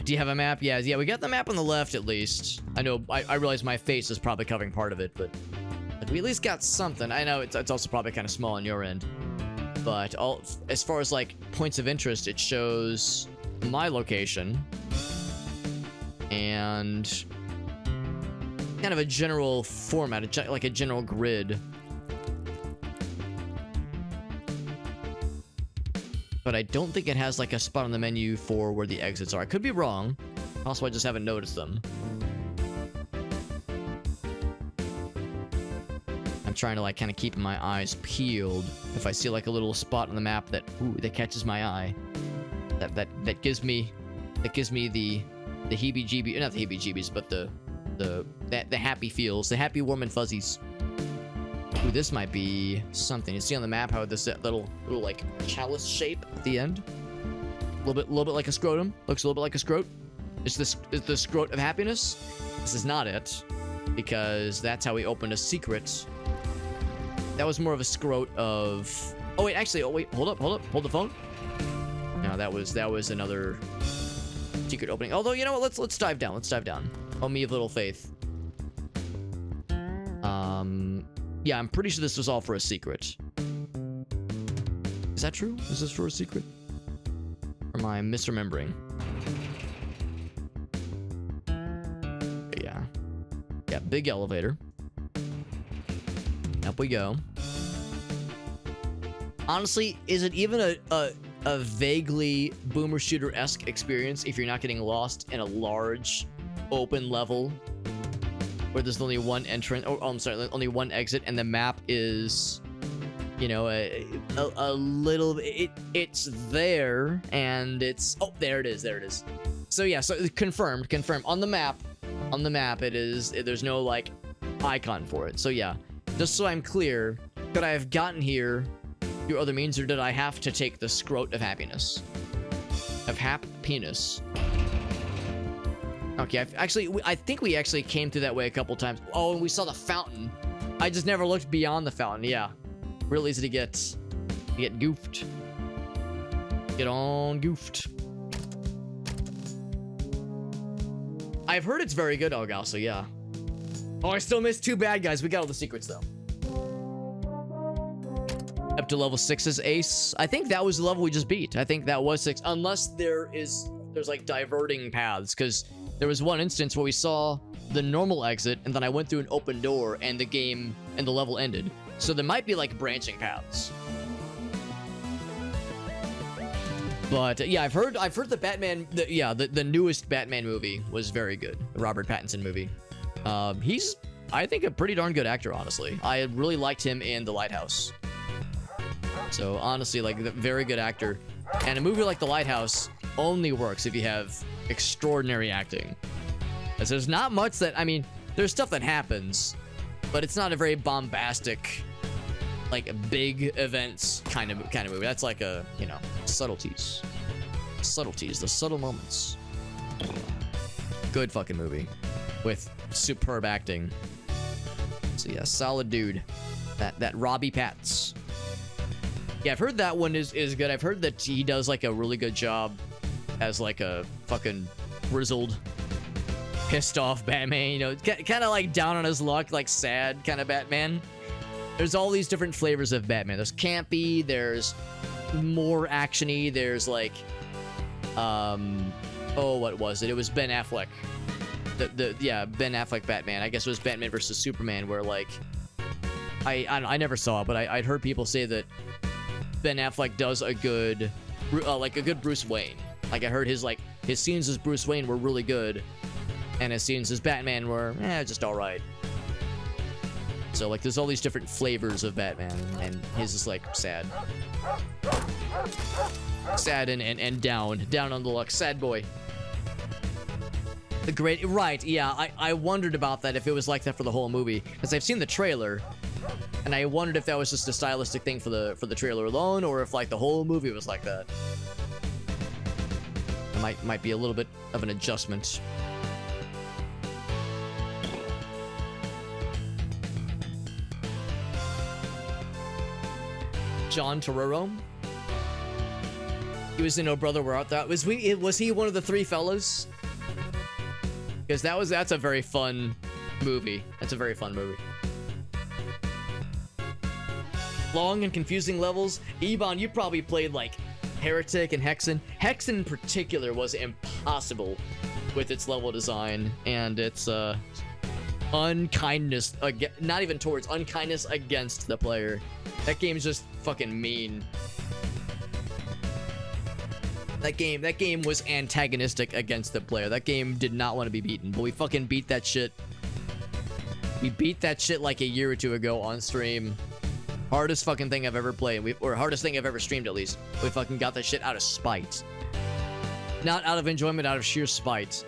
Do you have a map? Yeah, we got the map on the left at least. I know. I realize my face is probably covering part of it, but we at least got something. I know it's also probably kind of small on your end, but as far as like points of interest, it shows my location and kind of a general format, like a general grid. But I don't think it has like a spot on the menu for where the exits are. I could be wrong. Also, I just haven't noticed them. I'm trying to like kind of keep my eyes peeled. If I see like a little spot on the map that catches my eye, that gives me the heebie-jeebies, not the heebie-jeebies, but the happy feels, the happy warm and fuzzies. Ooh, this might be something. You see on the map how this little like chalice shape at the end? A little bit like a scrotum. Looks a little bit like a scrot. Is the scrot of happiness? This is not it, because that's how we opened a secret. That was more of a scrot of. Oh wait, actually. Oh wait, hold the phone. No, that was another secret opening. Although you know what, let's dive down. Oh, me of little faith. Yeah, I'm pretty sure this was all for a secret. Is that true? Is this for a secret? Or am I misremembering? Yeah. Yeah, big elevator. Up we go. Honestly, is it even a vaguely boomer shooter-esque experience if you're not getting lost in a large open level where there's only one entrance, I'm sorry, only one exit, and the map is, you know, a little, it's there, and it's, oh, there it is. So yeah, so confirmed, on the map, it is, there's no, like, icon for it. So yeah, just so I'm clear, could I have gotten here through other means, or did I have to take the scrot of happiness? Of happiness. Okay, I think we actually came through that way a couple times. Oh, and we saw the fountain. I just never looked beyond the fountain. Yeah, real easy to get goofed. Get on goofed. I've heard it's very good, Algal, so yeah. Oh, I still missed 2 bad guys. We got all the secrets though. Up to level 6's Ace. I think that was the level we just beat. I think that was 6, unless there's like diverting paths, because there was one instance where we saw the normal exit, and then I went through an open door, and the game and the level ended. So there might be like branching paths. But yeah, I've heard the Batman, the newest Batman movie was very good. The Robert Pattinson movie. He's, I think, a pretty darn good actor, honestly. I really liked him in The Lighthouse. So honestly, like, a very good actor. And a movie like The Lighthouse only works if you have extraordinary acting. Because there's not much that, I mean, there's stuff that happens, but it's not a very bombastic, like, big events kind of movie. That's like a, you know, subtleties, the subtle moments. Good fucking movie with superb acting. So yeah, solid dude. That Robbie Patts. Yeah, I've heard that one is good. I've heard that he does like a really good job as like a fucking grizzled, pissed off Batman, you know, kind of like down on his luck, like sad kind of Batman. There's all these different flavors of Batman. There's campy, there's more actiony, there's like, oh, what was it? It was Ben Affleck. Yeah, Ben Affleck Batman. I guess it was Batman versus Superman, where like, I never saw it, but I'd heard people say that Ben Affleck does a good, like a good Bruce Wayne. Like I heard his scenes as Bruce Wayne were really good, and his scenes as Batman were just all right. So like there's all these different flavors of Batman, and his is like sad and down on the luck, sad boy. The great, right? Yeah, I wondered about that, if it was like that for the whole movie, because I've seen the trailer, and I wondered if that was just a stylistic thing for the trailer alone, or if like the whole movie was like that. It might be a little bit of an adjustment. John Turturro. He was in Oh Brother Where Art Thou. Was he one of the three fellas? Because that's a very fun movie. That's a very fun movie. Long and confusing levels. Ebon, you probably played like Heretic and Hexen. Hexen in particular was impossible with its level design and its unkindness, not even towards, unkindness against the player. That game's just fucking mean. That game was antagonistic against the player. That game did not want to be beaten, but we fucking beat that shit. We beat that shit like a year or two ago on stream. Hardest fucking thing I've ever played, or hardest thing I've ever streamed at least. We fucking got that shit out of spite. Not out of enjoyment, out of sheer spite.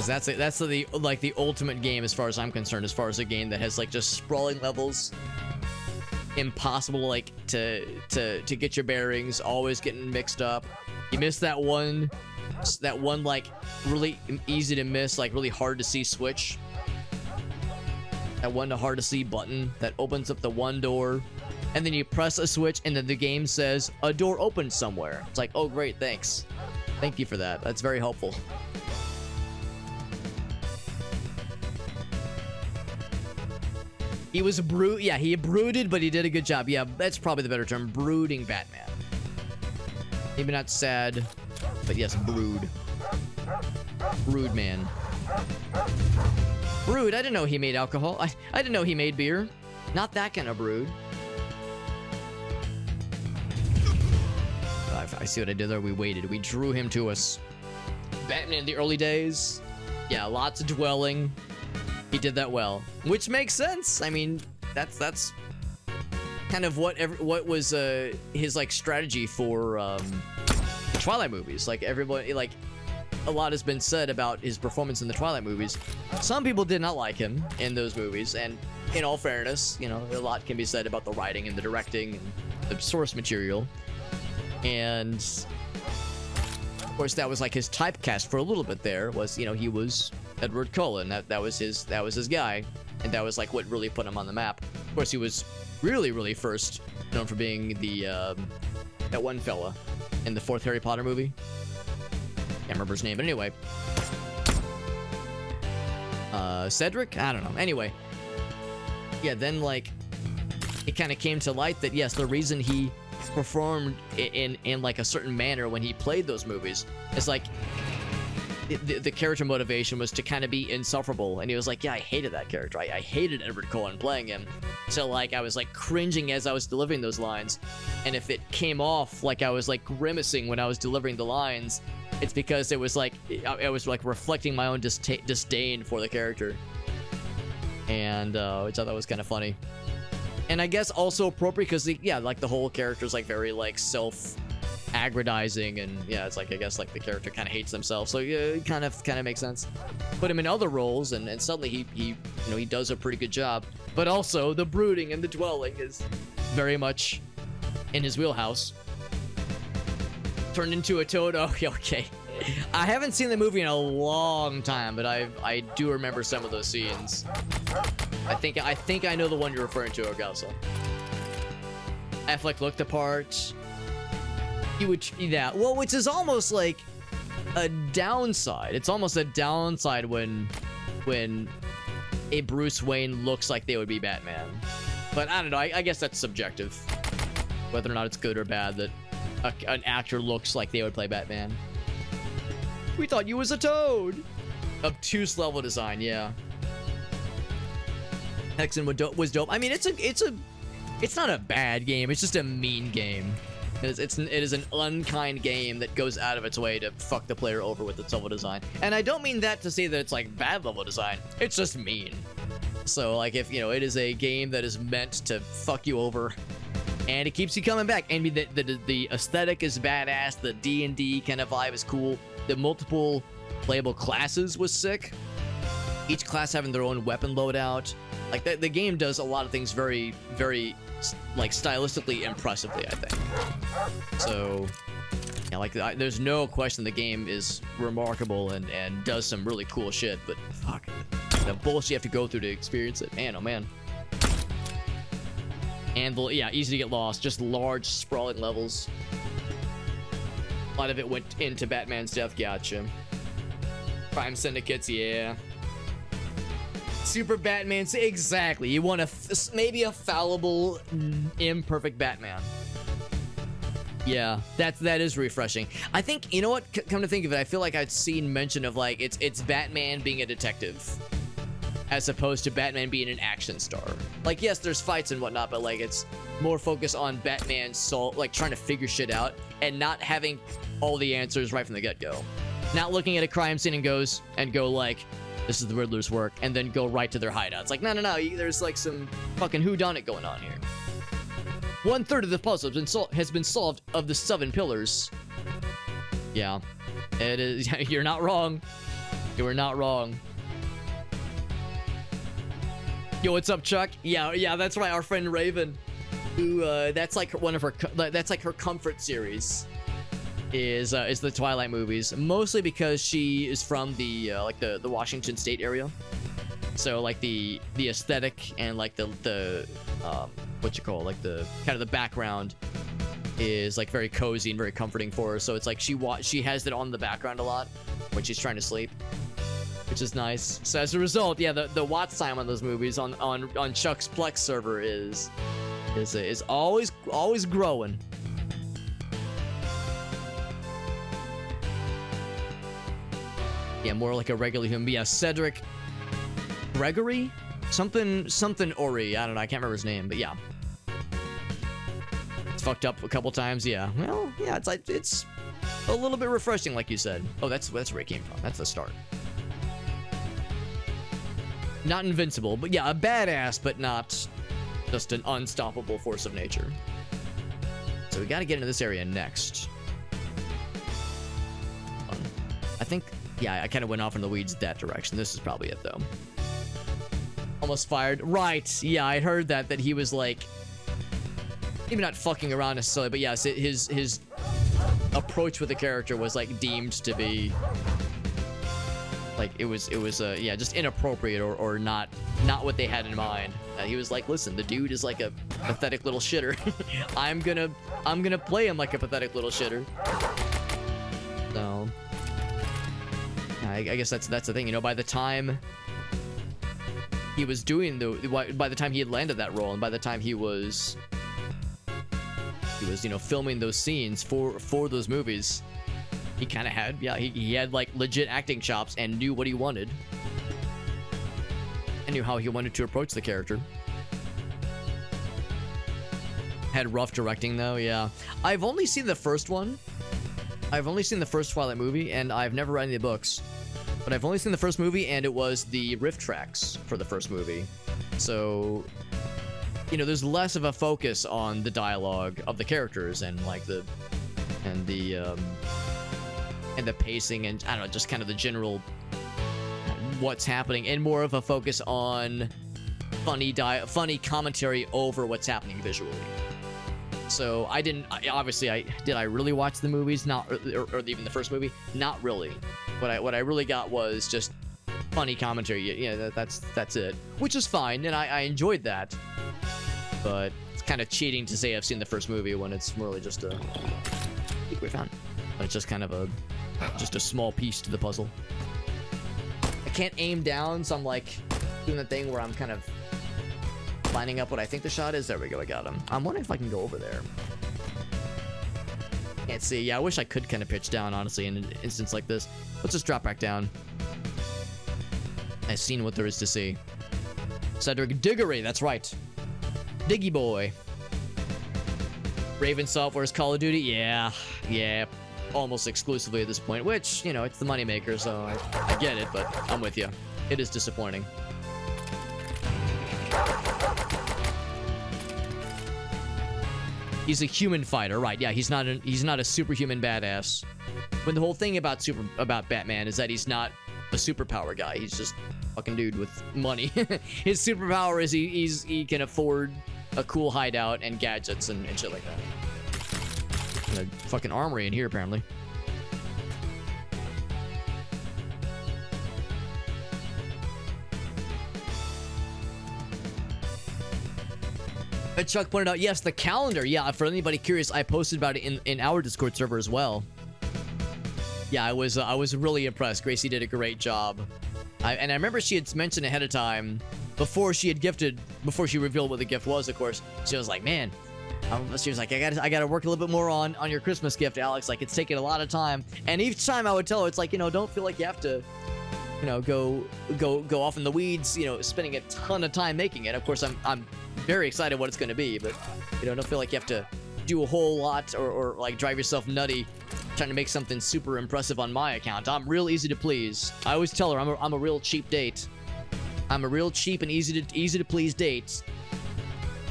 That's it. That's the like the ultimate game as far as I'm concerned. As far as a game that has like just sprawling levels, impossible like to get your bearings, always getting mixed up. You miss that one like really easy to miss, like really hard to see switch. That one hard to see button that opens up the one door, and then you press a switch, and then the game says a door opened somewhere. It's like, oh great, thanks, thank you for that. That's very helpful. He was he brooded, but he did a good job. Yeah, that's probably the better term. Brooding Batman. Maybe not sad, but yes, brood. Brood man. Brood, I didn't know he made alcohol. I didn't know he made beer. Not that kind of brood. I see what I did there. We waited. We drew him to us. Batman in the early days. Yeah, lots of dwelling. He did that well, which makes sense. I mean, that's kind of what was his like strategy for the Twilight movies. Like everybody, like a lot has been said about his performance in the Twilight movies. Some people did not like him in those movies, and in all fairness, you know, a lot can be said about the writing and the directing and the source material. And of course, that was like his typecast for a little bit. There was, you know, he was Edward Cullen. That was his guy, and that was like what really put him on the map. Of course, he was really first known for being the that one fella in the fourth Harry Potter movie. Can't remember his name, but anyway, Cedric. I don't know. Anyway, yeah. Then like it kind of came to light that yes, the reason he performed in like a certain manner when he played those movies is like the character motivation was to kind of be insufferable, and he was like, yeah, I hated that character. I hated Edward Cullen playing him, so like I was like cringing as I was delivering those lines, and if it came off like I was like grimacing when I was delivering the lines, it's because it was like I was like reflecting my own disdain for the character, and which I thought was kind of funny. And I guess also appropriate because yeah, like the whole character's like very like self-aggrandizing, and yeah, it's like I guess like the character kind of hates themselves, so yeah, it kind of makes sense. Put him in other roles, and suddenly he you know he does a pretty good job. But also the brooding and the dwelling is very much in his wheelhouse. Turned into a toad. Oh, okay. I haven't seen the movie in a long time, but I do remember some of those scenes. I think I know the one you're referring to, Orgalsa. Affleck looked the part. Well, which is almost like a downside. It's almost a downside when a Bruce Wayne looks like they would be Batman. But I don't know. I guess that's subjective, whether or not it's good or bad that an actor looks like they would play Batman. We thought you was a toad. Obtuse level design, yeah. Hexen was dope. I mean, it's not a bad game. It's just a mean game. It is an unkind game that goes out of its way to fuck the player over with its level design. And I don't mean that to say that it's like bad level design. It's just mean. So like if you know it is a game that is meant to fuck you over, and it keeps you coming back. And the aesthetic is badass. The D&D kind of vibe is cool. The multiple playable classes was sick. Each class having their own weapon loadout. Like the game does a lot of things very, very like stylistically impressively, I think. So yeah, like there's no question the game is remarkable and does some really cool shit. But fuck, the bullshit you have to go through to experience it. Man, oh man. And yeah, easy to get lost. Just large, sprawling levels. A lot of it went into Batman's death. Gotcha. Crime syndicates, yeah. Super Batman, exactly. You want maybe a fallible, imperfect Batman. Yeah, that is refreshing. I think, you know what? Come to think of it, I feel like I'd seen mention of like it's Batman being a detective, as opposed to Batman being an action star. Like, yes, there's fights and whatnot, but like it's more focused on Batman like trying to figure shit out and not having all the answers right from the get-go. Not looking at a crime scene and go like, this is the Riddler's work, and then go right to their hideouts. Like, no, there's like some fucking whodunit going on here. 1/3 of the puzzle has been solved of the 7 pillars. Yeah, it is. You're not wrong. You are not wrong. Yo, what's up, Chuck? Yeah, that's right. Our friend Raven, who that's like one of her. That's like her comfort series. Is the Twilight movies, mostly because she is from the like the Washington State area, so like the aesthetic and like the what you call, like the kind of the background is like very cozy and very comforting for her. So it's like she has it on the background a lot when she's trying to sleep, which is nice. So as a result, yeah, the watch time on those movies on Chuck's Plex server is always growing. Yeah, more like a regular human. But yeah, Cedric Gregory? Something Ori. I don't know. I can't remember his name, but yeah. It's fucked up a couple times. Yeah. Well, yeah, it's like it's a little bit refreshing, like you said. Oh, that's where it came from. That's the start. Not invincible, but yeah, a badass, but not just an unstoppable force of nature. So we got to get into this area next. I think, yeah, I kind of went off in the weeds that direction. This is probably it, though. Almost fired. Right. Yeah, I heard that he was like, maybe not fucking around necessarily, but yes, his approach with the character was like deemed to be like it was yeah, just inappropriate or not what they had in mind. He was like, listen, the dude is like a pathetic little shitter. I'm gonna play him like a pathetic little shitter. So I guess that's the thing, you know. By the time he was doing by the time he had landed that role, and by the time he was you know, filming those scenes for those movies, he kind of had, yeah, he had like legit acting chops and knew what he wanted and knew how he wanted to approach the character. Had rough directing though. Yeah, I've only seen the first one. I've only seen the first Twilight movie, and I've never read any of the books. But I've only seen the first movie, and it was the riff tracks for the first movie. So, you know, there's less of a focus on the dialogue of the characters and like the pacing and I don't know, just kind of the general what's happening, and more of a focus on funny commentary over what's happening visually. So did I really watch the movies? Not, or even the first movie? Not really. What I really got was just funny commentary. Yeah, that's it, which is fine, and I enjoyed that. But it's kind of cheating to say I've seen the first movie when it's really just a. I think we found. But it's just kind of just a small piece to the puzzle. I can't aim down, so I'm like doing the thing where I'm kind of lining up what I think the shot is. There we go, I got him. I'm wondering if I can go over there. Can't see. Yeah, I wish I could kind of pitch down, honestly, in an instance like this. Let's just drop back down. I've seen what there is to see. Cedric Diggory, that's right. Diggy boy. Raven Software's Call of Duty? Yeah. Almost exclusively at this point, which, you know, it's the moneymaker, so I get it, but I'm with you. It is disappointing. He's a human fighter, right? Yeah, he's not a superhuman badass. When the whole thing about Batman is that he's not a superpower guy. He's just a fucking dude with money. His superpower is he can afford a cool hideout and gadgets and shit like that. A fucking armory in here, apparently. Chuck pointed out, yes, the calendar. Yeah, for anybody curious, I posted about it in our Discord server as well. Yeah, I was really impressed. Gracie did a great job. And I remember she had mentioned ahead of time, before she revealed what the gift was, of course, she was like, man, she was like, I gotta work a little bit more on your Christmas gift, Alex. Like, it's taking a lot of time. And each time I would tell her, it's like, don't feel like you have to, go off in the weeds, spending a ton of time making it. Of course, I'm very excited what it's going to be, but don't feel like you have to do a whole lot or like drive yourself nutty trying to make something super impressive on my account. I'm real easy to please. I always tell her I'm a real cheap date. I'm a real cheap and easy to please date.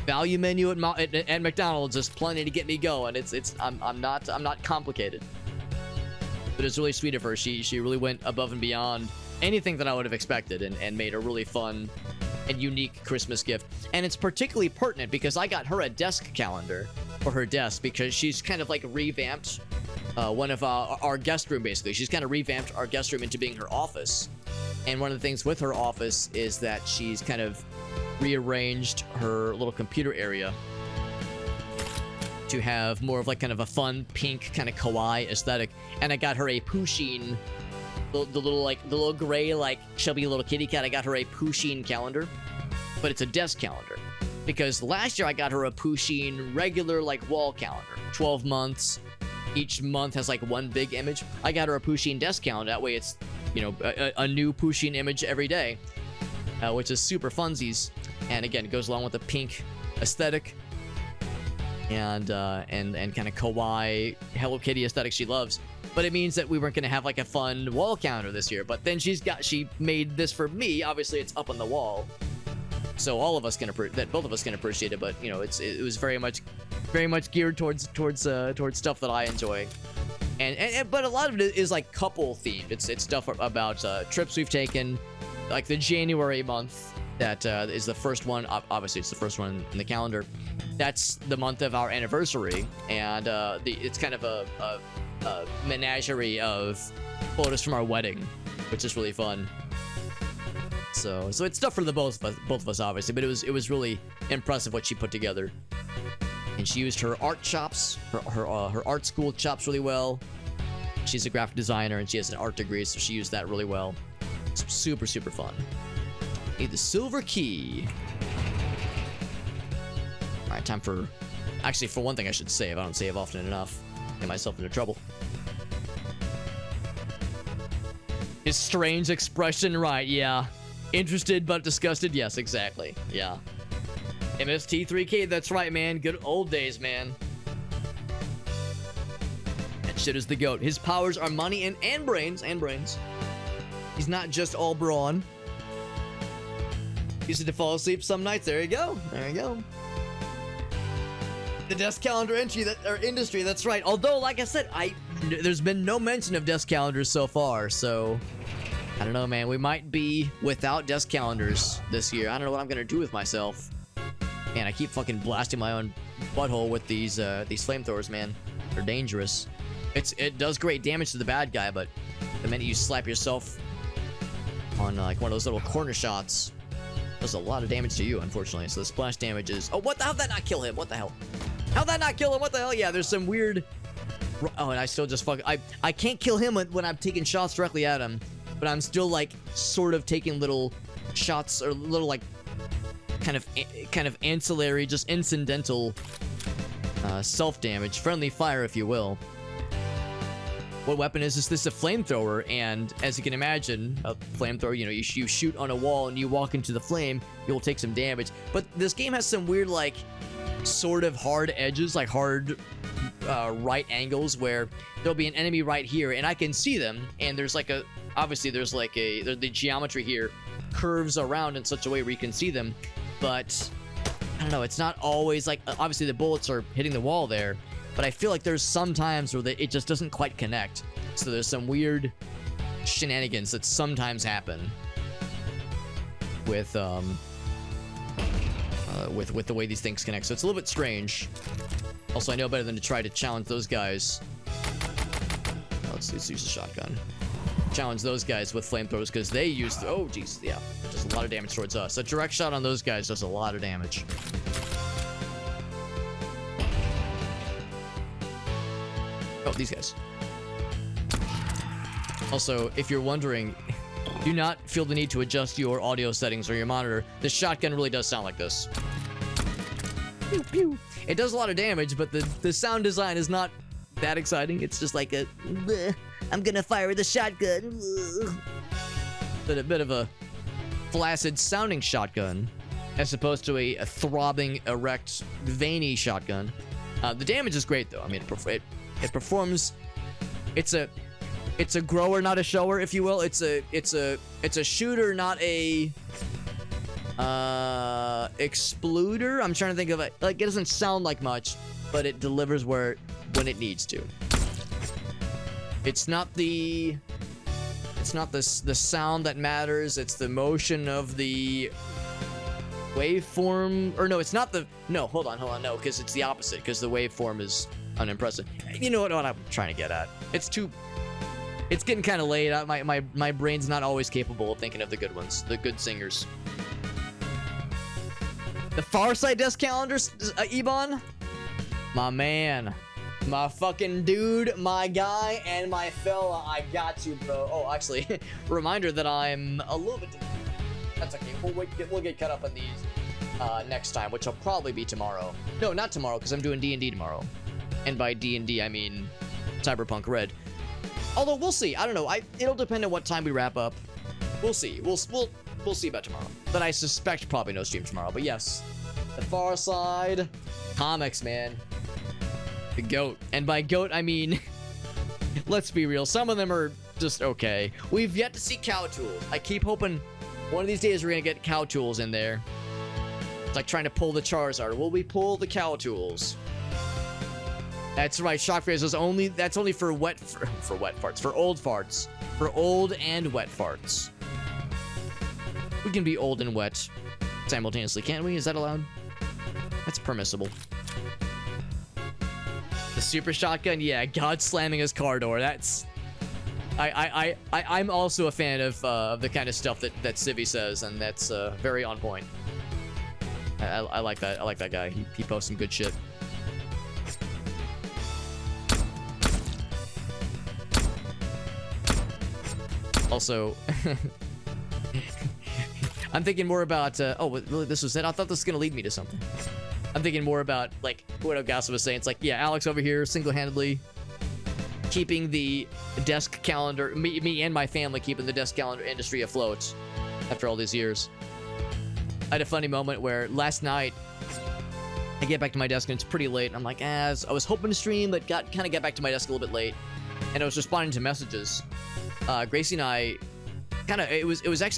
Value menu at McDonald's is plenty to get me going. I'm not complicated. But it's really sweet of her. She really went above and beyond anything that I would have expected and made a really fun and unique Christmas gift. And it's particularly pertinent because I got her a desk calendar for her desk because she's kind of like revamped one of our guest room, basically. She's kind of revamped our guest room into being her office. And one of the things with her office is that she's kind of rearranged her little computer area to have more of like kind of a fun pink kind of kawaii aesthetic. And I got her a Pusheen, the little gray like chubby little kitty cat. I got her a Pusheen calendar, but it's a desk calendar because last year I got her a Pusheen regular like wall calendar, 12 months. Each month has like one big image. I got her a Pusheen desk calendar. That way it's a new Pusheen image every day, which is super funsies. And again, it goes along with the pink aesthetic and kind of kawaii Hello Kitty aesthetic she loves. But it means that we weren't going to have like a fun wall calendar this year. But then she made this for me. Obviously, it's up on the wall, so both of us can appreciate it. But it was very much geared towards stuff that I enjoy. But a lot of it is like couple themed. It's stuff about trips we've taken, like the January month. That is the first one. Obviously, it's the first one in the calendar. That's the month of our anniversary, and it's kind of a menagerie of photos from our wedding, which is really fun. So it's stuff for the both of us, obviously. But it was really impressive what she put together, and she used her art chops, her art school chops really well. She's a graphic designer, and she has an art degree, so she used that really well. It's super fun. Need the silver key. All right, time for... Actually, for one thing, I should save. I don't save often enough. Get myself into trouble. His strange expression, right? Yeah. Interested but disgusted? Yes, exactly. Yeah. MST3K, that's right, man. Good old days, man. That shit is the GOAT. His powers are money and brains. He's not just all brawn. Used to fall asleep some nights. There you go. The desk calendar industry. That's right. Although, like I said, there's been no mention of desk calendars so far. So I don't know, man. We might be without desk calendars this year. I don't know what I'm gonna do with myself. Man, I keep fucking blasting my own butthole with these flamethrowers, man. They're dangerous. It does great damage to the bad guy, but the minute you slap yourself on like one of those little corner shots, does a lot of damage to you, unfortunately. So the splash damage is... Oh, how'd that not kill him? What the hell? How'd that not kill him? What the hell? Yeah, there's some weird... Oh, and I still just I can't kill him when I'm taking shots directly at him, but I'm still, like, sort of taking little shots or little, like, kind of ancillary, just incidental self-damage. Friendly fire, if you will. What weapon is this? This is a flamethrower, and as you can imagine, a flamethrower, you shoot on a wall and you walk into the flame, you'll take some damage. But this game has some weird, like, sort of hard edges, like hard right angles, where there'll be an enemy right here, and I can see them, and there's like the geometry here curves around in such a way where you can see them, but I don't know, it's not always like, obviously the bullets are hitting the wall there, but I feel like there's some times where it just doesn't quite connect. So there's some weird shenanigans that sometimes happen with the way these things connect. So it's a little bit strange. Also, I know better than to try to challenge those guys. Let's use a shotgun. Challenge those guys with flamethrowers because they use... Oh, jeez. Yeah. It does a lot of damage towards us. A direct shot on those guys does a lot of damage. Oh, these guys. Also, if you're wondering, do not feel the need to adjust your audio settings or your monitor. The shotgun really does sound like this. Pew, pew. It does a lot of damage, but the sound design is not that exciting. It's just like a, I'm gonna fire the shotgun. But a bit of a flaccid sounding shotgun, as opposed to a throbbing, erect, veiny shotgun. The damage is great though. I mean, it performs. It's a grower, not a shower, if you will. It's a shooter, not a exploder. I'm trying to think of it. Like, it doesn't sound like much, but it delivers when it needs to. It's not the sound that matters. It's the motion of the waveform. Or no, it's not the. No, hold on. No, because it's the opposite. Because the waveform is unimpressive. You know what I'm trying to get at? It's getting kind of late. My brain's not always capable of thinking of the good ones, the good singers. The Farsight desk calendars, Ebon? My man. My fucking dude, my guy, and my fella. I got you, bro. Oh, actually, reminder that I'm a little bit... That's okay. We'll get caught up on these next time, which will probably be tomorrow. No, not tomorrow, because I'm doing D&D tomorrow. And by D&D, I mean Cyberpunk Red. Although, we'll see. I don't know. It'll depend on what time we wrap up. We'll see. We'll see about tomorrow. But I suspect probably no stream tomorrow. But yes, the Farsight comics, man. The GOAT. And by GOAT, I mean, let's be real. Some of them are just okay. We've yet to see Cow Tools. I keep hoping one of these days we're going to get Cow Tools in there. It's like trying to pull the Charizard. Will we pull the Cow Tools? That's right. Shock Phase is only. That's only for wet farts. For old farts. For old and wet farts. We can be old and wet simultaneously, can't we? Is that allowed? That's permissible. The super shotgun, yeah. God slamming his car door. That's. I'm also a fan of the kind of stuff that Civvy says, and that's very on point. I like that. I like that guy. He posts some good shit. Also, I'm thinking more about, oh, really, this was it? I thought this was going to lead me to something. I'm thinking more about, like, what Ogasa was saying. It's like, yeah, Alex over here single-handedly keeping the desk calendar, me and my family keeping the desk calendar industry afloat after all these years. I had a funny moment where last night, I get back to my desk and it's pretty late. And I'm like, I was hoping to stream, but kind of got back to my desk a little bit late. And I was responding to messages. Gracie and I it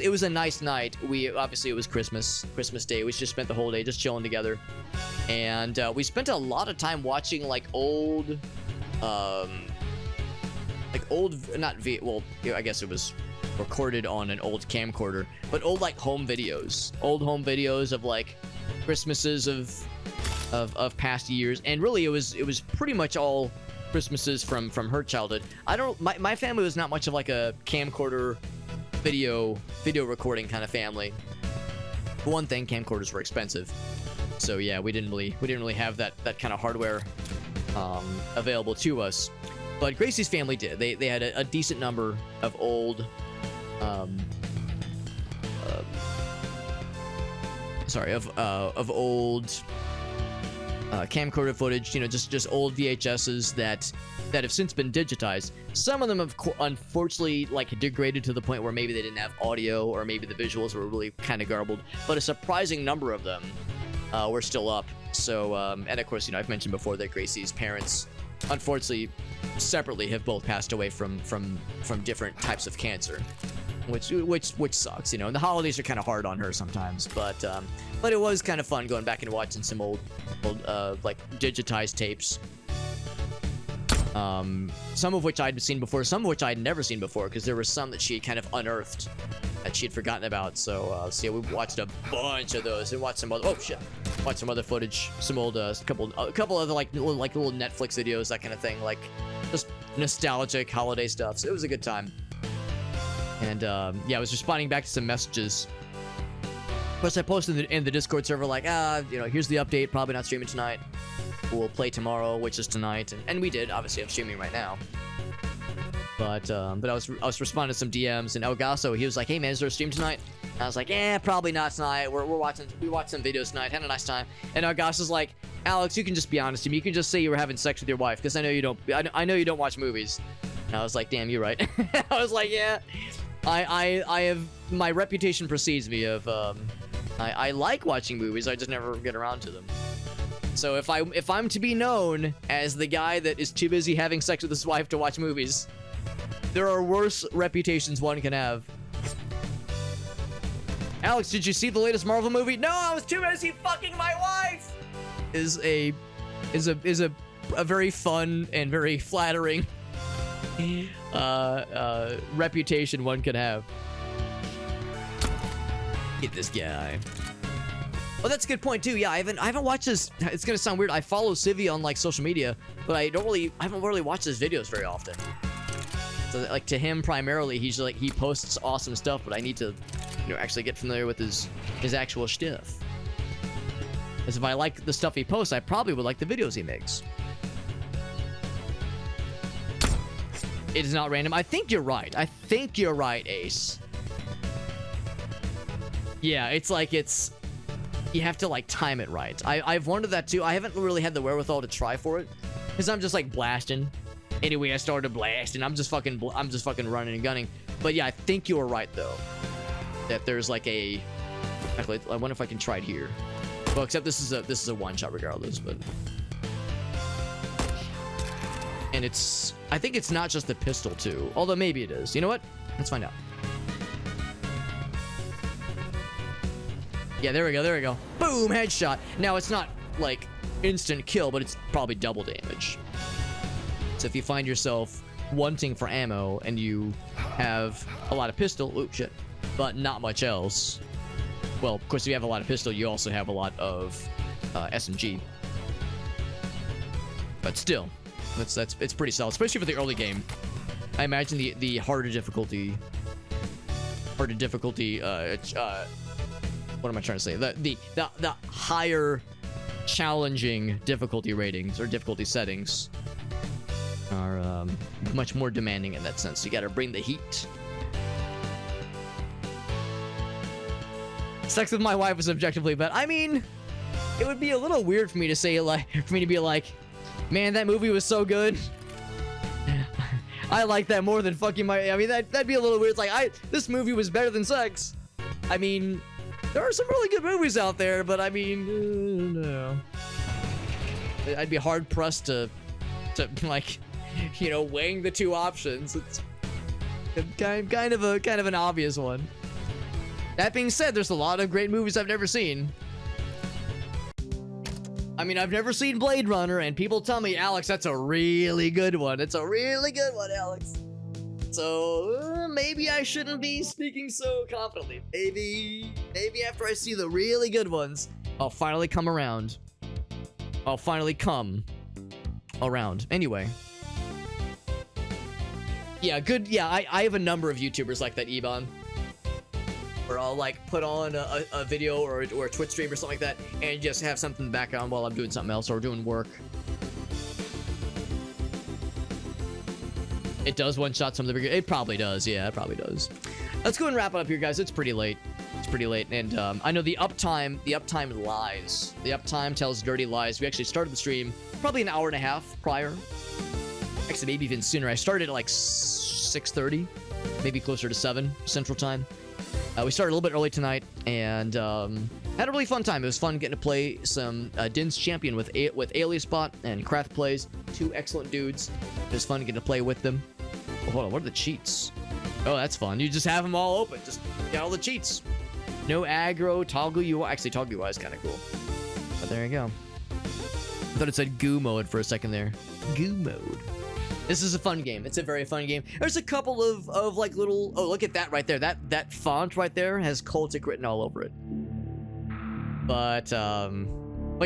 was a nice night. Obviously it was Christmas Day. We just spent the whole day just chilling together. And we spent a lot of time watching like old, I guess it was recorded on an old camcorder, but old like home videos of like Christmases of past years. And really it was pretty much all Christmases from her childhood. My family was not much of like a camcorder video recording kind of family. For one thing, camcorders were expensive, so yeah, we didn't really have that kind of hardware available to us. But Gracie's family did. They had a decent number of old of old camcorder footage, just old VHSs that have since been digitized. Some of them have unfortunately like degraded to the point where maybe they didn't have audio, or maybe the visuals were really kind of garbled, but a surprising number of them were still up. So and of course, I've mentioned before that Gracie's parents unfortunately separately have both passed away from different types of cancer, which sucks, and the holidays are kind of hard on her sometimes, but it was kind of fun going back and watching some old like digitized tapes, some of which I'd seen before, some of which I'd never seen before, because there were some that she had kind of unearthed that she had forgotten about. So yeah, we watched a bunch of those and watched some other footage, some old a couple other like little Netflix videos, that kind of thing, like just nostalgic holiday stuff. So it was a good time. And yeah, I was responding back to some messages. Plus, I posted in the Discord server like, here's the update. Probably not streaming tonight. we'll play tomorrow, which is tonight, and we did. Obviously, I'm streaming right now. But I was responding to some DMs, and Elgaso, he was like, "Hey man, is there a stream tonight?" And I was like, "Yeah, probably not tonight. We watched some videos tonight. Had a nice time." And Elgaso's like, "Alex, you can just be honest to me. You can just say you were having sex with your wife, because I know you don't. I know you don't watch movies." And I was like, "Damn, you're right." I was like, "Yeah, I have, my reputation precedes me of I like watching movies. I just never get around to them. So if I'm to be known as the guy that is too busy having sex with his wife to watch movies, there are worse reputations one can have." Alex, did you see the latest Marvel movie? No, I was too busy fucking my wife. Is a very fun and very flattering reputation one can have. Get this guy. Oh, that's a good point too. Yeah, I haven't watched this. It's gonna sound weird. I follow Civi on like social media, but I haven't really watched his videos very often. So like to him primarily, he's like, he posts awesome stuff, but I need to, actually get familiar with his actual stuff. Because if I like the stuff he posts, I probably would like the videos he makes. It is not random. I think you're right. Ace. Yeah, it's like you have to like time it right. I've wondered that too. I haven't really had the wherewithal to try for it, because I'm just like blasting. Anyway, I started blasting. I'm just fucking running and gunning. But yeah, I think you were right though. That there's like a. Actually, I wonder if I can try it here. Well, except this is a one shot regardless, but. And I think it's not just the pistol too. Although maybe it is. You know what? Let's find out. Yeah, there we go. Boom, headshot. Now it's not like instant kill, but it's probably double damage. So if you find yourself wanting for ammo and you have a lot of pistol, oh shit, but not much else. Well, of course, if you have a lot of pistol, you also have a lot of SMG. But still, it's pretty solid, especially for the early game. I imagine the harder difficulty. What am I trying to say? The higher challenging difficulty ratings or difficulty settings are much more demanding in that sense. You gotta bring the heat. Sex with my wife is objectively bad. I mean, it would be a little weird for me to say, like, man, that movie was so good. I like that more than fucking my. I mean, that'd be a little weird. It's like, this movie was better than sex. I mean, there are some really good movies out there, but I mean, no. I'd be hard pressed to like, weighing the two options. It's kind of an obvious one. That being said, there's a lot of great movies I've never seen. I mean, I've never seen Blade Runner, and people tell me, Alex, that's a really good one. It's a really good one, Alex. So maybe I shouldn't be speaking so confidently. Maybe after I see the really good ones, I'll finally come around. Anyway. Yeah, good. Yeah, I have a number of YouTubers like that, Ebon, where I'll like put on a video or a Twitch stream or something like that and just have something in the background while I'm doing something else or doing work. It does one-shot some of the bigger... It probably does. Yeah, it probably does. Let's go and wrap it up here, guys. It's pretty late. And I know the uptime lies. The uptime tells dirty lies. We actually started the stream probably an hour and a half prior. Actually, maybe even sooner. I started at like 6:30, maybe closer to 7 Central Time. We started a little bit early tonight and had a really fun time. It was fun getting to play some Din's Champion with Aliasbot and Craft Plays. 2 excellent dudes. It was fun getting to play with them. Oh, hold on, what are the cheats? Oh, that's fun. You just have them all open. Just got all the cheats. No aggro, toggle UI. Actually, toggle UI is kind of cool. But there you go. I thought it said goo mode for a second there. Goo mode. This is a fun game. It's a very fun game. There's a couple of like little... Oh, look at that right there. That font right there has Cultic written all over it. But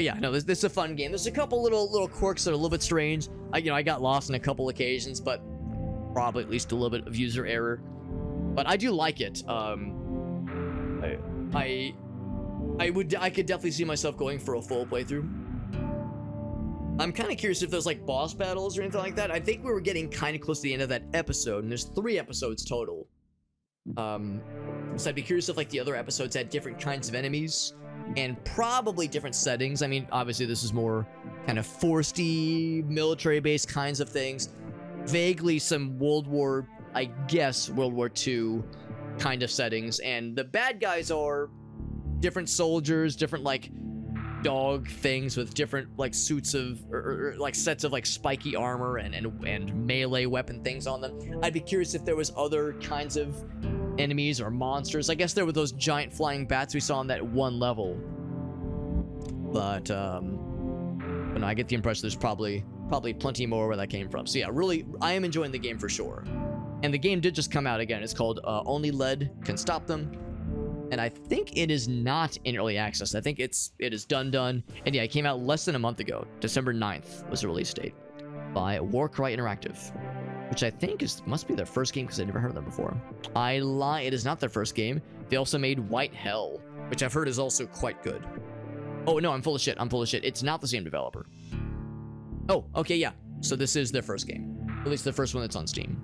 yeah, no, this is a fun game. There's a couple little quirks that are a little bit strange. I got lost on a couple occasions, but probably at least a little bit of user error. But I do like it. I could definitely see myself going for a full playthrough. I'm kind of curious if there's like boss battles or anything like that. I think we were getting kind of close to the end of that episode, and there's 3 episodes total. So I'd be curious if like the other episodes had different kinds of enemies and probably different settings. I mean, obviously this is more kind of foresty, military-based kinds of things. Vaguely some World War II kind of settings, and the bad guys are different soldiers, different like dog things with different like suits of or like sets of like spiky armor and melee weapon things on them. I'd be curious if there was other kinds of enemies or monsters. I guess there were those giant flying bats we saw on that one level, but I get the impression there's probably plenty more where that came from. So yeah, really, I am enjoying the game for sure. And the game did just come out again. It's called Only Lead Can Stop Them. And I think it is not in early access. I think it is done. And yeah, it came out less than a month ago. December 9th was the release date by Warcry Interactive, which I think must be their first game because I never heard of them before. I lie, it is not their first game. They also made White Hell, which I've heard is also quite good. Oh no, I'm full of shit. It's not the same developer. Oh, okay, yeah. So this is their first game. At least the first one that's on Steam.